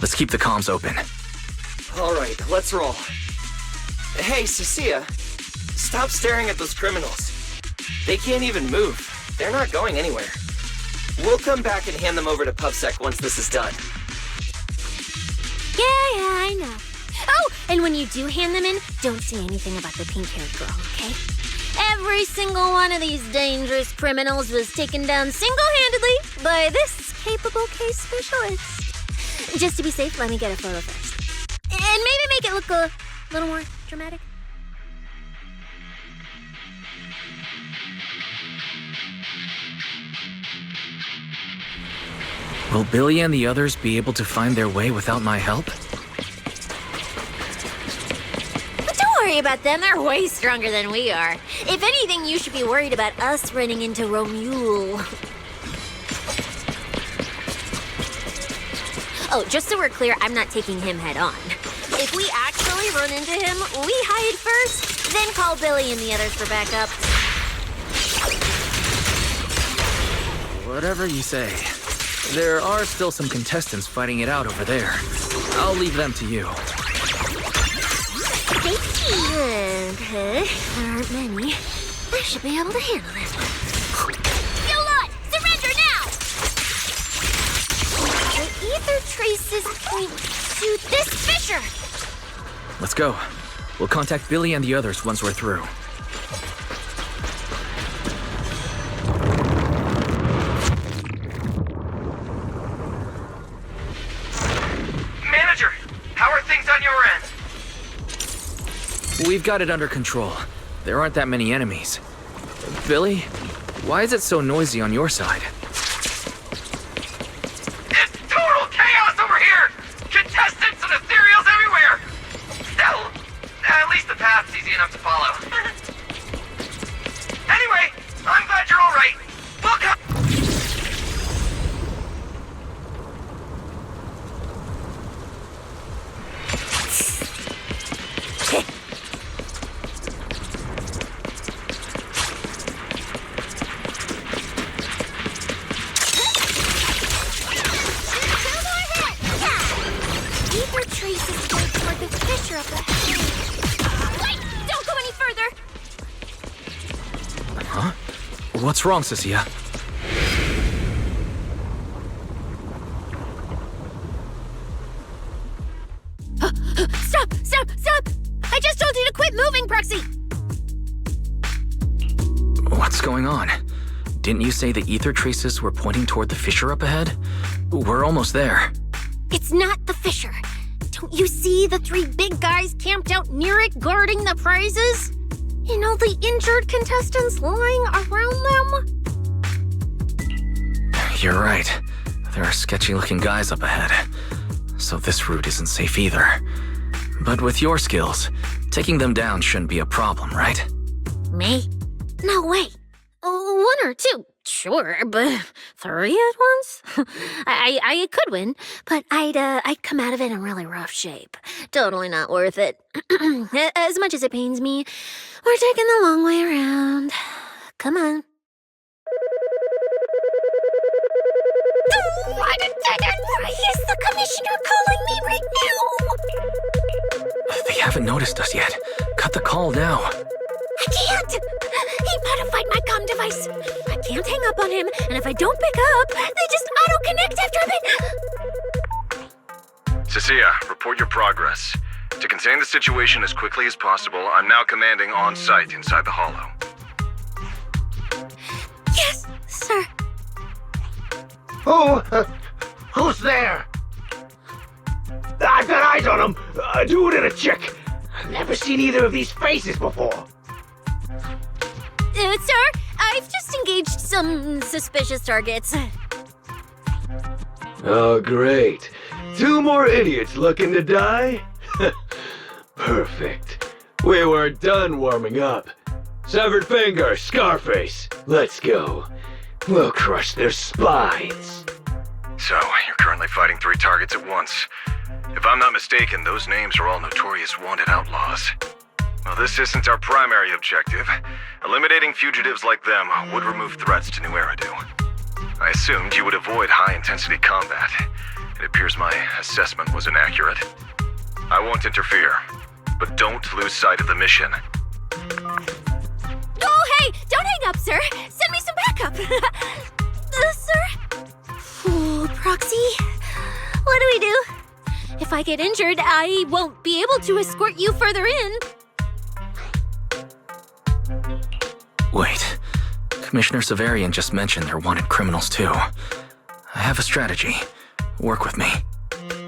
Let's keep the comms open. All right, let's roll. Hey, Cecilia, stop staring at those criminals. They can't even move. They're not going anywhere. We'll come back and hand them over to PubSec once this is done. Yeah, I know. Oh, and when you do hand them in, don't say anything about the pink-haired girl, okay? Every single one of these dangerous criminals was taken down single-handedly by this capable case specialist. Just to be safe, let me get a photo first. And maybe make it look a little more dramatic. Will Billy and the others be able to find their way without my help? But don't worry about them, they're way stronger than we are. If anything, you should be worried about us running into Romuald. Oh, just so we're clear, I'm not taking him head on. If we actually run into him, we hide first, then call Billy and the others for backup. Whatever you say. There are still some contestants fighting it out over there. I'll leave them to you. Okay, there aren't many. I should be able to handle it. You lot, surrender now! The ether traces point to this fissure. Let's go. We'll contact Billy and the others once we're through. Manager, how are things on your end? We've got it under control. There aren't that many enemies. Billy, why is it so noisy on your side? It's total chaos over here! Contestants and ethereals everywhere! Hell, at least the path's easy enough to follow. Anyway, I'm glad you're alright. We'll come. Ether traces point toward the fissure of the head. Wait! Don't go any further! Huh? What's wrong, Cecilia? Stop! Stop! Stop! I just told you to quit moving, Proxy! What's going on? Didn't you say the ether traces were pointing toward the fissure up ahead? We're almost there. It's not the fissure. Don't you see the three big guys camped out near it guarding the prizes? And all the injured contestants lying around them? You're right. There are sketchy-looking guys up ahead. So this route isn't safe either. But with your skills, taking them down shouldn't be a problem, right? Me? No way. One or two, sure, but three at once? I could win, but I'd come out of it in really rough shape. Totally not worth it. As much as it pains me, we're taking the long way around. Come on. Why is the commissioner calling me right now? They haven't noticed us yet. Cut the call now. I can't! He modified my comm device. I can't hang up on him, and if I don't pick up, they just auto-connect after a bit. Cecilia, report your progress. To contain the situation as quickly as possible, I'm now commanding on-site inside the Hollow. Yes, sir. Who's there? I've got eyes on him. A dude and a chick. I've never seen either of these faces before. Sir, I've just engaged some suspicious targets. Oh, great. 2 more idiots looking to die? Perfect. We were done warming up. Severed finger, Scarface. Let's go. We'll crush their spines. So, you're currently fighting 3 targets at once. If I'm not mistaken, those names are all notorious wanted outlaws. Well, this isn't our primary objective. Eliminating fugitives like them would remove threats to New Eridu. I assumed you would avoid high-intensity combat. It appears my assessment was inaccurate. I won't interfere, but don't lose sight of the mission. Oh, hey! Don't hang up, sir! Send me some backup! Sir? Ooh, Proxy, what do we do? If I get injured, I won't be able to escort you further in. Wait. Commissioner Severian just mentioned they're wanted criminals too. I have a strategy. Work with me.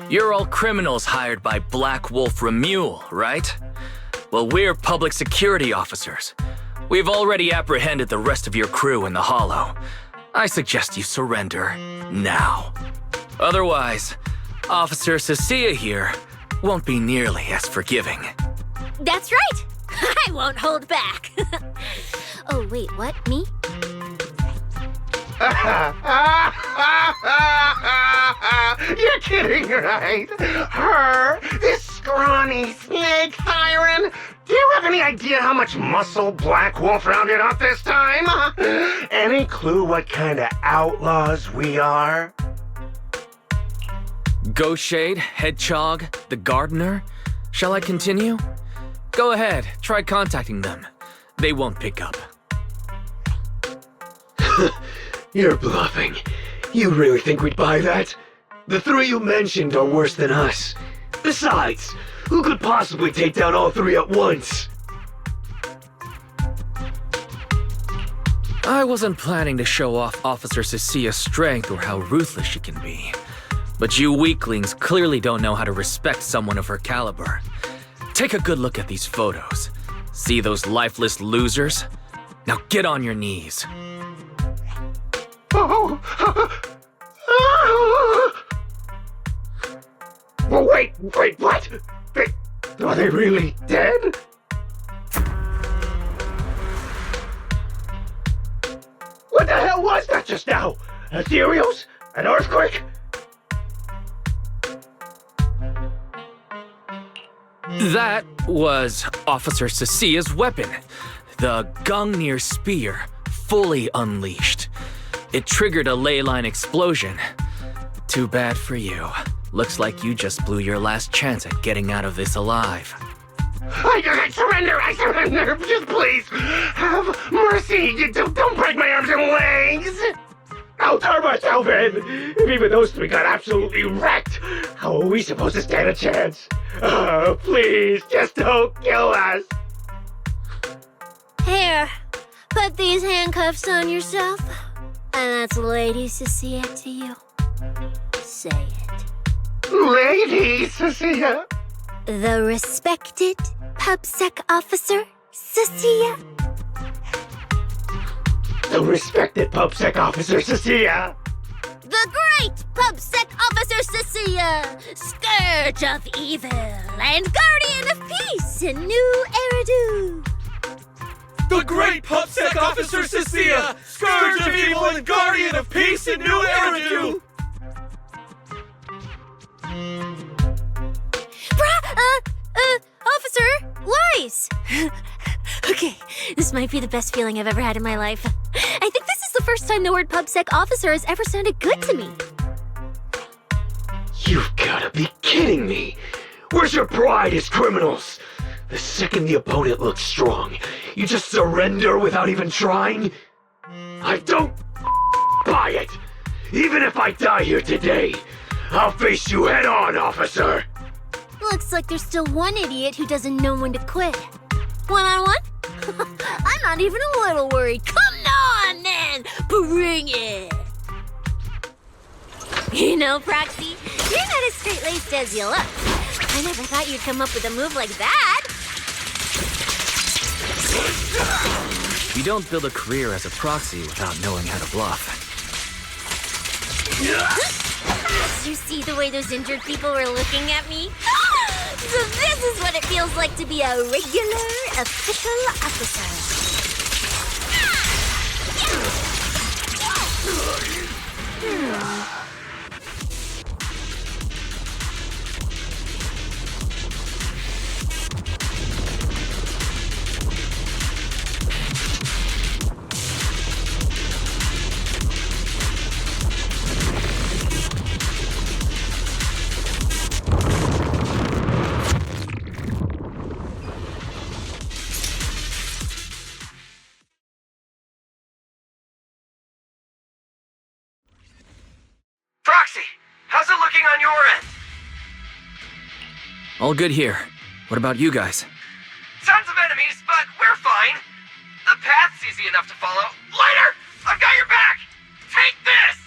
You're all criminals hired by Black Wolf Remule, right? Well, we're public security officers. We've already apprehended the rest of your crew in the Hollow. I suggest you surrender now. Otherwise, Officer Cecilia here won't be nearly as forgiving. That's right! I won't hold back. Oh, wait, what? Me? You're kidding, right? Her? This scrawny snake siren? Do you have any idea how much muscle Black Wolf rounded up this time? Any clue what kind of outlaws we are? Ghost Shade, Hedgehog, the Gardener. Shall I continue? Go ahead, try contacting them. They won't pick up. You're bluffing. You really think we'd buy that? The three you mentioned are worse than us. Besides, who could possibly take down all three at once? I wasn't planning to show off Officer Cecilia's strength or how ruthless she can be. But you weaklings clearly don't know how to respect someone of her caliber. Take a good look at these photos. See those lifeless losers? Now get on your knees. Oh! Well, wait, what? Are they really dead? What the hell was that just now? Ethereals? An earthquake? That was Officer Cecilia's weapon, the Gungnir Spear, fully unleashed. It triggered a ley line explosion. Too bad for you. Looks like you just blew your last chance at getting out of this alive. I surrender! Just please, have mercy! Don't break my arms and legs! I'll turn myself in! If even those three got absolutely wrecked, how are we supposed to stand a chance? Please, just don't kill us! Here, put these handcuffs on yourself. And that's Lady Cecilia to you. Say it. Lady Cecilia? The respected PubSec officer, Cecilia. The respected PubSec officer, Cecilia. The great PubSec officer, Cecilia. Scourge of evil and guardian of peace in New Eridu. The great PubSec officer Cecilia, scourge of evil and guardian of peace in New Eridu. Officer, Wise. Okay, this might be the best feeling I've ever had in my life. I think this is the first time the word PubSec officer has ever sounded good to me. You've gotta be kidding me! Where's your pride as criminals? The second the opponent looks strong, you just surrender without even trying? I don't buy it! Even if I die here today, I'll face you head on, officer! Looks like there's still one idiot who doesn't know when to quit. One-on-one? I'm not even a little worried. Come on, man! Bring it! You know, Proxy, you're not as straight-laced as you look. I never thought you'd come up with a move like that. You don't build a career as a proxy without knowing how to bluff. You see the way those injured people were looking at me? So this is what it feels like to be a regular official officer. Proxy, how's it looking on your end? All good here. What about you guys? Tons of enemies, but we're fine. The path's easy enough to follow. Lighter! I've got your back! Take this!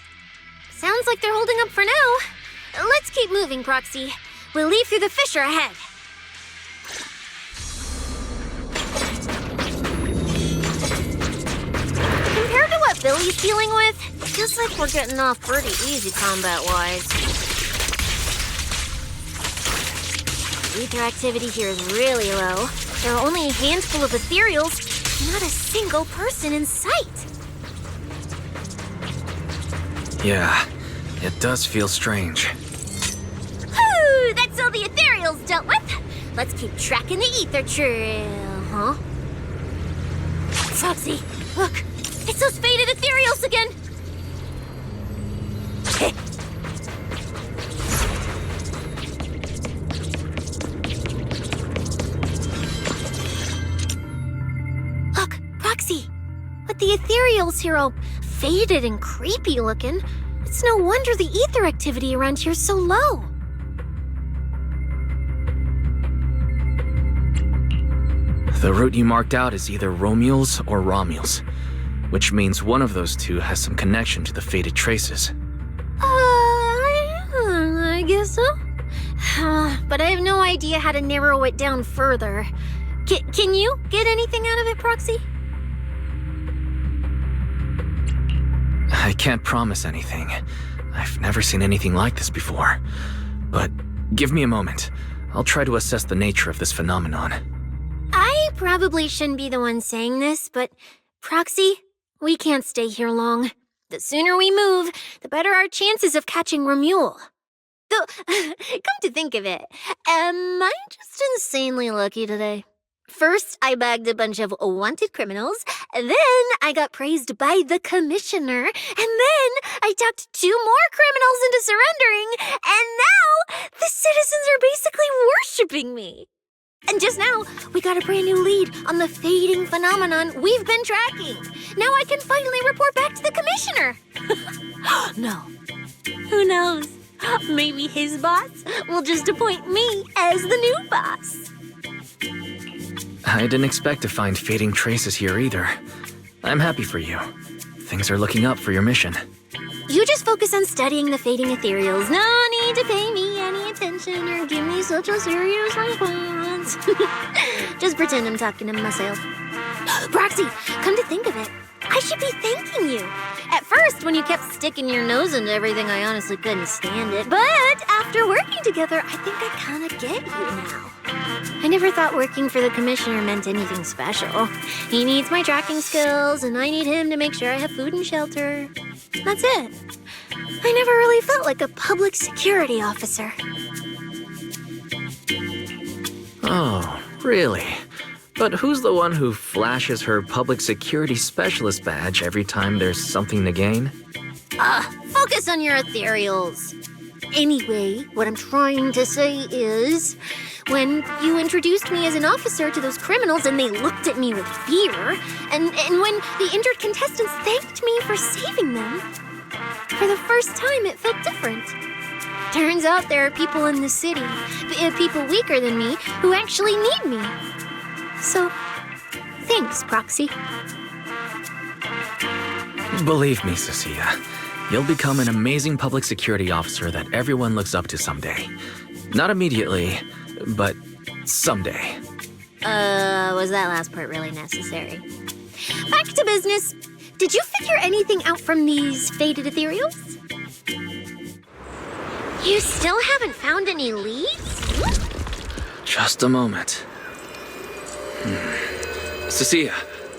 Sounds like they're holding up for now. Let's keep moving, Proxy. We'll leave through the fissure ahead. Compared to what Billy's dealing with, it feels like we're getting off pretty easy combat-wise. Ether activity here is really low. There are only a handful of ethereals, not a single person in sight. Yeah, it does feel strange. Whew, that's all the ethereals dealt with. Let's keep tracking the ether trail, huh? Foxy, look, it's those faded ethereals again. but the ethereals here all faded and creepy looking. It's no wonder the ether activity around here's so low. The route you marked out is either Romules or Romules, which means one of those two has some connection to the faded traces. I guess so. But I have no idea how to narrow it down further. Can you get anything out of it, Proxy? I can't promise anything. I've never seen anything like this before. But give me a moment. I'll try to assess the nature of this phenomenon. I probably shouldn't be the one saying this, but Proxy, we can't stay here long. The sooner we move, the better our chances of catching Romule. Though, come to think of it, am I just insanely lucky today? First, I bagged a bunch of wanted criminals, then I got praised by the commissioner, and then I talked 2 more criminals into surrendering, and now the citizens are basically worshipping me. And just now, we got a brand new lead on the fading phenomenon we've been tracking. Now I can finally report back to the commissioner. No. Who knows? Maybe his boss will just appoint me as the new boss. I didn't expect to find fading traces here either. I'm happy for you. Things are looking up for your mission. You just focus on studying the fading ethereals. No need to pay me any attention or give me such a serious response. Just pretend I'm talking to myself. Proxy, come to think of it, I should be thanking you. At first, when you kept sticking your nose into everything, I honestly couldn't stand it. But after working together, I think I kind of get you now. I never thought working for the commissioner meant anything special. He needs my tracking skills, and I need him to make sure I have food and shelter. That's it. I never really felt like a public security officer. Oh, really? But who's the one who flashes her public security specialist badge every time there's something to gain? Focus on your ethereals. Anyway, what I'm trying to say is, when you introduced me as an officer to those criminals and they looked at me with fear, and when the injured contestants thanked me for saving them, for the first time it felt different. Turns out there are people in the city, people weaker than me, who actually need me. So, thanks, Proxy. Believe me, Cecilia, you'll become an amazing public security officer that everyone looks up to someday. Not immediately, but someday. Was that last part really necessary? Back to business. Did you figure anything out from these faded ethereals? You still haven't found any leads? Just a moment. Cecilia,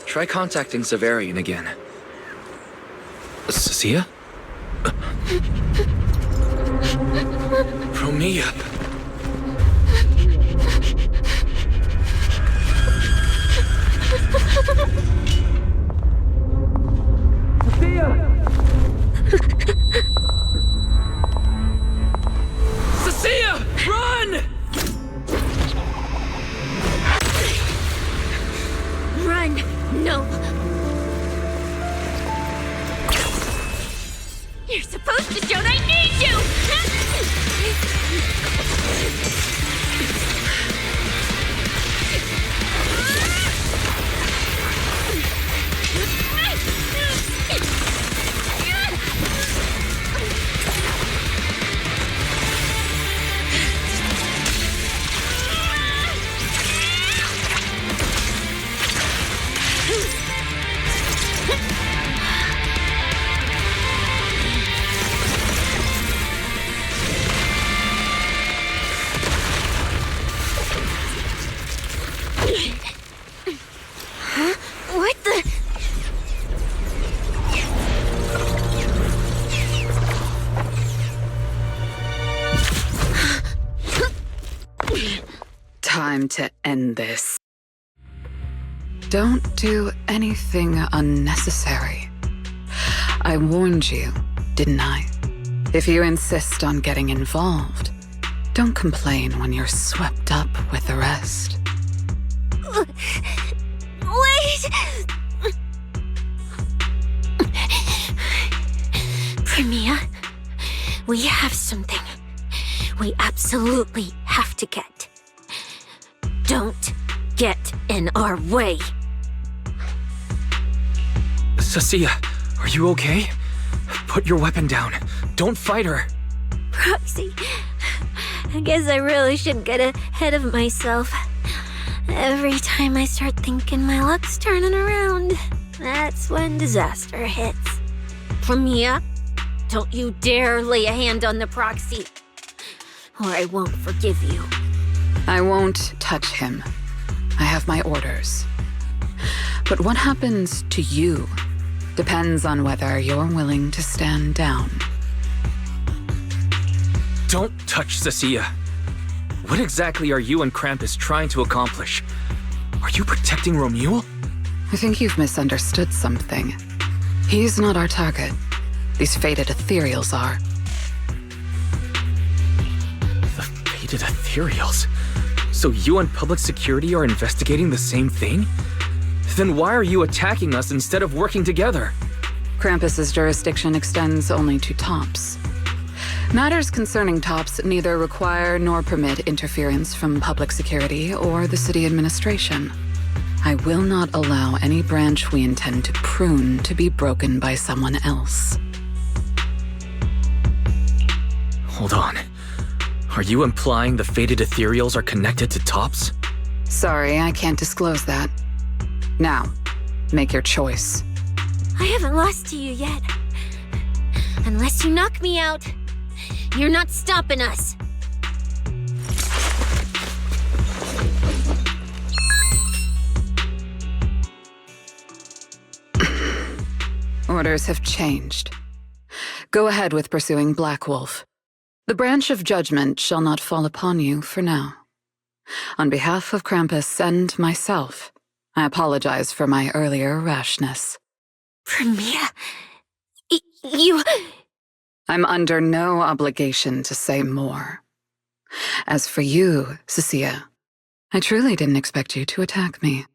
try contacting Severian again. Cecilia? Romia. Cecilia, run! Run! No! You're supposed to show that I need you! What the? Time to end this. Don't do anything unnecessary. I warned you, didn't I? If you insist on getting involved, don't complain when you're swept up with the rest. Wait! We have something we absolutely have to get. Don't get in our way. Cecilia, are you okay? Put your weapon down. Don't fight her. Proxy, I guess I really should get ahead of myself. Every time I start thinking my luck's turning around, that's when disaster hits. From here, don't you dare lay a hand on the Proxy, or I won't forgive you. I won't touch him. I have my orders. But what happens to you depends on whether you're willing to stand down. Don't touch Cecilia. What exactly are you and Krampus trying to accomplish? Are you protecting Romuald? I think you've misunderstood something. He's not our target. These fated ethereals are. The fated ethereals? So you and public security are investigating the same thing? Then why are you attacking us instead of working together? Krampus's jurisdiction extends only to tops. Matters concerning tops neither require nor permit interference from public security or the city administration. I will not allow any branch we intend to prune to be broken by someone else. Hold on. Are you implying the fated ethereals are connected to tops? Sorry, I can't disclose that. Now, make your choice. I haven't lost to you yet. Unless you knock me out, you're not stopping us. Orders have changed. Go ahead with pursuing Black Wolf. The branch of judgment shall not fall upon you for now. On behalf of Krampus and myself, I apologize for my earlier rashness. Premier, you... I'm under no obligation to say more. As for you, Cecilia, I truly didn't expect you to attack me.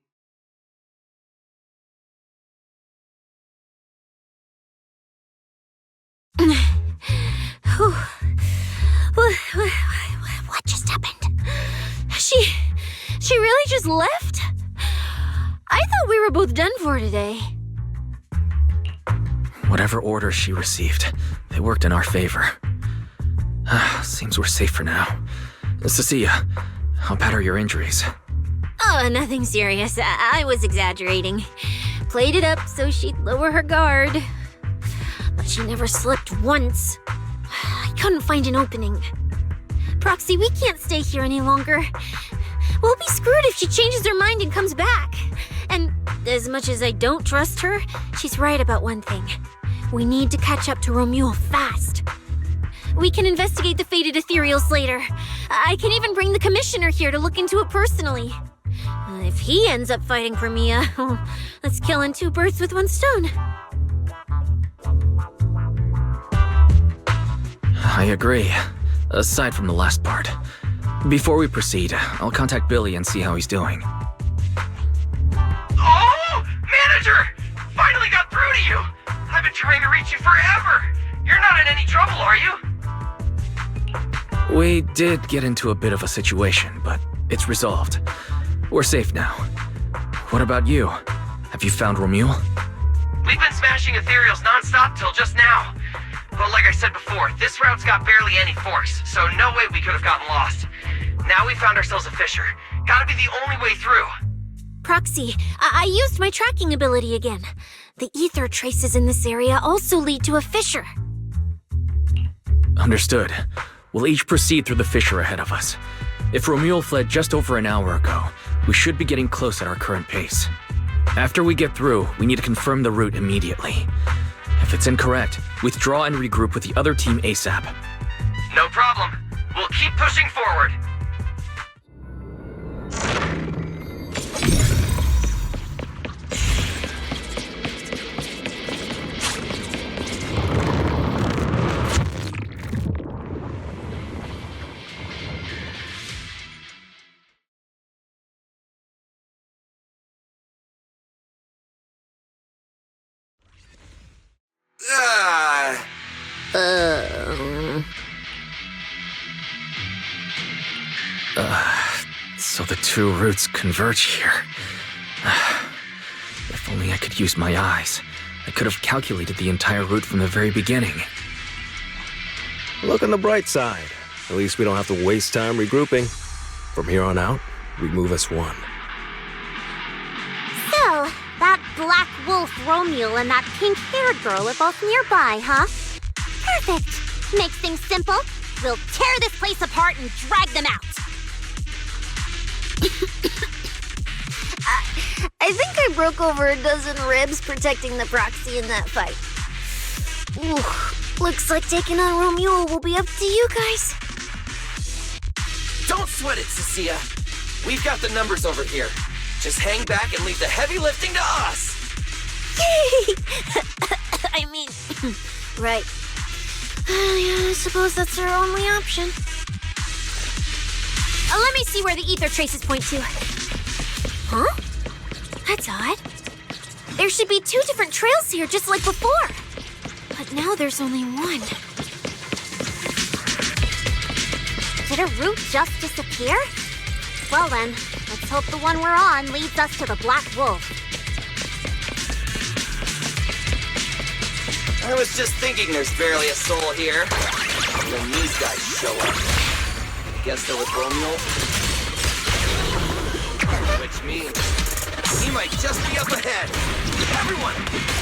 What just happened? She really just left? I thought we were both done for today. Whatever orders she received, they worked in our favor. Seems we're safe for now. Cecilia, how bad are your injuries? Oh, nothing serious. I was exaggerating. Played it up so she'd lower her guard. But she never slipped once. I couldn't find an opening. Proxy, we can't stay here any longer. We'll be screwed if she changes her mind and comes back. And as much as I don't trust her, she's right about one thing. We need to catch up to Romuald fast. We can investigate the fated ethereals later. I can even bring the commissioner here to look into it personally. If he ends up fighting for Mia, let's kill two birds with one stone. I agree, aside from the last part. Before we proceed, I'll contact Billy and see how he's doing. Oh! Manager! Finally got through to you! I've been trying to reach you forever! You're not in any trouble, are you? We did get into a bit of a situation, but it's resolved. We're safe now. What about you? Have you found Romuald? We've been smashing ethereals non-stop till just now. But like I said before, this route's got barely any force, so no way we could have gotten lost. Now we found ourselves a fissure. Gotta be the only way through. Proxy, I used my tracking ability again. The ether traces in this area also lead to a fissure. Understood. We'll each proceed through the fissure ahead of us. If Romuald fled just over an hour ago, we should be getting close at our current pace. After we get through, we need to confirm the route immediately. If it's incorrect, withdraw and regroup with the other team ASAP. No problem. We'll keep pushing forward. So the two routes converge here. If only I could use my eyes. I could have calculated the entire route from the very beginning. Look on the bright side. At least we don't have to waste time regrouping. From here on out, we move as one. So, that black wolf Romeo and that pink-haired girl are both nearby, huh? Perfect. Makes things simple. We'll tear this place apart and drag them out. I think I broke over a dozen ribs protecting the proxy in that fight. Ooh, looks like taking on Romeo will be up to you guys. Don't sweat it, Cecilia. We've got the numbers over here. Just hang back and leave the heavy lifting to us. I mean, right. Yeah, I suppose that's our only option. Let me see where the ether traces point to. Huh? That's odd. There should be two different trails here, just like before. But now there's only one. Did a route just disappear? Well then, let's hope the one we're on leads us to the Black Wolf. I was just thinking there's barely a soul here. When these guys show up. Guess they're with Romeo. Which means he might just be up ahead. Everyone,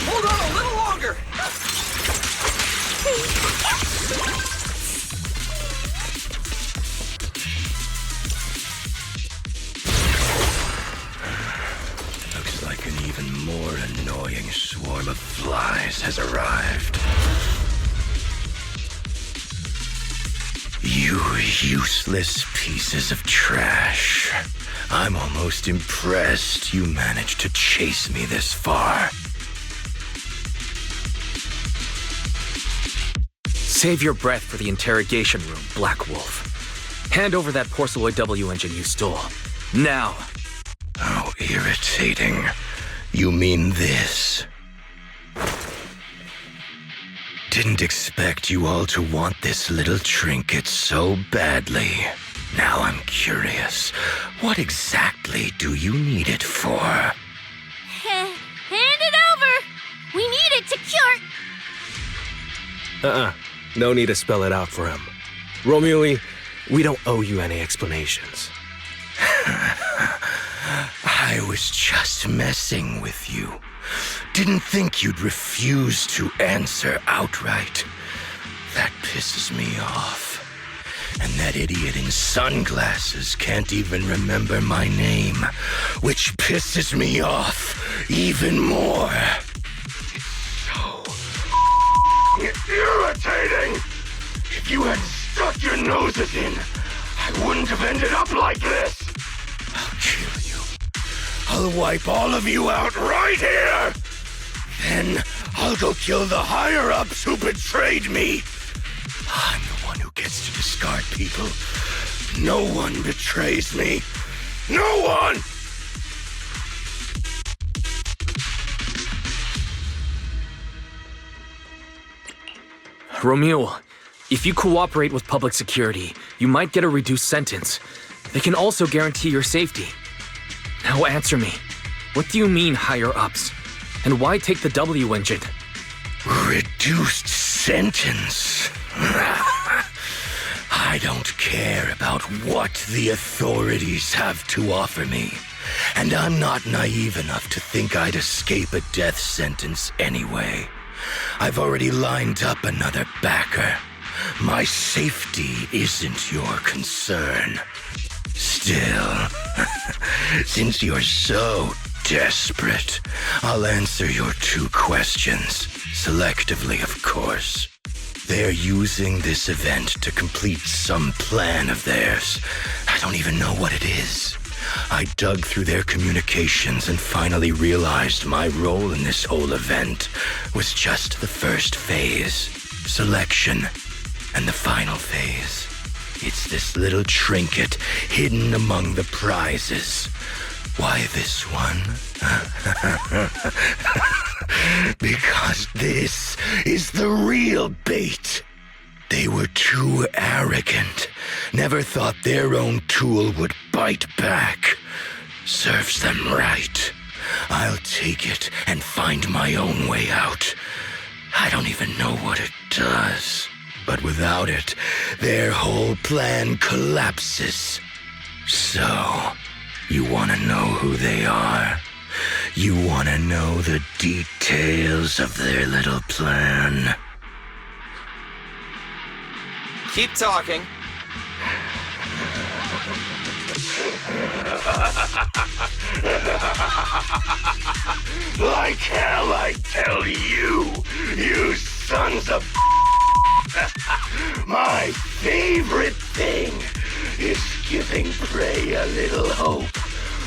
hold on a little longer. Looks like an even more annoying swarm of flies has arrived. You useless pieces of trash. I'm almost impressed you managed to chase me this far. Save your breath for the interrogation room, Black Wolf. Hand over that Porceloid W engine you stole. Now! How irritating. You mean this? Didn't expect you all to want this little trinket so badly. Now I'm curious. What exactly do you need it for? Hand it over! We need it to cure... No need to spell it out for him. Romeo, we don't owe you any explanations. I was just messing with you. Didn't think you'd refuse to answer outright. That pisses me off. And that idiot in sunglasses can't even remember my name, which pisses me off even more. It's so irritating. If you hadn't stuck your noses in, I wouldn't have ended up like this. I'll kill you. I'll wipe all of you out right here. Then I'll go kill the higher-ups who betrayed me. I'm the one who gets to discard people. No one betrays me. No one! Romeo, if you cooperate with public security, you might get a reduced sentence. They can also guarantee your safety. Now answer me. What do you mean, higher-ups? And why take the W engine? Reduced sentence? I don't care about what the authorities have to offer me. And I'm not naive enough to think I'd escape a death sentence anyway. I've already lined up another backer. My safety isn't your concern. Still, since you're so desperate, I'll answer your two questions. Selectively, of course. They're using this event to complete some plan of theirs. I don't even know what it is. I dug through their communications and finally realized my role in this whole event was just the first phase, selection, and the final phase. It's this little trinket hidden among the prizes. Why this one? Because this is the real bait. They were too arrogant, never thought their own tool would bite back. Serves them right. I'll take it and find my own way out. I don't even know what it does. But without it, their whole plan collapses. So, you wanna know who they are? You wanna know the details of their little plan? Keep talking. Like hell, I tell you, you sons of my favorite thing is giving prey a little hope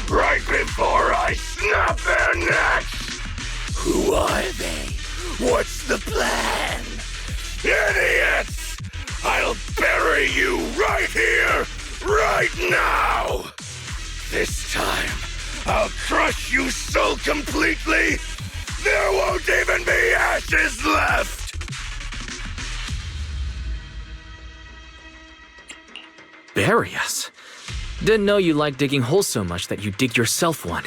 right before I snap their necks. Who are they? What's the plan? Idiots! I'll bury you right here, right now! This time, I'll crush you so completely, there won't even be ashes left! Bury us? Didn't know you liked digging holes so much that you dig yourself one.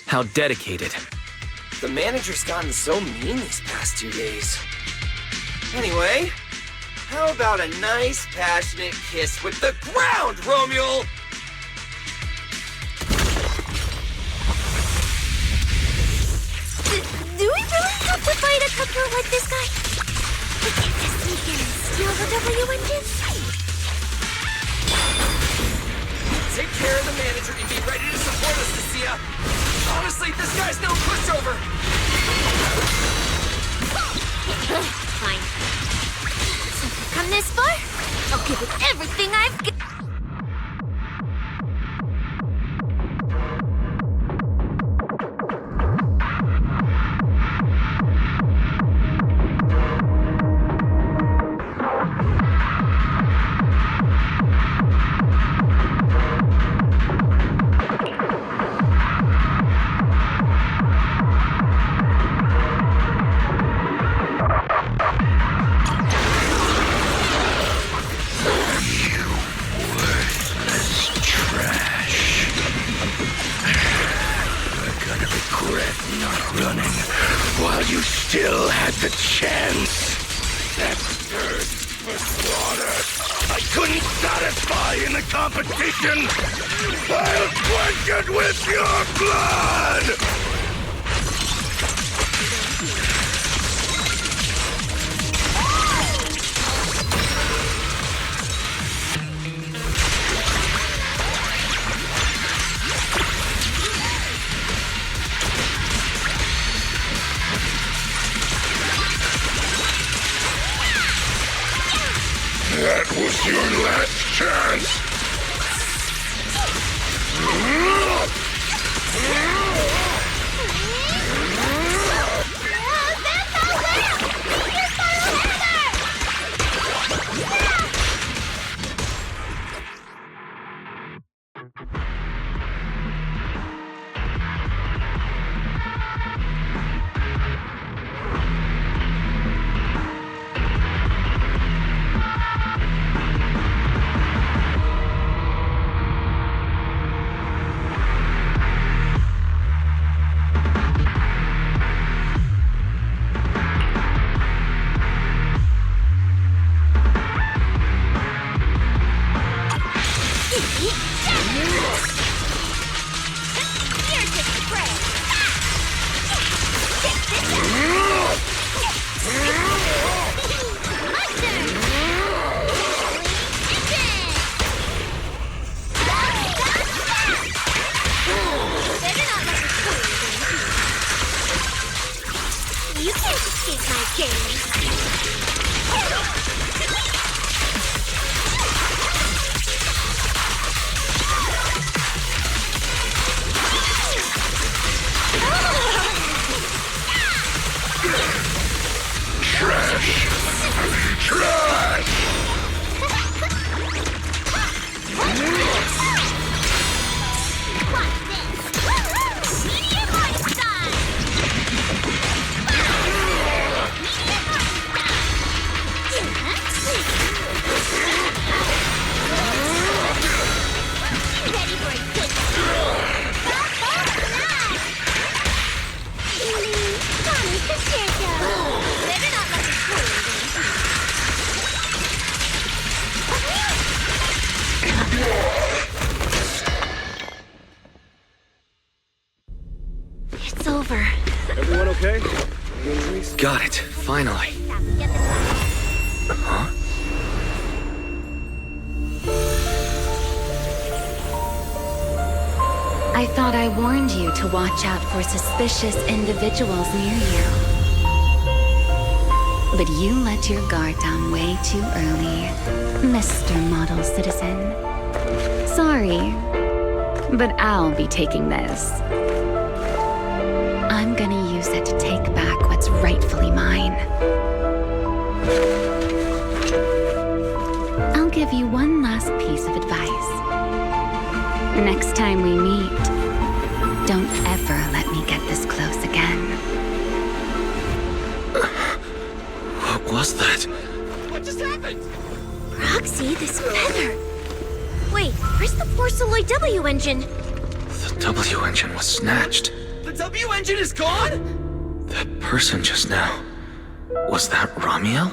How dedicated. The manager's gotten so mean these past 2 days. Anyway, how about a nice, passionate kiss with the ground, Romeo? Do we really have to fight a cutthroat like this guy? We can't just sneak in and steal the W engine. Take care of the manager and be ready to support us, Nasia. Honestly, this guy's no pushover. Fine. Since I've come this far, I'll give it everything I've got. Still had the chance. That thirst for slaughter I couldn't satisfy in the competition. I'll quench it with your blood! That was your last chance! You can't escape my gaze. Trash! Trash! It's over. Everyone okay? Any injuries? Got it, finally. Huh? I thought I warned you to watch out for suspicious individuals near you. But you let your guard down way too early, Mr. Model Citizen. Sorry, but I'll be taking this. I'm gonna use it to take back what's rightfully mine. I'll give you one last piece of advice. Next time we meet, don't ever let me get this close again. What was that? What just happened? Proxy, this feather. Wait, where's the Porceloid W engine? The W engine was snatched. The W engine is gone? That person just now. Was that Ramiel?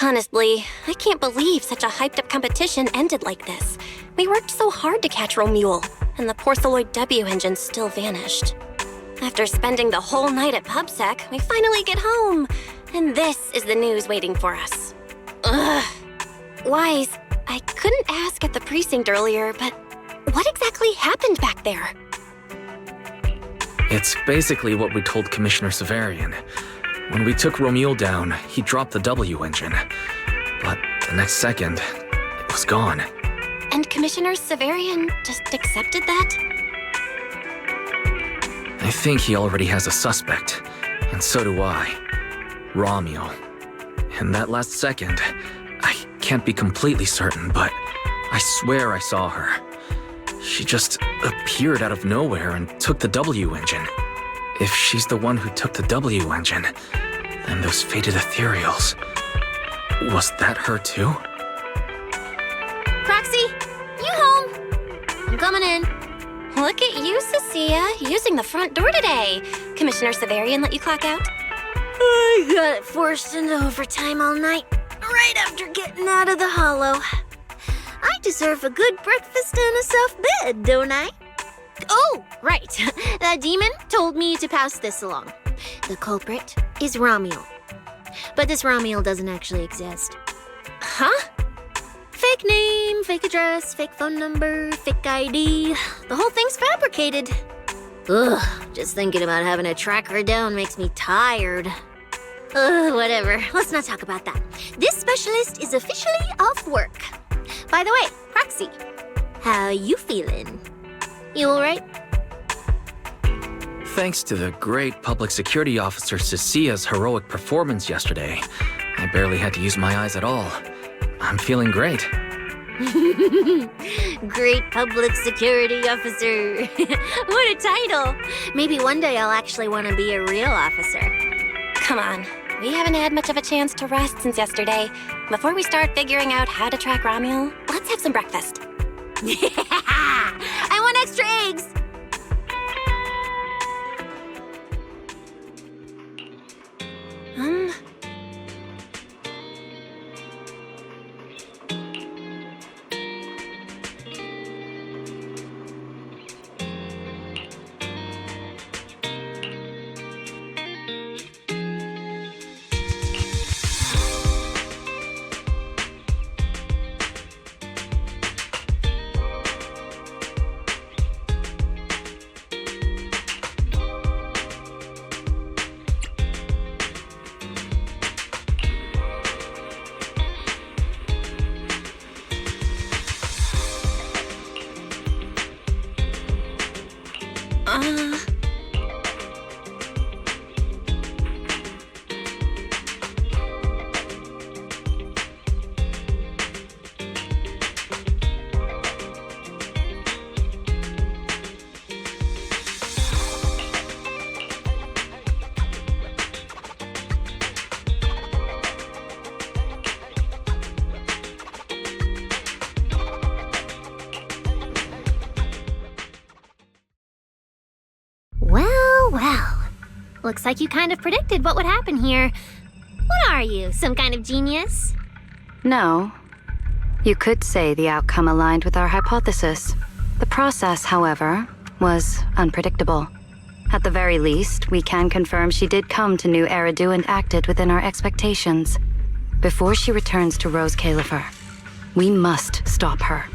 Honestly, I can't believe such a hyped-up competition ended like this. We worked so hard to catch Romule, and the Porceloid W engine still vanished. After spending the whole night at PubSec, we finally get home, and this is the news waiting for us. Ugh. Wise, I couldn't ask at the precinct earlier, but what exactly happened back there? It's basically what we told Commissioner Severian. When we took Romule down, he dropped the W engine. But the next second, it was gone. And Commissioner Severian just accepted that? I think he already has a suspect, and so do I. Romule. In that last second, I can't be completely certain, but I swear I saw her. She just appeared out of nowhere and took the W engine. If she's the one who took the W engine, then those faded ethereals. Was that her too? Proxy, you home? I'm coming in. Look at you, Cecilia, using the front door today. Commissioner Severian let you clock out? I got it forced into overtime all night, right after getting out of the Hollow. I deserve a good breakfast and a soft bed, don't I? Oh, right. That demon told me to pass this along. The culprit is Romule. But this Romule doesn't actually exist. Huh? Fake name, fake address, fake phone number, fake ID. The whole thing's fabricated. Ugh, just thinking about having to track her down makes me tired. Whatever. Let's not talk about that. This specialist is officially off work. By the way, Proxy, how you feeling? You alright? Thanks to the great public security officer Cecilia's heroic performance yesterday, I barely had to use my eyes at all. I'm feeling great. Great public security officer. What a title. Maybe one day I'll actually want to be a real officer. Come on. We haven't had much of a chance to rest since yesterday. Before we start figuring out how to track Romule, let's have some breakfast. I want extra eggs. Looks like you kind of predicted what would happen here. What are you, some kind of genius? No. You could say the outcome aligned with our hypothesis. The process, however, was unpredictable. At the very least, we can confirm she did come to New Eridu and acted within our expectations. Before she returns to Rose Califer, we must stop her.